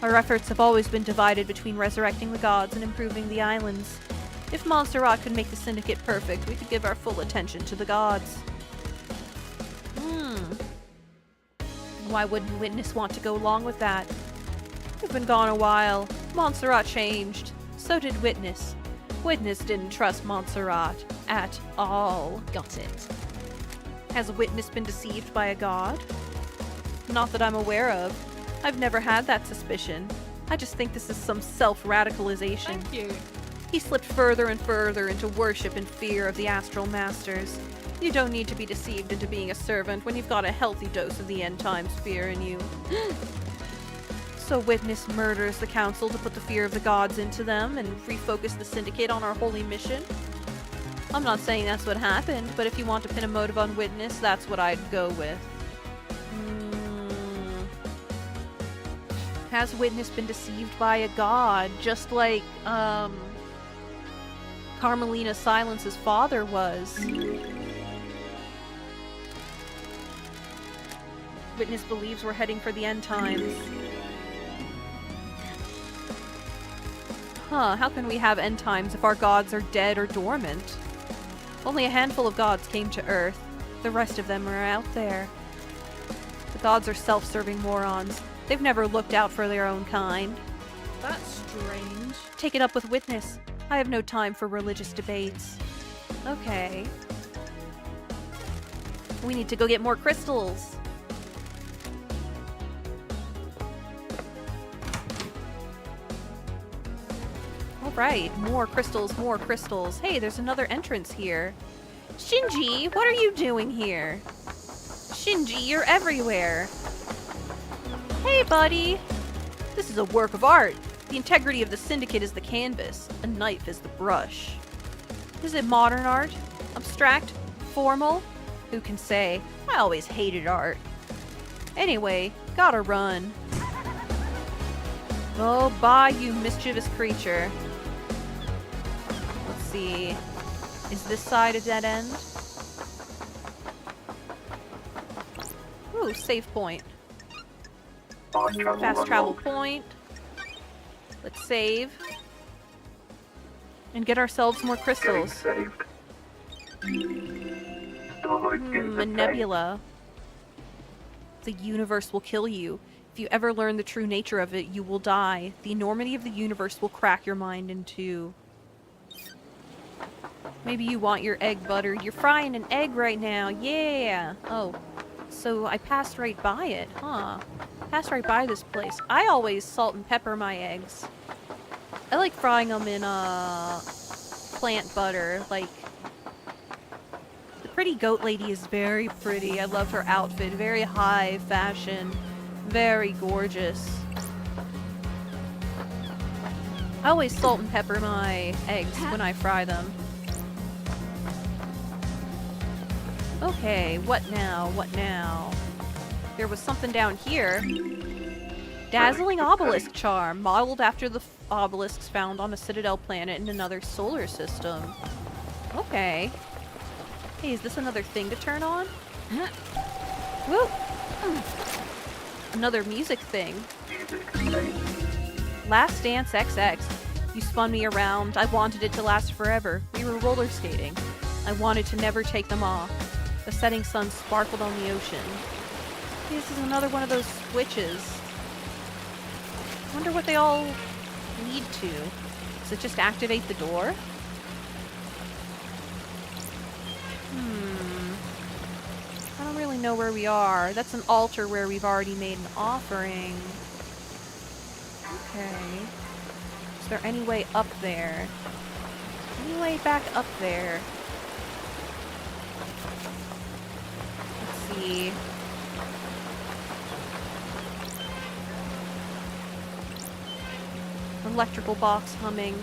Our efforts have always been divided between resurrecting the gods and improving the islands. If Montserrat could make the syndicate perfect, we could give our full attention to the gods. Why wouldn't Witness want to go along with that? We've been gone a while. Montserrat changed. So did Witness. Witness didn't trust Montserrat at all. Got it. Has Witness been deceived by a god? Not that I'm aware of. I've never had that suspicion. I just think this is some self-radicalization. Thank you. He slipped further and further into worship and fear of the astral masters. You don't need to be deceived into being a servant when you've got a healthy dose of the end times fear in you. So Witness murders the council to put the fear of the gods into them and refocus the syndicate on our holy mission? I'm not saying that's what happened, but if you want to pin a motive on Witness, that's what I'd go with. Has Witness been deceived by a god, just like, Carmelina Silence's father was? Witness believes we're heading for the end times. How can we have end times if our gods are dead or dormant? Only a handful of gods came to Earth. The rest of them are out there. The gods are self-serving morons. They've never looked out for their own kind. That's strange. Take it up with Witness. I have no time for religious debates. Okay. We need to go get more crystals. Alright, more crystals, more crystals. Hey, there's another entrance here. Shinji, what are you doing here? Shinji, you're everywhere. Hey, buddy. This is a work of art. The integrity of the syndicate is the canvas. A knife is the brush. Is it modern art? Abstract? Formal? Who can say? I always hated art. Anyway, gotta run. Oh, bye, you mischievous creature. Let's see. Is this side a dead end? Ooh, save point. Fast travel point. Let's save. And get ourselves more crystals. A nebula. The universe will kill you. If you ever learn the true nature of it, you will die. The enormity of the universe will crack your mind in two. Maybe you want your egg buttered. You're frying an egg right now. Yeah. Oh. So I passed right by it, huh? Passed right by this place. I always salt and pepper my eggs. I like frying them in, plant butter. Like, the pretty goat lady is very pretty. I love her outfit. Very high fashion. Very gorgeous. I always salt and pepper my eggs when I fry them. Okay, what now? What now? There was something down here. Dazzling obelisk charm, modeled after the obelisks found on a Citadel planet in another solar system. Okay. Hey, is this another thing to turn on? Woo! Another music thing. Last Dance XX. You spun me around. I wanted it to last forever. We were roller skating. I wanted to never take them off. The setting sun sparkled on the ocean. This is another one of those switches. Wonder what they all lead to. Does it just activate the door? I don't really know where we are. That's an altar where we've already made an offering. Okay. Is there any way up there? Any way back up there? Let's see. Electrical box humming.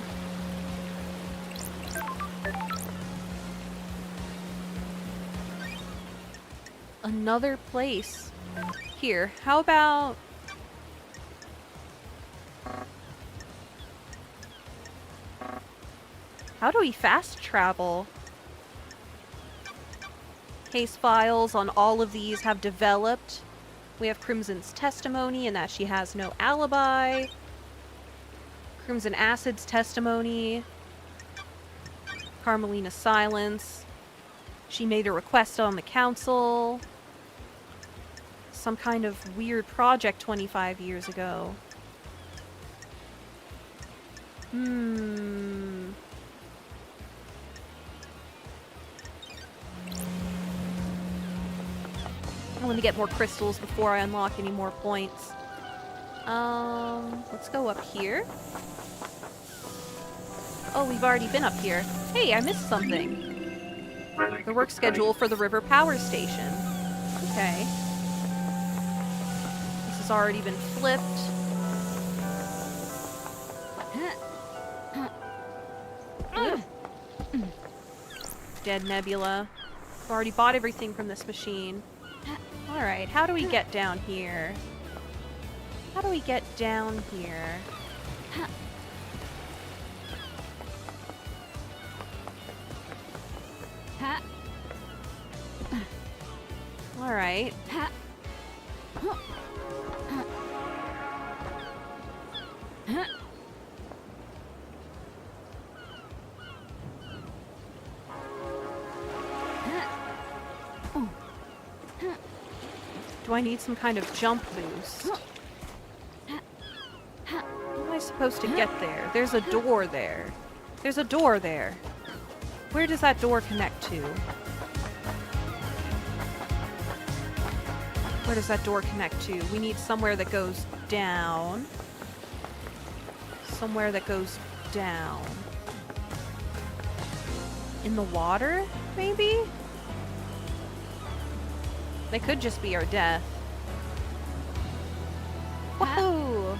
Another place. Here, how about... How do we fast travel? Case files on all of these have developed. We have Crimson's testimony and that she has no alibi. Crimson Acid's testimony. Carmelina's silence. She made a request on the council. Some kind of weird project 25 years ago. I want to get more crystals before I unlock any more points. Let's go up here. Oh, we've already been up here. Hey, I missed something. The work schedule for the river power station. Okay. This has already been flipped. Dead Nebula. I've already bought everything from this machine. Alright, how do we get down here? How do we get down here? Alright. Do I need some kind of jump boost? How am I supposed to get there? There's a door there. There's a door there. Where does that door connect to? Where does that door connect to? We need somewhere that goes down. Somewhere that goes down. In the water, maybe? They could just be our death. Woohoo!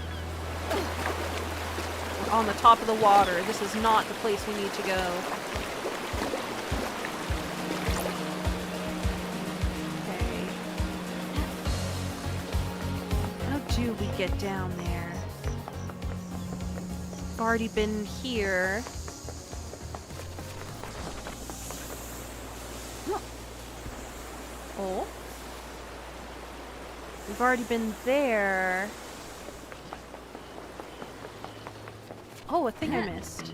We're on the top of the water. This is not the place we need to go. Okay. How do we get down there? We've already been here. Oh. We've already been there. Oh, a thing I missed.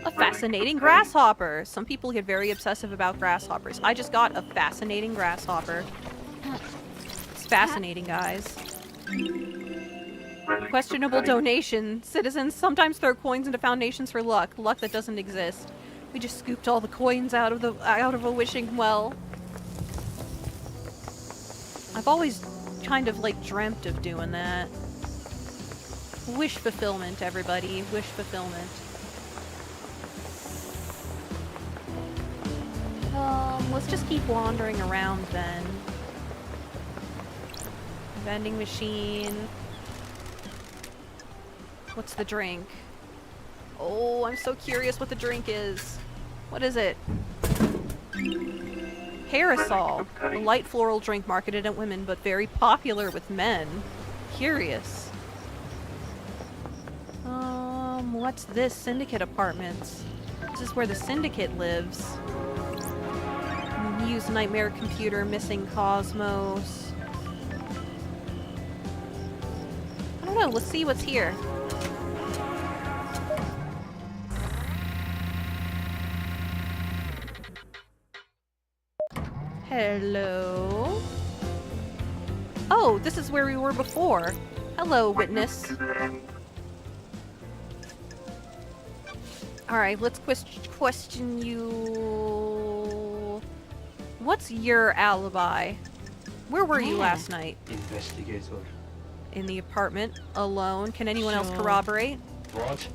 A fascinating grasshopper. Some people get very obsessive about grasshoppers. I just got a fascinating grasshopper. It's fascinating, guys. Questionable donation. Citizens sometimes throw coins into foundations for luck. Luck that doesn't exist. We just scooped all the coins out of a wishing well. I've always kind of like dreamt of doing that. Wish fulfillment, everybody. Wish fulfillment. Let's just keep wandering around then. Vending machine. What's the drink? Oh, I'm so curious what the drink is. What is it? Parasol. A light floral drink marketed at women, but very popular with men. Curious. What's this? Syndicate Apartments. This is where the Syndicate lives. Use Nightmare Computer, Missing Cosmos. I don't know, let's see what's here. Hello? Oh, this is where we were before. Hello, witness. Alright, let's question you. What's your alibi? Where were you Yeah. last night? Investigator. In the apartment, alone. Can anyone else Sure. corroborate? What?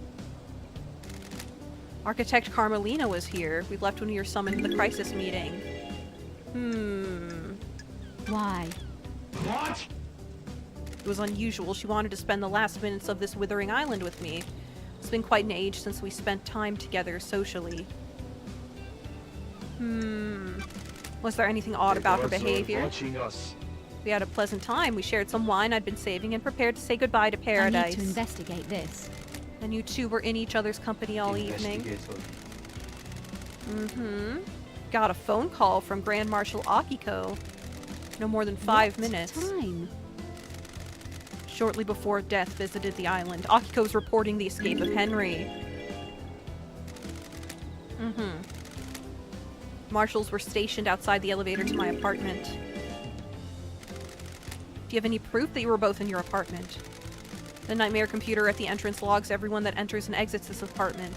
Architect Carmelina was here. We left when you were summoned to the crisis meeting. Why? What? It was unusual. She wanted to spend the last minutes of this withering island with me. It's been quite an age since we spent time together socially. Was there anything odd The about her gods are behavior? watching us. We had a pleasant time. We shared some wine I'd been saving and prepared to say goodbye to I paradise. need to investigate this. And you two were in each other's company all evening. Investigator. Got a phone call from Grand Marshal Akiko. No more than 5 What minutes. time? Shortly before death visited the island. Akiko's reporting the escape of Henry. Marshals were stationed outside the elevator to my apartment. Do you have any proof that you were both in your apartment? The nightmare computer at the entrance logs everyone that enters and exits this apartment.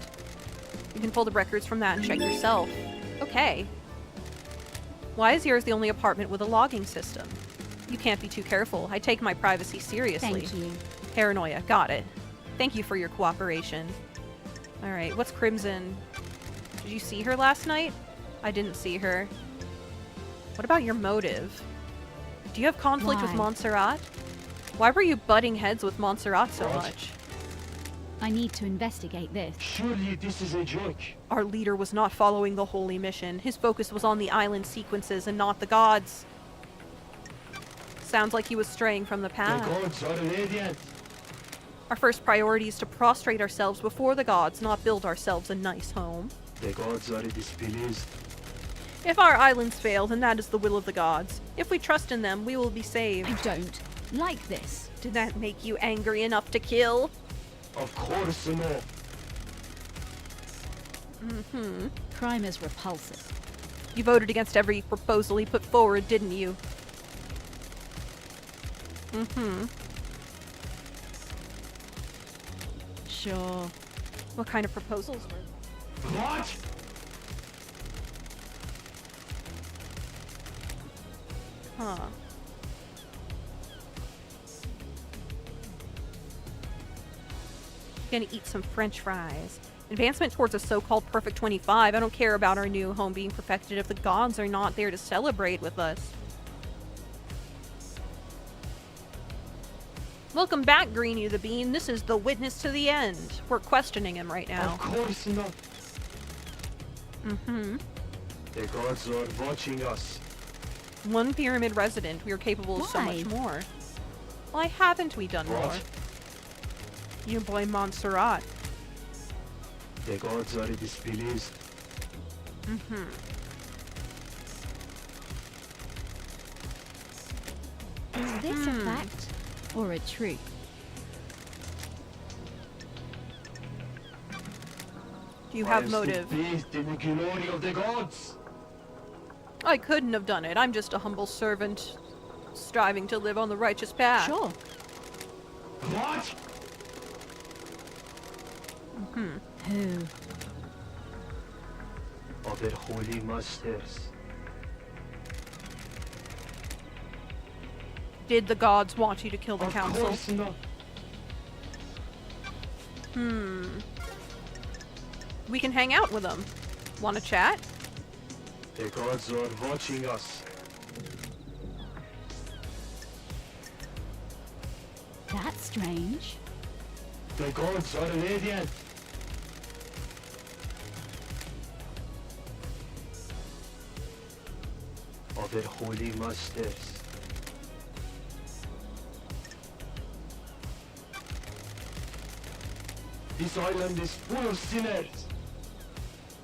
You can pull the records from that and check yourself. Okay. Why is yours the only apartment with a logging system? You can't be too careful. I take my privacy seriously. Thank you. Paranoia. Got it. Thank you for your cooperation. Alright, what's Crimson? Did you see her last night? I didn't see her. What about your motive? Do you have conflict with Why? Montserrat? Why were you butting heads with Montserrat so What? much? I need to investigate this. Surely this is a joke. Our leader was not following the holy mission. His focus was on the island sequences and not the gods. Sounds like he was straying from the The path. gods are radiant. Our first priority is to prostrate ourselves before the gods, not build ourselves a nice home. The gods are displeased. If our islands fail, then that is the will of the gods. If we trust in them, we will be saved. I don't like this. Did that make you angry enough to kill? Of course no. Crime is repulsive. You voted against every proposal he put forward, didn't you? Sure. What kind of proposals were they? What? Huh. Gonna eat some french fries. Advancement towards a so-called perfect 25. I don't care about our new home being perfected if the gods are not there to celebrate with us. Welcome back, Greenie the Bean. This is the witness to the end. We're questioning him right now. Of course not. The gods are watching us. One pyramid resident. We are capable of so Why? much more. Why haven't we done more? What? You blame Montserrat. The gods are displeased. Is this a fact or a truth? Do you I have am motive? still bathed in the glory of the gods. I couldn't have done it. I'm just a humble servant, striving to live on the righteous path. Sure. What? Who? Of their holy masters. Did the gods want you to kill the Of council? course not. We can hang out with them. Want to chat? The gods are watching us. That's strange. The gods are radiant. Of their holy masters. This island is full of sinners.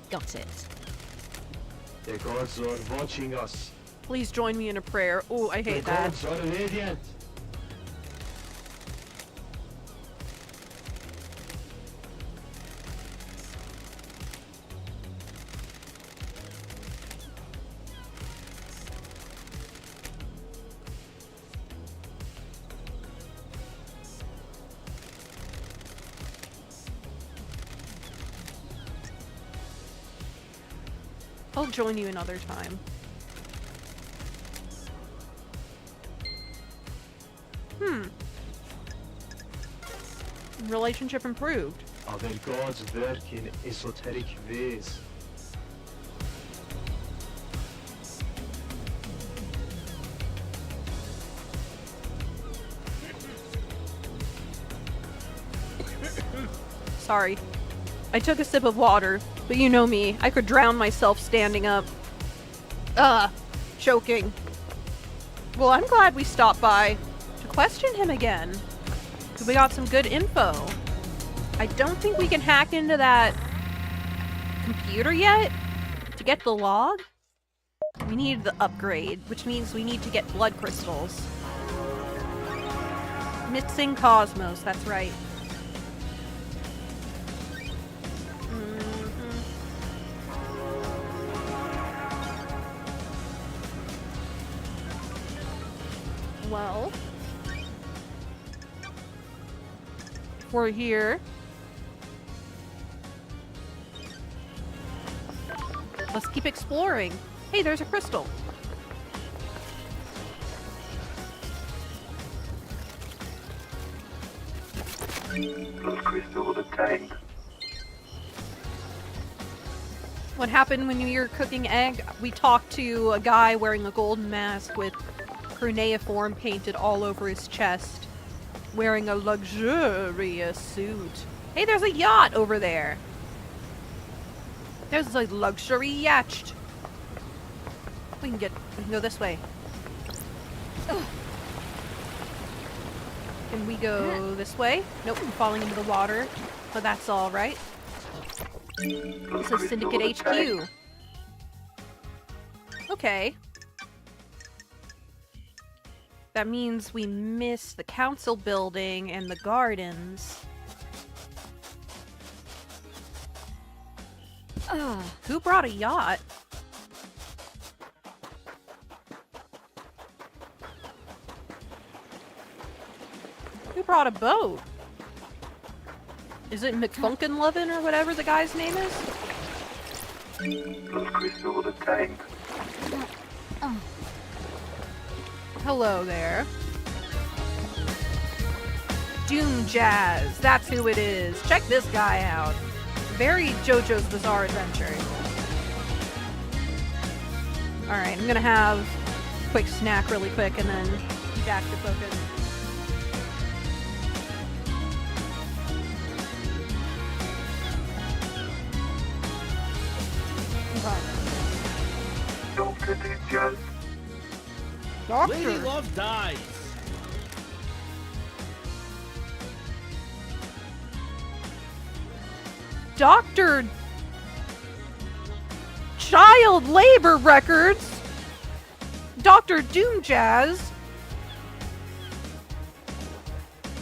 Got it. The gods are watching us. Please join me in a prayer. Oh, I The hate that. gods are radiant. I'll join you another time. Relationship improved. Are their gods work in esoteric ways? Sorry. I took a sip of water, but you know me. I could drown myself standing up. Choking. Well, I'm glad we stopped by to question him again. 'Cause we got some good info. I don't think we can hack into that computer yet to get the log. We need the upgrade, which means we need to get blood crystals. Missing Cosmos, that's right. Well, if we're here, let's keep exploring. Hey, there's a crystal. Blood crystal obtained. What happened when you were cooking egg? We talked to a guy wearing a golden mask with cuneiform painted all over his chest, wearing a luxurious suit. Hey, there's a yacht over there. There's a luxury yacht. We can go this way. Ugh. Can we go this way? Nope, I'm falling into the water, but that's all right. This is Syndicate HQ. Okay. That means we missed the council building and the gardens. Who brought a yacht? Who brought a boat? Is it McFunkin'Lovin' or whatever the guy's name is? Blood crystal obtained. Hello there. Doom Jazz, that's who it is. Check this guy out. Very JoJo's Bizarre Adventure. Alright, I'm gonna have a quick snack really quick and then be back to focus. Dr. Ninjas. Lady Love dies. Dr. Child Labor Records? Dr. Doom Jazz?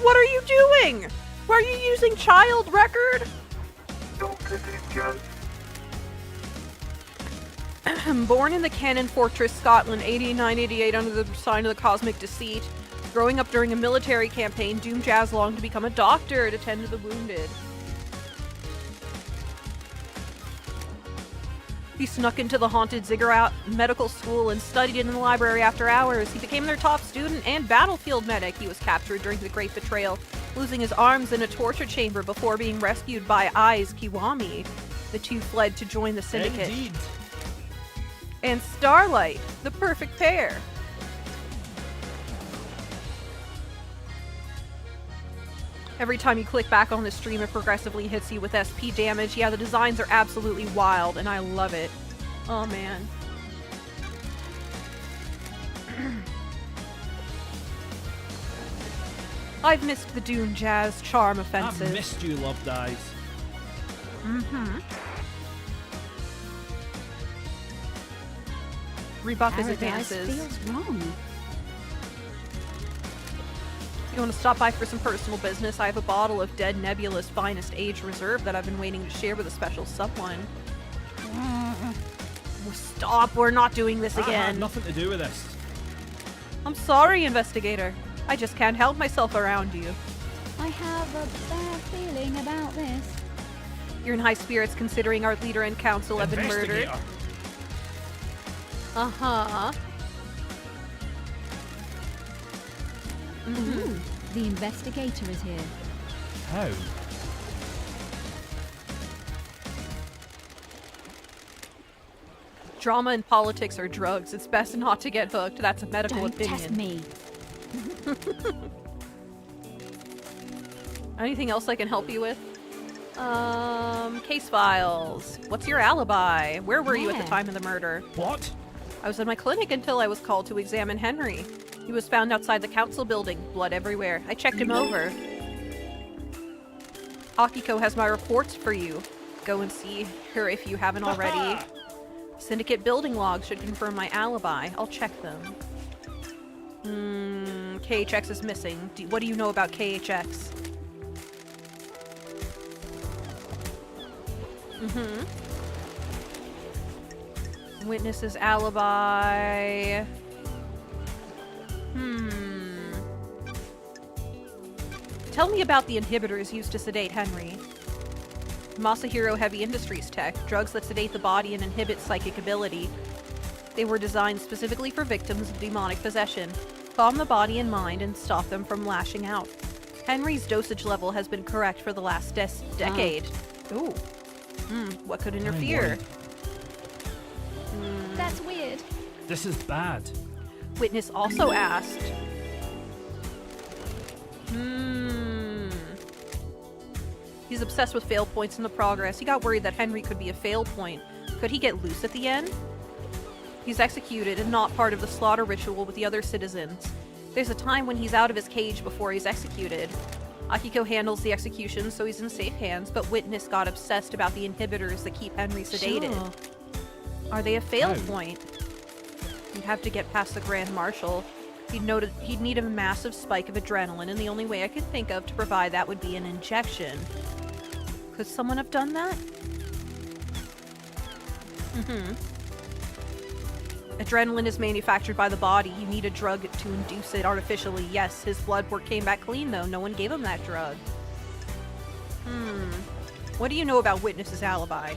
What are you doing? Why are you using child record? Dr. Ninjas. Born in the Cannon Fortress, Scotland, 8988 under the sign of the Cosmic Deceit. Growing up during a military campaign, Doom Jazz longed to become a doctor to tend to the wounded. He snuck into the haunted Ziggurat Medical School and studied in the library after hours. He became their top student and battlefield medic. He was captured during the Great Betrayal, losing his arms in a torture chamber before being rescued by Ai's Kiwami. The two fled to join the Syndicate. Indeed. And Starlight, the perfect pair. Every time you click back on the stream, it progressively hits you with SP damage. Yeah, the designs are absolutely wild, and I love it. Oh, man. I've missed the Doom Jazz charm offensive. I've missed you, Love Dies. Mm-hmm. Rebuff his Paradise advances. feels wrong. You want to stop by for some personal business? I have a bottle of Dead Nebula's finest aged reserve that I've been waiting to share with a special someone. Stop, we're not doing this I had again. nothing to do with this. I'm sorry, investigator. I just can't help myself around you. I have a bad feeling about this. You're in high spirits considering our leader and council have been murdered. Investigator. Uh-huh. Ooh, the investigator is here. How? Drama and politics are drugs. It's best not to get hooked. That's a medical Don't opinion. test me. Anything else I can help you with? Case files. What's your alibi? Where were you at the Where? time of the murder? What? I was in my clinic until I was called to examine Henry. He was found outside the council building, blood everywhere. I checked him over. Akiko has my reports for you. Go and see her if you haven't already. Syndicate building logs should confirm my alibi. I'll check them. KHX is missing. What do you know about KHX? Witness's alibi. Tell me about the inhibitors used to sedate Henry. Masahiro Heavy Industries tech, drugs that sedate the body and inhibit psychic ability. They were designed specifically for victims of demonic possession, calm the body and mind, and stop them from lashing out. Henry's dosage level has been correct for the last decade. Ooh. What could interfere? That's weird. This is bad. Witness also asked. He's obsessed with fail points in the progress. He got worried that Henry could be a fail point. Could he get loose at the end? He's executed and not part of the slaughter ritual with the other citizens. There's a time when he's out of his cage before he's executed. Akiko handles the execution, so he's in safe hands, but Witness got obsessed about the inhibitors that keep Henry sedated. Sure. Are they a fail How? point? You'd have to get past the Grand Marshal. He'd need a massive spike of adrenaline, and the only way I could think of to provide that would be an injection. Could someone have done that? Adrenaline is manufactured by the body. You need a drug to induce it artificially. Yes, his blood work came back clean, though. No one gave him that drug. What do you know about Witness's alibi?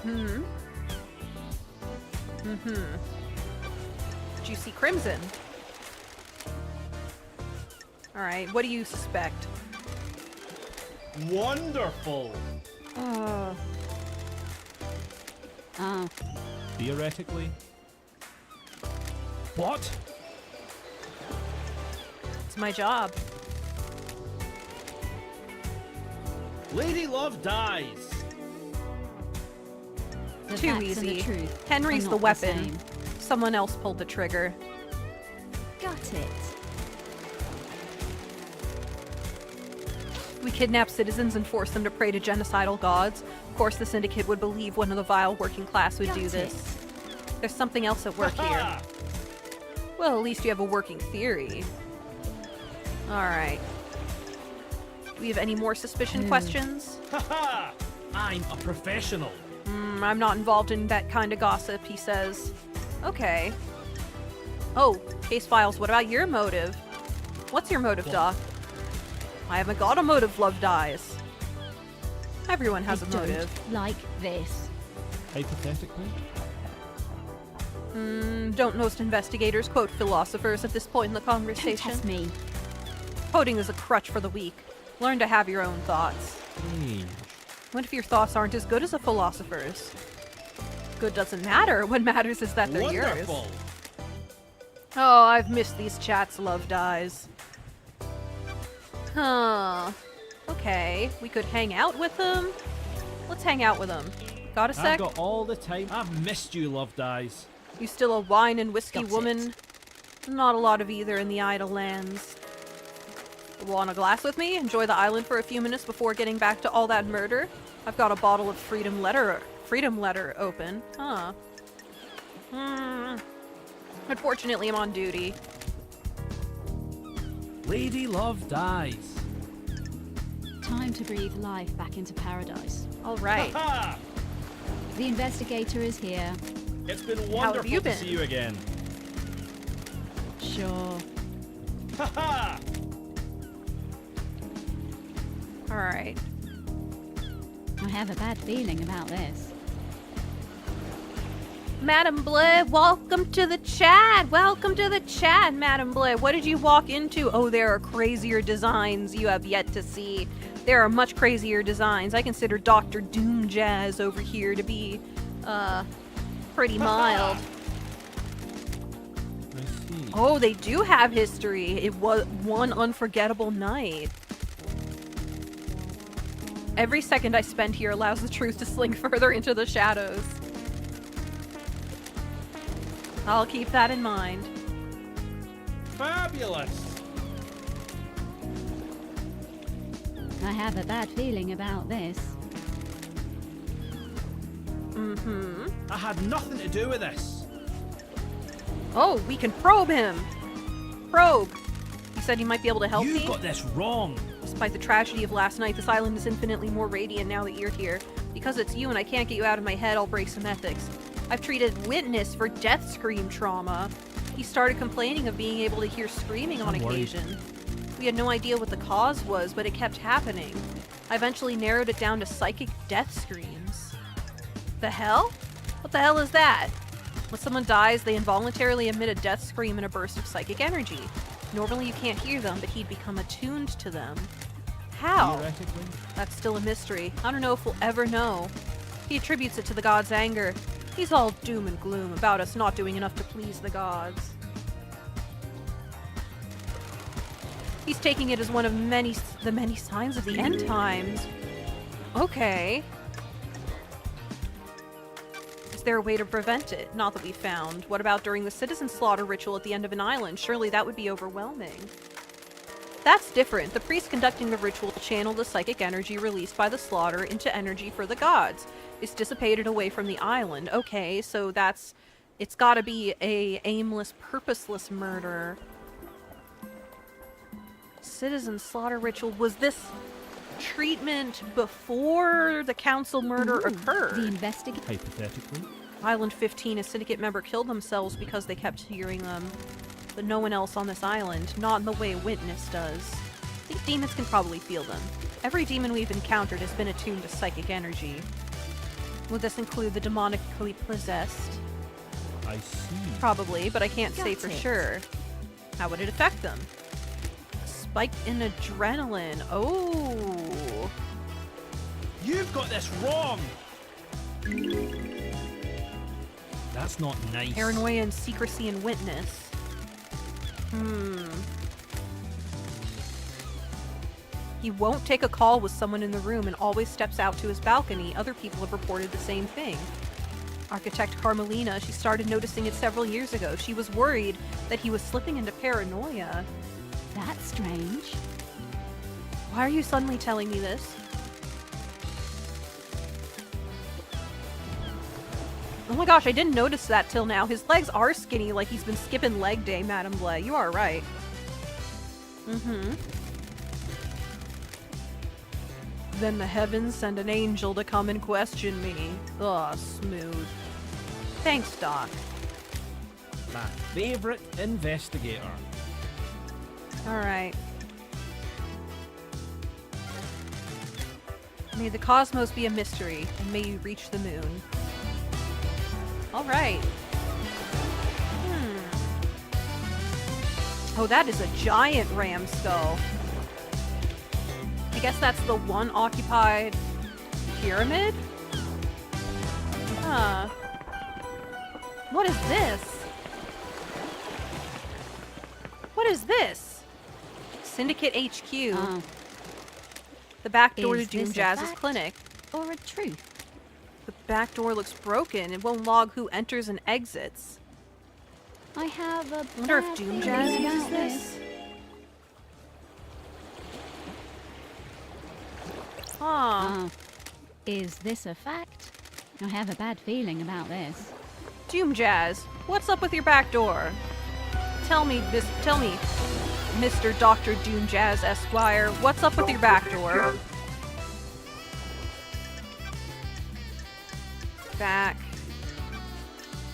Did you see Crimson? Alright, what do you suspect? Wonderful. Theoretically. What? It's my job. Lady Love dies. The Too facts and easy. the truth Henry's are the not weapon. same. Someone else pulled the trigger. Got it. We kidnap citizens and force them to pray to genocidal gods. Of course, the Syndicate would believe one of the vile working class would Got do it. this. There's something else at work here. Well, at least you have a working theory. Alright. Do we have any more suspicion questions? Haha! I'm a professional. I'm not involved in that kind of gossip, he says. Okay. Oh, case files, what about your motive? What's your motive, Doc? I haven't got a motive, Love dies. Everyone has I a motive. Don't like this. Hypothetically? Don't most investigators quote philosophers at this point in the Don't conversation? test me. Quoting is a crutch for the weak. Learn to have your own thoughts. What if your thoughts aren't as good as a philosopher's? Good doesn't matter. What matters is that they're yours. Wonderful. Oh, I've missed these chats, Love dies. Huh. Okay, we could hang out with them. Let's hang out with them. Got a I've sec? got all the time. I've missed you, Love dies. You still a wine and whiskey Got woman? Not a lot of either in the Idle Lands. Want a glass with me? Enjoy the island for a few minutes before getting back to all that murder? I've got a bottle of Freedom Letter open. Huh. Unfortunately, I'm on duty. Lady Love dies. Time to breathe life back into paradise. Alright. Ha! The investigator is here. It's been How have wonderful you to been? see you again. Sure. Ha! Alright. I have a bad feeling about this. Madam Bleh, welcome to the chat. Welcome to the chat, Madam Bleh. What did you walk into? Oh, there are crazier designs you have yet to see. There are much crazier designs. I consider Dr. Doom Jazz over here to be, pretty mild. I see. Oh, they do have history. It was one unforgettable night. Every second I spend here allows the truth to slink further into the shadows. I'll keep that in mind. Fabulous! I have a bad feeling about this. Mm-hmm. I had nothing to do with this. Oh, we can probe him! Probe! He said he might be able to help You me. got this wrong. Despite the tragedy of last night, this island is infinitely more radiant now that you're here. Because it's you and I can't get you out of my head, I'll break some ethics. I've treated Witness for death scream trauma. He started complaining of being able to hear screaming on I'm worried. occasion. We had no idea what the cause was, but it kept happening. I eventually narrowed it down to psychic death screams. The hell? What the hell is that? When someone dies, they involuntarily emit a death scream in a burst of psychic energy. Normally you can't hear them, but he'd become attuned to them. How? Theoretically. That's still a mystery. I don't know if we'll ever know. He attributes it to the god's anger. He's all doom and gloom about us not doing enough to please the gods. He's taking it as one of the many signs of the end times. Okay. Is there a way to prevent it? Not that we found. What about during the citizen slaughter ritual at the end of an island? Surely that would be overwhelming. That's different. The priest conducting the ritual channeled the psychic energy released by the slaughter into energy for the gods. It's dissipated away from the island. Okay, so it's gotta be a aimless, purposeless murder. Citizen slaughter ritual. Was this treatment before the council murder occurred? The investigation. Hypothetically. Island 15, a syndicate member killed themselves because they kept hearing them. But no one else on this island, not in the way Witness does. I think demons can probably feel them. Every demon we've encountered has been attuned to psychic energy. Would this include the demonically possessed? I see. Probably, but I can't say Got for it. sure. How would it affect them? Spike in adrenaline. Oh. You've got this wrong. That's not nice. Paranoia and secrecy and witness. He won't take a call with someone in the room and always steps out to his balcony. Other people have reported the same thing. Architect Carmelina, she started noticing it several years ago. She was worried that he was slipping into paranoia. That's strange. Why are you suddenly telling me this? Oh my gosh, I didn't notice that till now. His legs are skinny, like he's been skipping leg day, Madam Bleh. You are right. Then the heavens send an angel to come and question me. Ugh, smooth. Thanks, Doc. My favorite investigator. Alright. May the cosmos be a mystery, and may you reach the moon. Alright. Oh, that is a giant ram skull. I guess that's the one occupied pyramid? Huh. What is this? What is this? Syndicate HQ. Oh, The back door to Is Doom this a Jazz's fact? clinic. or a truth. The back door looks broken. It won't log who enters and exits. I have a I wonder if bad Doom feeling Jazz about uses this. Huh. Oh, is this a fact? I have a bad feeling about this. Doom Jazz, what's up with your back door? Tell me, Mr. Dr. Doom Jazz Esquire, what's up with your back door? Back.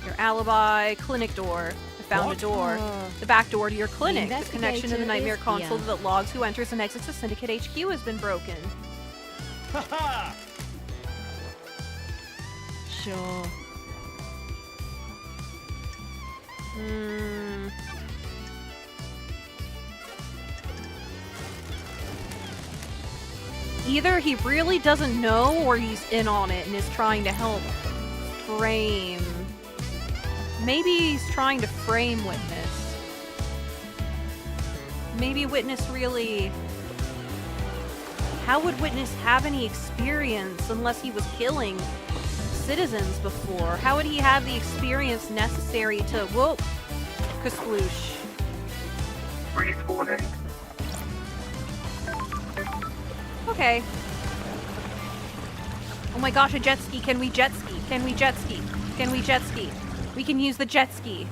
Your alibi, clinic door. I found What? a door. The back door to your clinic. The investigator connection to the nightmare is console here. that logs who enters and exits the Syndicate HQ has been broken. Haha! Sure. Hmm. Either he really doesn't know or he's in on it and is trying to help frame. Maybe he's trying to frame Witness. Maybe Witness really... How would Witness have any experience unless he was killing citizens before? How would he have the experience necessary to... Whoa! Kasploosh. Respawning. Okay. Oh my gosh, a jet ski. Can we jet ski? Can we jet ski? Can we jet ski? We can use the jet ski.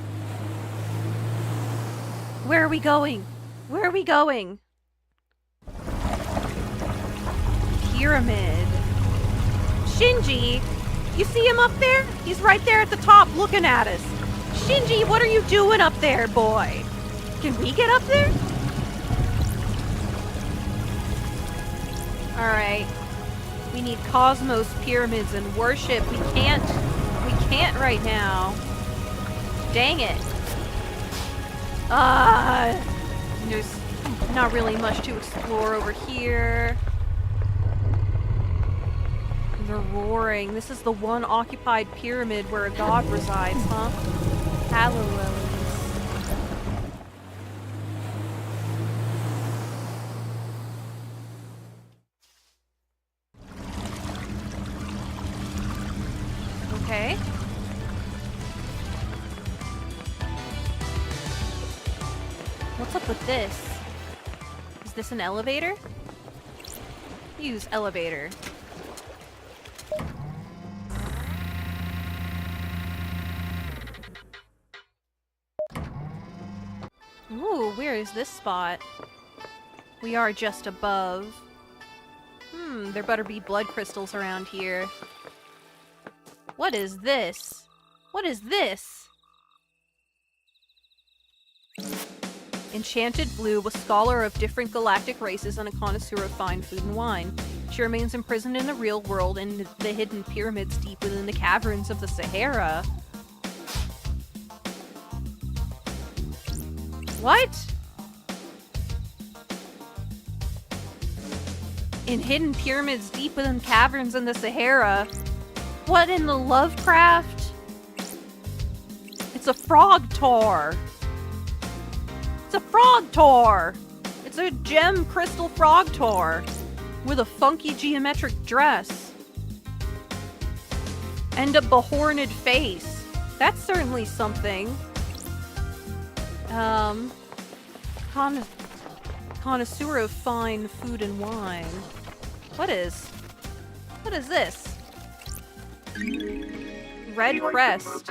Where are we going? Where are we going? Pyramid. Shinji! You see him up there? He's right there at the top looking at us. Shinji, what are you doing up there, boy? Can we get up there? Alright. We need Cosmos pyramids and worship. We can't right now. Dang it. There's not really much to explore over here. They're roaring. This is the one occupied pyramid where a god resides, huh? Hallelujah. Okay. What's up with this? Is this an elevator? Use elevator. Ooh, where is this spot? We are just above. There better be blood crystals around here. What is this? What is this? Enchanted Blue, a scholar of different galactic races and a connoisseur of fine food and wine. She remains imprisoned in the real world in the hidden pyramids deep within the caverns of the Sahara. What? In hidden pyramids deep within caverns in the Sahara. What in the Lovecraft? It's a frog tor. It's a frog tor. It's a gem crystal frog tor with a funky geometric dress and a behorned face. That's certainly something. Connoisseur of fine food and wine. What is this? Red crest.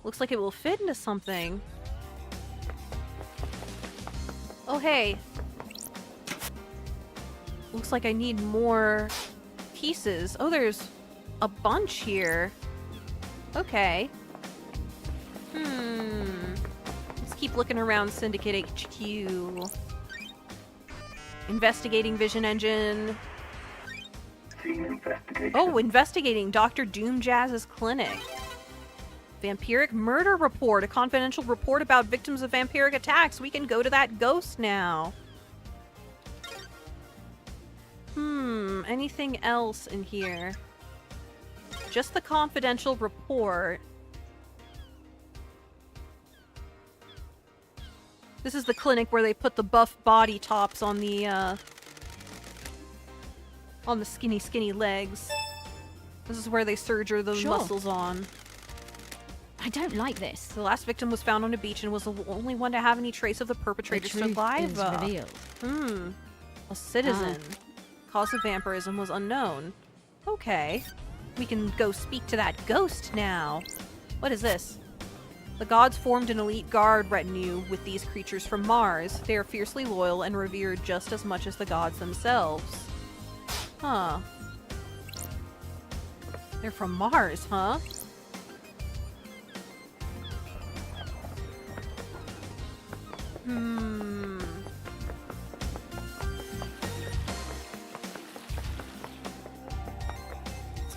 Looks like it will fit into something. Oh, hey. Looks like I need more pieces. Oh, there's a bunch here. Okay. Let's keep looking around Syndicate HQ. Investigating Vision Engine. Oh, investigating Dr. Doom Jazz's clinic. Vampiric murder report. A confidential report about victims of vampiric attacks. We can go to that ghost now. Anything else in here? Just the confidential report. This is the clinic where they put the buff body tops on the skinny legs. This is where they surgery those muscles on. I don't like this. The last victim was found on a beach and was the only one to have any trace of the perpetrator's saliva. Revealed. A citizen. Cause of vampirism was unknown. Okay. We can go speak to that ghost now. What is this? The gods formed an elite guard retinue with these creatures from Mars. They are fiercely loyal and revered just as much as the gods themselves. Huh. They're from Mars, huh?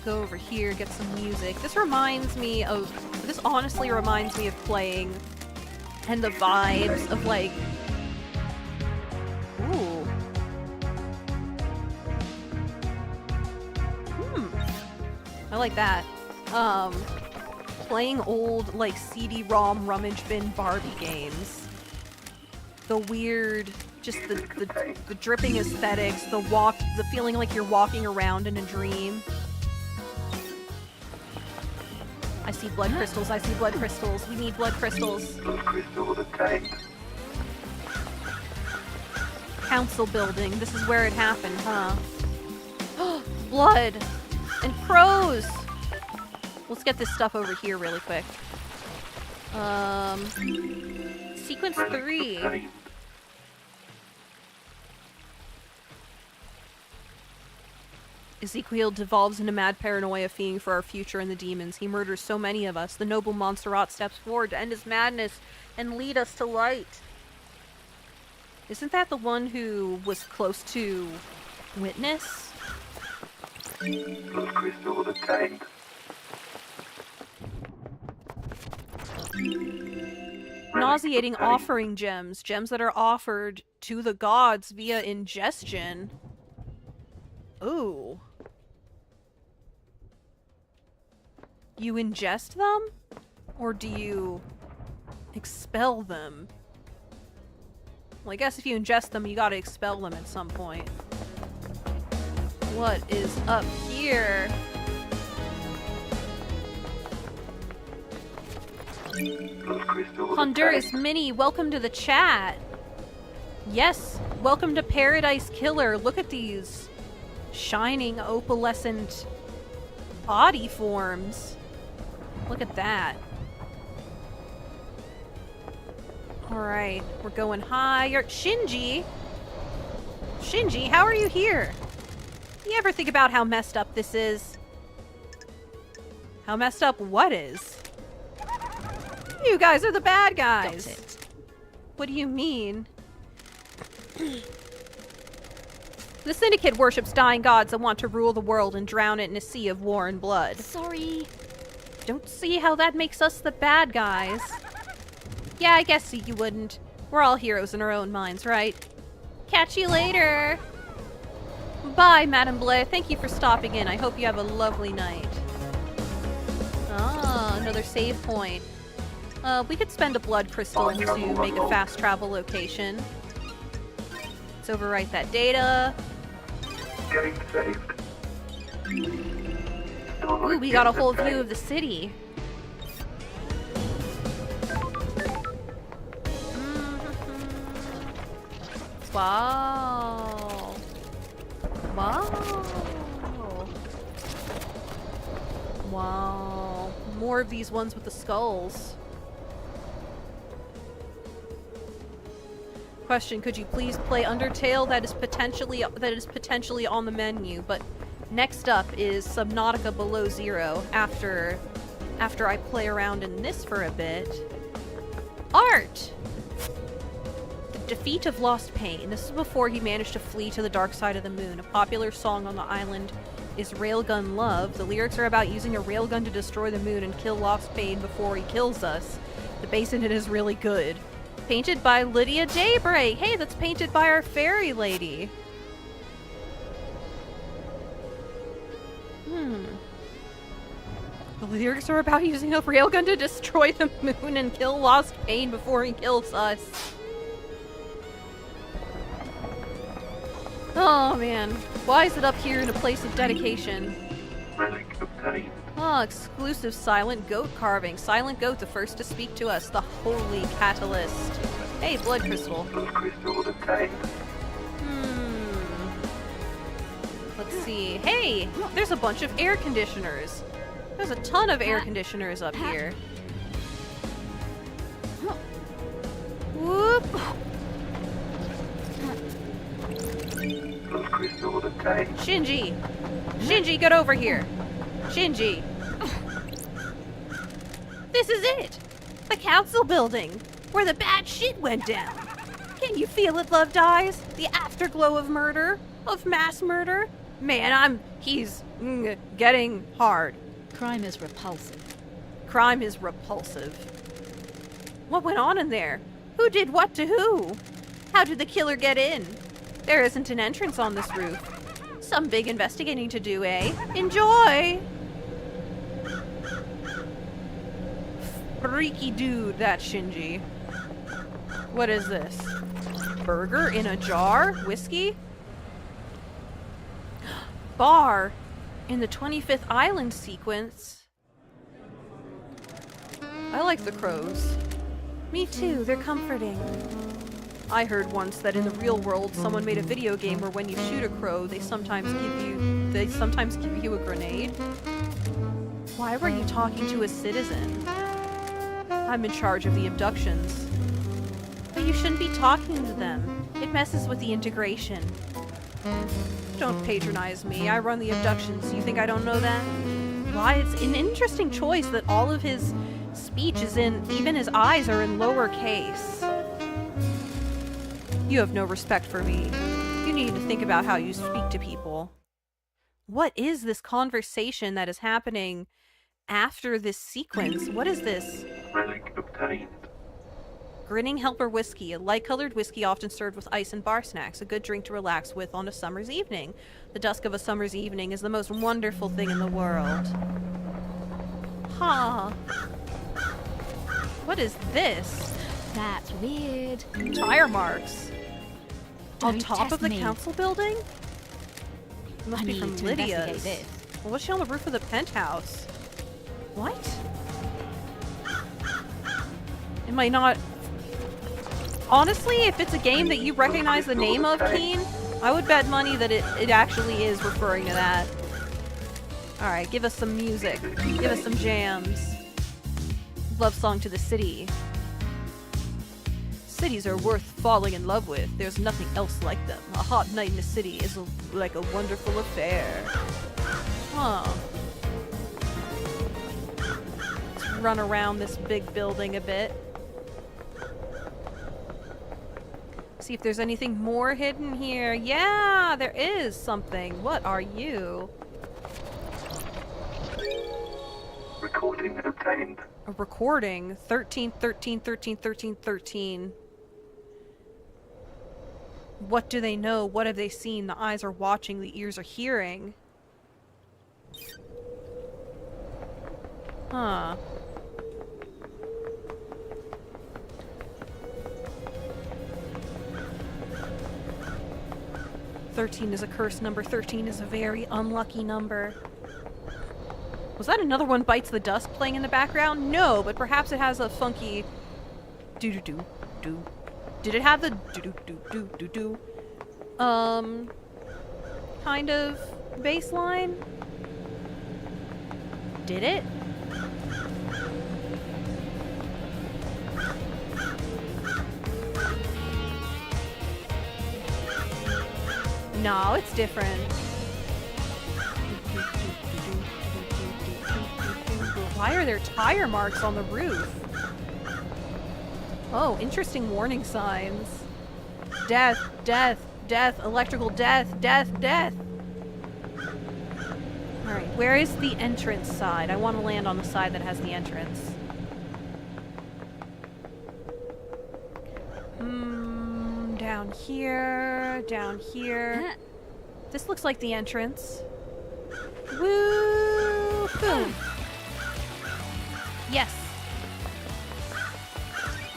Let's go over here, get some music. This honestly reminds me of playing and the vibes of like, ooh. I like that. Playing old like CD-ROM rummage bin Barbie games. The weird, just the dripping aesthetics, the feeling like you're walking around in a dream. I see blood crystals, I see blood crystals. We need blood crystals. Crystal obtained. Council building, this is where it happened, huh? Blood! And crows! Let's get this stuff over here really quick. Sequence 3. Ezekiel devolves into mad paranoia, fearing for our future and the demons. He murders so many of us. The noble Montserrat steps forward to end his madness and lead us to light. Isn't that the one who was close to Witness? Crystal obtained. Nauseating offering gems. Gems that are offered to the gods via ingestion. Ooh. You ingest them? Or do you expel them? Well, I guess if you ingest them, you gotta expel them at some point. What is up here? Honduras Mini, welcome to the chat. Yes, welcome to Paradise Killer. Look at these shining opalescent body forms. Look at that. Alright, we're going higher. Shinji! Shinji, how are you here? You ever think about how messed up this is? How messed up what is? You guys are the bad guys! Got it. What do you mean? The Syndicate worships dying gods and want to rule the world and drown it in a sea of war and blood. Sorry. Don't see how that makes us the bad guys. Yeah, I guess you wouldn't. We're all heroes in our own minds, right? Catch you later! Bye, Madame Blair. Thank you for stopping in. I hope you have a lovely night. Ah, another save point. We could spend a blood crystal to make a fast travel location. Let's overwrite that data. Getting saved. Ooh, we got a whole view of the city. Wow. Wow. Wow. More of these ones with the skulls. Question, could you please play Undertale? That is potentially on the menu, but next up is Subnautica Below Zero after I play around in this for a bit. Art! The Defeat of Lost Pain. This is before he managed to flee to the dark side of the moon. A popular song on the island is Railgun Love. The lyrics are about using a railgun to destroy the moon and kill Lost Pain before he kills us. The bass in it is really good. Painted by Lydia Daybreak. Hey, that's painted by our fairy lady. The lyrics are about using a railgun to destroy the moon and kill Lost Pain before he kills us. Oh man, why is it up here in a place of dedication? Relic obtained. Oh, exclusive silent goat carving. Silent goat, the first to speak to us, the holy catalyst. Hey, blood crystal. Crystal obtained. Let's see. Hey, there's a bunch of air conditioners. There's a ton of air conditioners up here. Whoop! Crystal obtained. Shinji! Shinji, get over here! Shinji! This is it! The council building! Where the bad shit went down! Can you feel it, Love Dies? The afterglow of murder? Of mass murder? Man, he's getting hard. Crime is repulsive. Crime is repulsive. What went on in there? Who did what to who? How did the killer get in? There isn't an entrance on this roof. Some big investigating to do, eh? Enjoy! Freaky dude, that Shinji. What is this? Burger in a jar? Whiskey? Bar! In the 25th Island sequence. I like the crows. Me too, they're comforting. I heard once that in the real world someone made a video game where when you shoot a crow, they sometimes give you a grenade. Why were you talking to a citizen? I'm in charge of the abductions. But you shouldn't be talking to them. It messes with the integration. Don't patronize me. I run the abductions. You think I don't know that? Why, it's an interesting choice that all of his speech is in, even his eyes are in lowercase. You have no respect for me. You need to think about how you speak to people. What is this conversation that is happening after this sequence? What is this? Relic obtained. Grinning Helper whiskey, a light-colored whiskey often served with ice and bar snacks, a good drink to relax with on a summer's evening. The dusk of a summer's evening is the most wonderful thing in the world. Huh. What is this? That's weird. Tire marks. On Don't top test of the me. council building? It must I be need from to Lydia's. investigate this. Well, what's she on the roof of the penthouse? What? Am I not... Honestly, if it's a game that you recognize the name of, Keen, I would bet money that it actually is referring to that. Alright, give us some music. Give us some jams. Love song to the city. Cities are worth falling in love with. There's nothing else like them. A hot night in a city is like a wonderful affair. Huh. Let's run around this big building a bit. See if there's anything more hidden here. Yeah, there is something. What are you? Recording obtained. A recording. 13, 13, 13, 13, 13. What do they know? What have they seen? The eyes are watching, the ears are hearing. Huh. "13 is a cursed number. 13 is a very unlucky number." Was that Another One Bites the Dust playing in the background? No, but perhaps it has a funky do-do-do-do. Did it have the do-do-do-do-do-do? Kind of bass line? Did it? No, it's different. Why are there tire marks on the roof? Oh, interesting warning signs. Death, death, death, electrical death, death, death. Alright, where is the entrance side? I want to land on the side that has the entrance. Down here, down here. This looks like the entrance. Woo! Boom! Yes!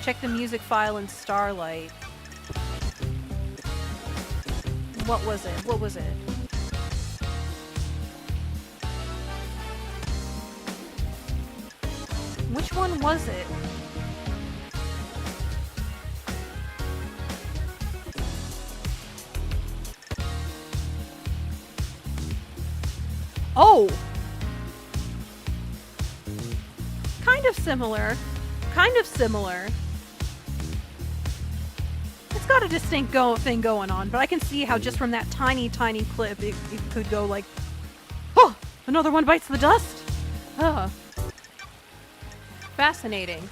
Check the music file in Starlight. What was it? What was it? Which one was it? Oh! Kind of similar. Kind of similar. It's got a distinct thing going on, but I can see how just from that tiny, tiny clip, it could go like, oh! Another One Bites the Dust? Fascinating.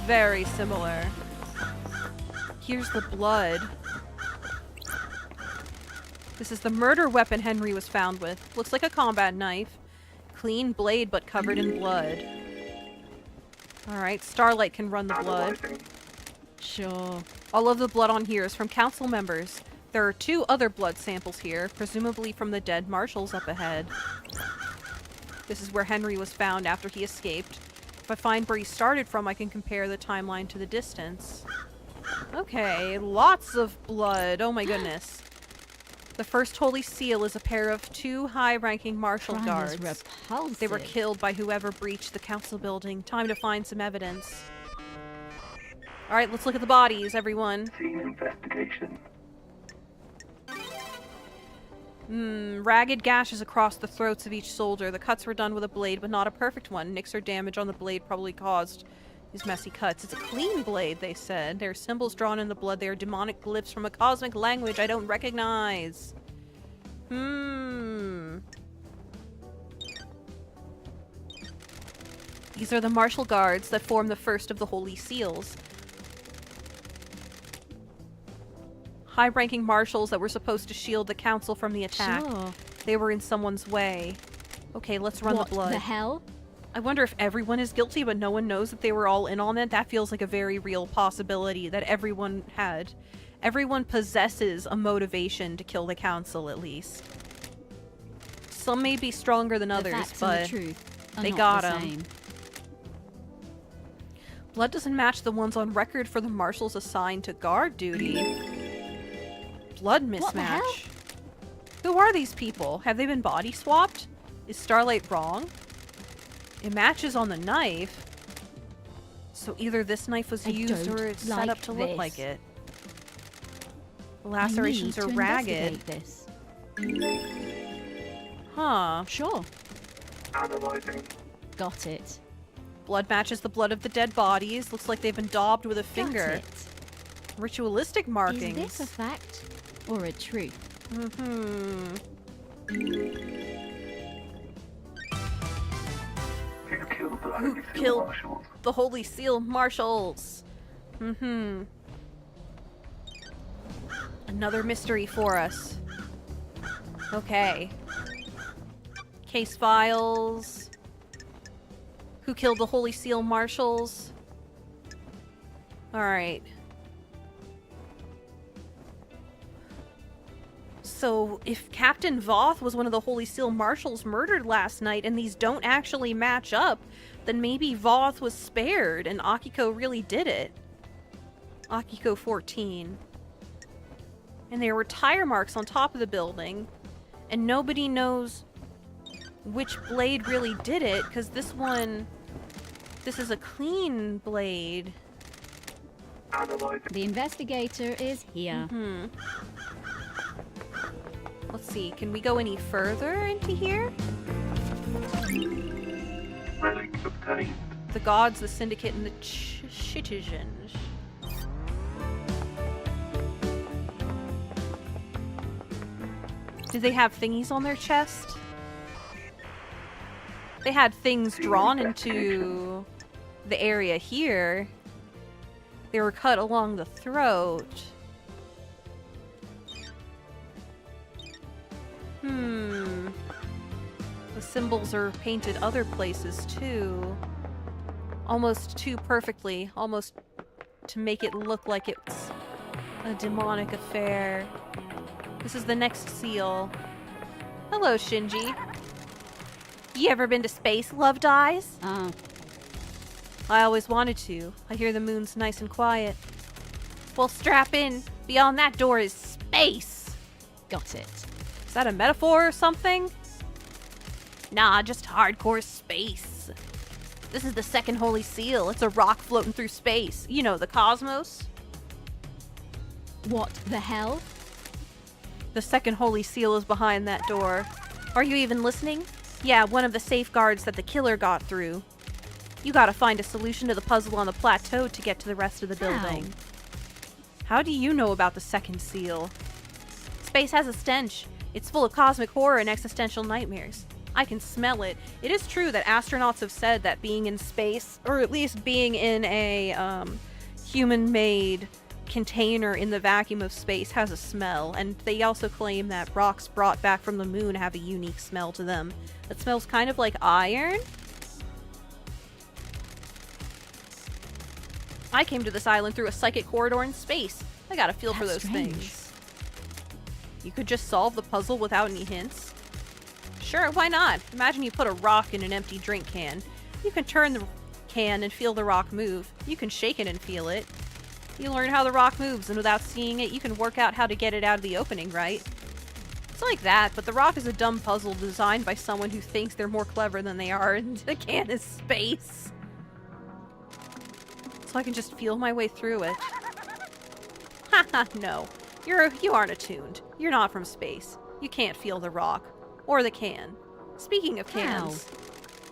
Very similar. Here's the blood. This is the murder weapon Henry was found with. Looks like a combat knife. Clean blade, but covered in blood. Alright, Starlight can run the blood. Analyzing. Sure. All of the blood on here is from council members. There are 2 other blood samples here, presumably from the dead marshals up ahead. This is where Henry was found after he escaped. If I find where he started from, I can compare the timeline to the distance. Okay, lots of blood. Oh my goodness. The first Holy Seal is a pair of 2 high-ranking marshal Crime is guards. repulsive. They were killed by whoever breached the council building. Time to find some evidence. Alright, let's look at the bodies, everyone. Scene investigation. Ragged gashes across the throats of each soldier. The cuts were done with a blade, but not a perfect one. Nicks or damage on the blade probably caused these messy cuts. It's a clean blade, they said. There are symbols drawn in the blood. They are demonic glyphs from a cosmic language I don't recognize. These are the martial guards that form the first of the Holy Seals. High-ranking marshals that were supposed to shield the council from the attack. Sure. They were in someone's way. Okay, let's run What the blood. the hell? I wonder if everyone is guilty, but no one knows that they were all in on it. That feels like a very real possibility that everyone had. Everyone possesses a motivation to kill the council, at least. Some may be stronger than The others, facts but and the truth are they not got the 'em. same. blood doesn't match the ones on record for the marshals assigned to guard duty. Blood mismatch. What the hell? Who are these people? Have they been body swapped? Is Starlight wrong? It matches on the knife. So either this knife was I used don't or it's set like up to look this. like it. The I lacerations need are to ragged. investigate this. Huh. Sure. Analyzing. Got it. Blood matches the blood of the dead bodies. Looks like they've been daubed with a Got finger. it. Ritualistic markings. Is this a fact or a truth? Who killed the Who Holy Seal killed Marshals? the Holy Seal Marshals? Another mystery for us. Okay. Case files. Who killed the Holy Seal Marshals? Alright. So, if Captain Voth was one of the Holy Seal Marshals murdered last night and these don't actually match up, then maybe Voth was spared and Akiko really did it. Akiko 14. And there were tire marks on top of the building, and nobody knows which blade really did it, because this is a clean blade. Analyzing. The investigator is here. Let's see, can we go any further into here? Relic obtained. The gods, the syndicate, and the citizens. Did they have thingies on their chest? They had things drawn into the area here. They were cut along the throat. The symbols are painted other places too. Almost too perfectly. Almost to make it look like it's a demonic affair. This is the next seal. Hello, Shinji. You ever been to space, Loved Eyes? I always wanted to. I hear the moon's nice and quiet. Well, strap in. Beyond that door is space. Got it. Is that a metaphor or something? Nah, just hardcore space. This is the second Holy Seal. It's a rock floating through space. You know, the cosmos. What the hell? The second Holy Seal is behind that door. Are you even listening? Yeah, one of the safeguards that the killer got through. You gotta find a solution to the puzzle on the plateau to get to the rest of the building. How do you know about the second seal? Space has a stench. It's full of cosmic horror and existential nightmares. I can smell it. It is true that astronauts have said that being in space, or at least being in a human-made container in the vacuum of space has a smell, and they also claim that rocks brought back from the moon have a unique smell to them. That smells kind of like iron. I came to this island through a psychic corridor in space. I got a feel for those That's strange. things. You could just solve the puzzle without any hints? Sure, why not? Imagine you put a rock in an empty drink can. You can turn the can and feel the rock move. You can shake it and feel it. You learn how the rock moves, and without seeing it, you can work out how to get it out of the opening, right? It's like that, but the rock is a dumb puzzle designed by someone who thinks they're more clever than they are, and the can is space. So I can just feel my way through it. Haha, no. You aren't attuned. You're not from space. You can't feel the rock. Or the can. Speaking of cans,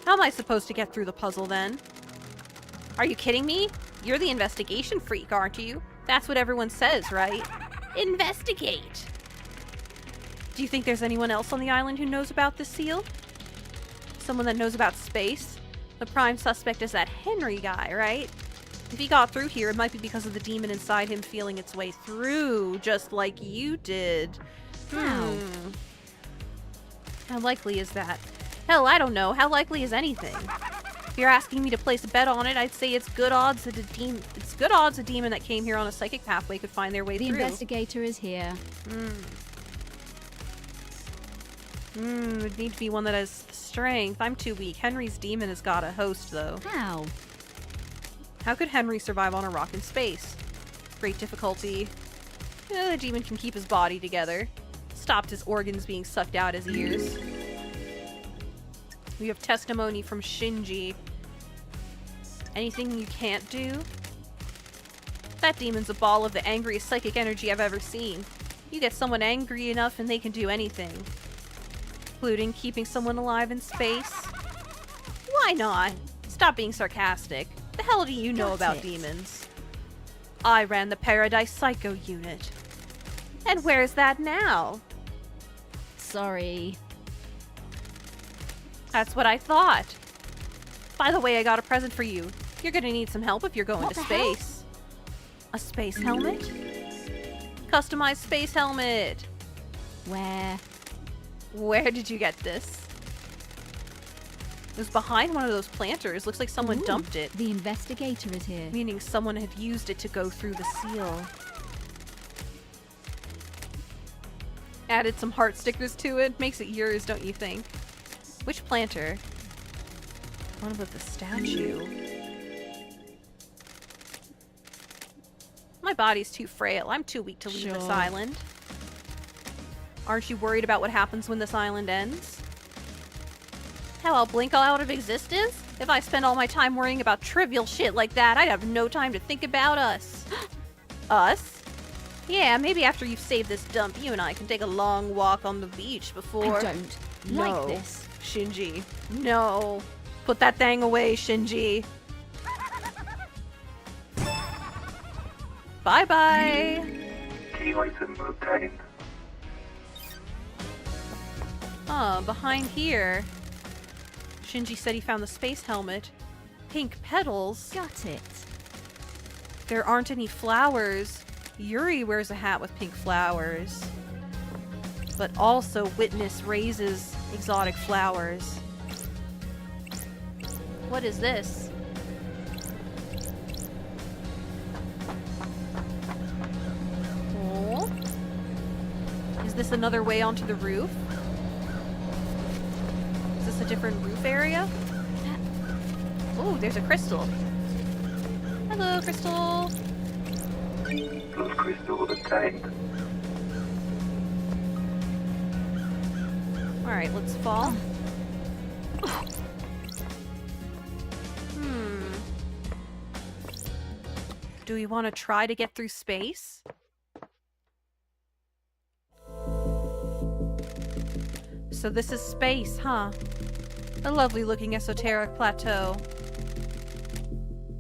how am I supposed to get through the puzzle then? Are you kidding me? You're the investigation freak, aren't you? That's what everyone says, right? Investigate! Do you think there's anyone else on the island who knows about this seal? Someone that knows about space? The prime suspect is that Henry guy, right? If he got through here, it might be because of the demon inside him feeling its way through, just like you did. How? How likely is that? Hell, I don't know. How likely is anything? If you're asking me to place a bet on it, I'd say it's good odds that a demon that came here on a psychic pathway could find their way The through. investigator is here. It'd need to be one that has strength. I'm too weak. Henry's demon has got a host, though. How? How could Henry survive on a rock in space? Great difficulty. The demon can keep his body together. Stopped his organs being sucked out his ears. We have testimony from Shinji. Anything you can't do? That demon's a ball of the angriest psychic energy I've ever seen. You get someone angry enough and they can do anything. Including keeping someone alive in space. Why not? Stop being sarcastic. The hell do you know Got about it. demons? I ran the Paradise Psycho unit. And where's that now? Sorry. That's what I thought. By the way, I got a present for you. You're gonna need some help if you're going What to the hell? space. A space helmet? Customized space helmet. Where? Where did you get this? It was behind one of those planters. Looks like someone Ooh, dumped it. The investigator is here. Meaning someone had used it to go through the seal. Added some heart stickers to it. Makes it yours, don't you think? Which planter? One with the statue. My body's too frail. I'm too weak to leave this Sure. island. Aren't you worried about what happens when this island ends? Hell, I'll blink out of existence? If I spend all my time worrying about trivial shit like that, I'd have no time to think about us. Us? Yeah, maybe after you've saved this dump, you and I can take a long walk on the beach before... I don't No. like this. Shinji. No. Put that thing away, Shinji. Bye-bye. Key item obtained. Behind here. Shinji said he found the space helmet. Pink petals. Got it. There aren't any flowers. Yuri wears a hat with pink flowers. But also Witness raises exotic flowers. What is this? Oh. Is this another way onto the roof? Is this a different roof area? Oh, there's a crystal. Hello, crystal. Blood crystal obtained. Alright, let's fall. Do we want to try to get through space? So this is space, huh? A lovely looking esoteric plateau.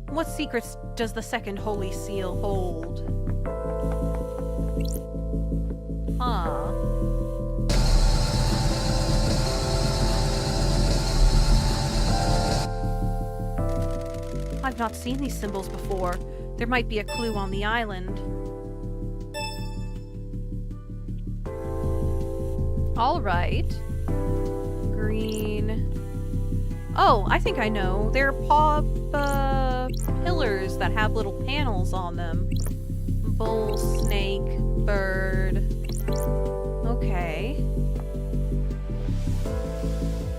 What secrets does the second holy seal hold? Huh. I've not seen these symbols before. There might be a clue on the island. All right. Green. Oh, I think I know. They're pillars that have little panels on them. Bull, snake, bird. Okay.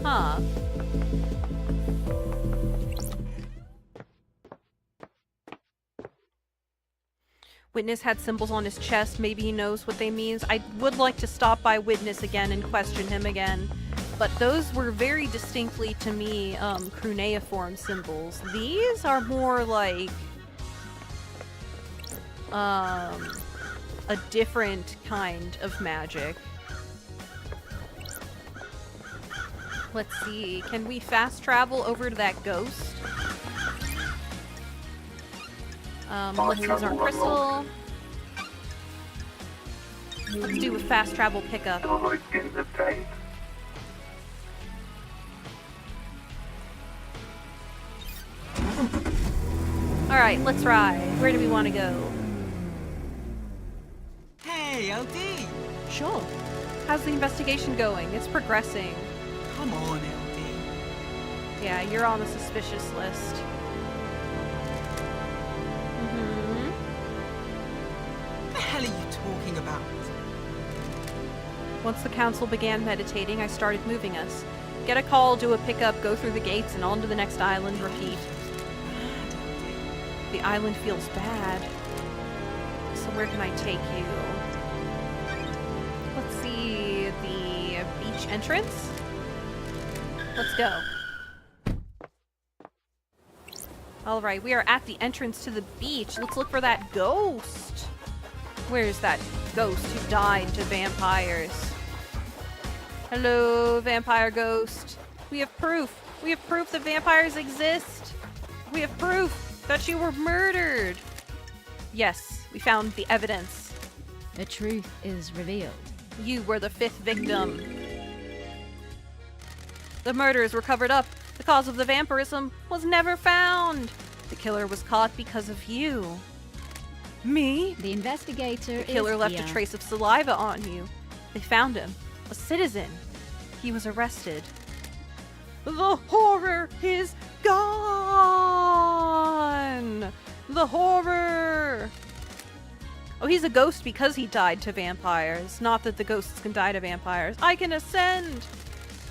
Huh. Witness had symbols on his chest. Maybe he knows what they mean. I would like to stop by Witness again and question him again. But those were very distinctly, to me, cuneiform symbols. These are more like... a different kind of magic. Let's see. Can we fast travel over to that ghost? Let's use our crystal. Let's do a fast travel pickup. Target obtained. Alright, let's ride. Where do we want to go? Hey, LD! Sure. How's the investigation going? It's progressing. Come on, LD. Yeah, you're on the suspicious list. What the hell are you talking about? Once the council began meditating, I started moving us. Get a call, do a pickup, go through the gates, and on to the next island, repeat. The island feels bad. So where can I take you? Let's see, the beach entrance? Let's go. Alright, we are at the entrance to the beach. Let's look for that ghost. Where's that ghost who died to vampires? Hello, vampire ghost. We have proof. We have proof that vampires exist. We have proof that you were murdered. Yes, we found the evidence. The truth is revealed. You were the 5th victim. The murders were covered up. The cause of the vampirism was never found. The killer was caught because of you. Me? The investigator The killer is left here. a trace of saliva on you. They found him. A citizen. He was arrested. The horror is gone! The horror! Oh, he's a ghost because he died to vampires. Not that the ghosts can die to vampires. I can ascend!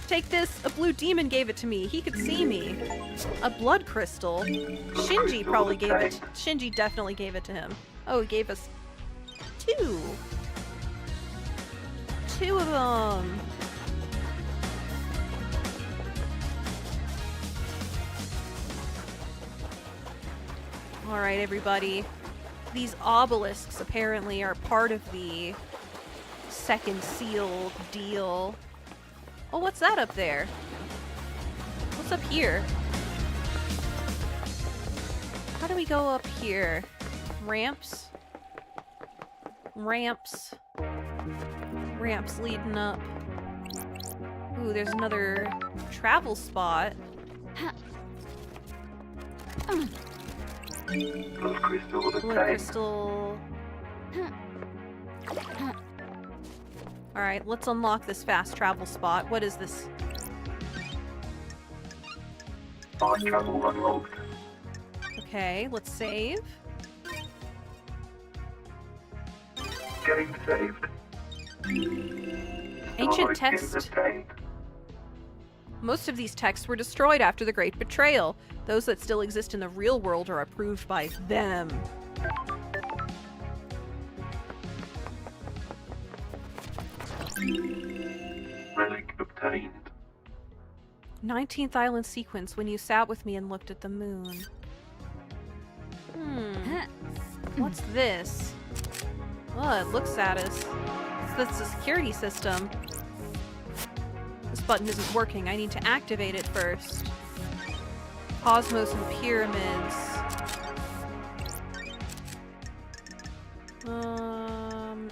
Take this! A blue demon gave it to me. He could see me. A blood crystal? Shinji probably gave it. Shinji definitely gave it to him. Oh, he gave us 2. 2 of them. Alright, everybody. These obelisks apparently are part of the second seal deal. Oh, what's that up there? What's up here? How do we go up here? Ramps? Ramps. Ramps leading up. Ooh, there's another travel spot. Blood crystal Blood obtained. crystal. Alright, let's unlock this fast travel spot. What is this? Fast travel unlocked. Okay, let's save. Game saved. Ancient Target text. obtained. Most of these texts were destroyed after the Great Betrayal. Those that still exist in the real world are approved by them. Relic obtained. 19th island sequence when you sat with me and looked at the moon. What's this? Oh, it looks at us. That's a security system. This button isn't working. I need to activate it first. Cosmos and pyramids.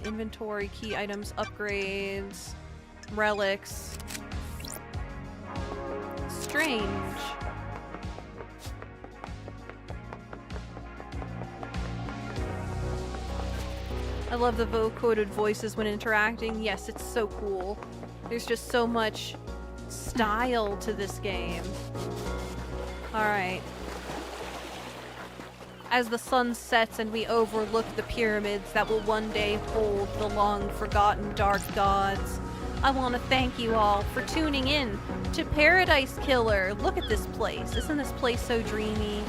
Inventory, key items, upgrades, relics. Strange. I love the vocoded voices when interacting. Yes, it's so cool. There's just so much style to this game. Alright. As the sun sets and we overlook the pyramids that will one day hold the long-forgotten dark gods, I want to thank you all for tuning in to Paradise Killer. Look at this place. Isn't this place so dreamy?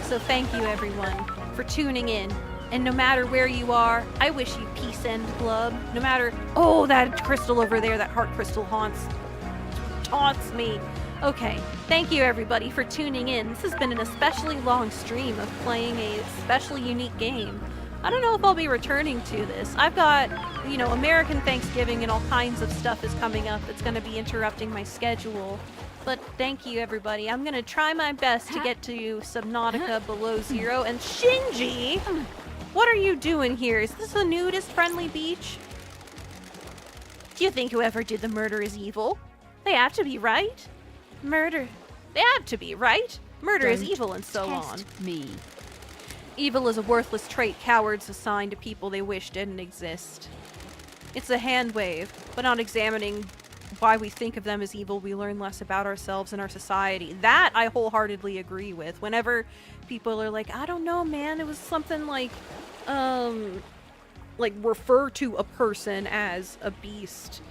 So thank you, everyone, for tuning in. And no matter where you are, I wish you peace and club. No matter... Oh, that crystal over there, that heart crystal taunts me. Okay, thank you everybody for tuning in. This has been an especially long stream of playing a especially unique game. I don't know if I'll be returning to this. I've got, you know, American Thanksgiving and all kinds of stuff is coming up that's going to be interrupting my schedule. But thank you everybody. I'm going to try my best to get to Subnautica Below Zero. And Shinji, what are you doing here? Is this a nudist-friendly beach? Do you think whoever did the murder is evil? They have to be, right? Murder. They have to be, right? Murder is evil and so on. Me. Evil is a worthless trait cowards assign to people they wish didn't exist. It's a hand wave, but not examining why we think of them as evil, we learn less about ourselves and our society. That I wholeheartedly agree with. Whenever people are like, I don't know, man, it was something like refer to a person as a beast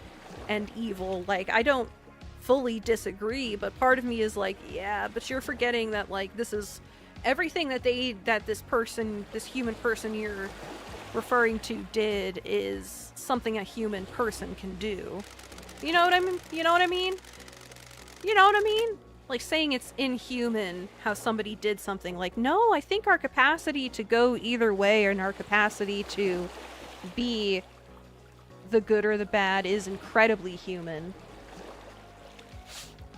and evil. Like, I don't fully disagree, but part of me is like, yeah, but you're forgetting that, like, this is everything that this human person you're referring to did is something a human person can do. You know what I mean? You know what I mean? You know what I mean? Like, saying it's inhuman how somebody did something. Like, no, I think our capacity to go either way and our capacity to be the good or the bad is incredibly human.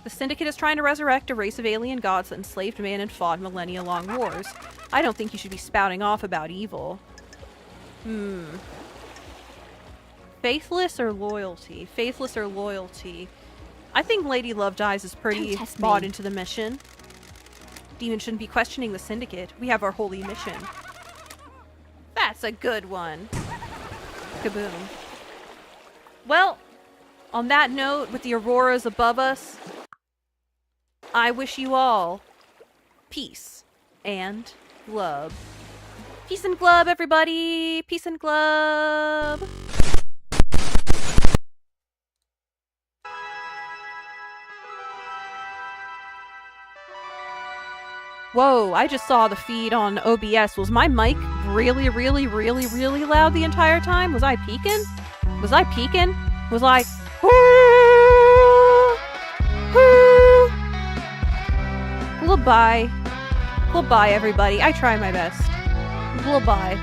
The Syndicate is trying to resurrect a race of alien gods that enslaved man and fought millennia-long wars. I don't think you should be spouting off about evil. Faithless or loyalty? Faithless or loyalty? I think Lady Love Dies is pretty bought into the mission. Demon shouldn't be questioning the Syndicate. We have our holy mission. That's a good one. Kaboom. Well, on that note, with the auroras above us, I wish you all peace and glub. Peace and glub, everybody! Peace and glub! Whoa, I just saw the feed on OBS. Was my mic really, really, really, really loud the entire time? Was I peaking? Was I peaking? Was I... Goodbye. Goodbye, everybody. I try my best. Goodbye.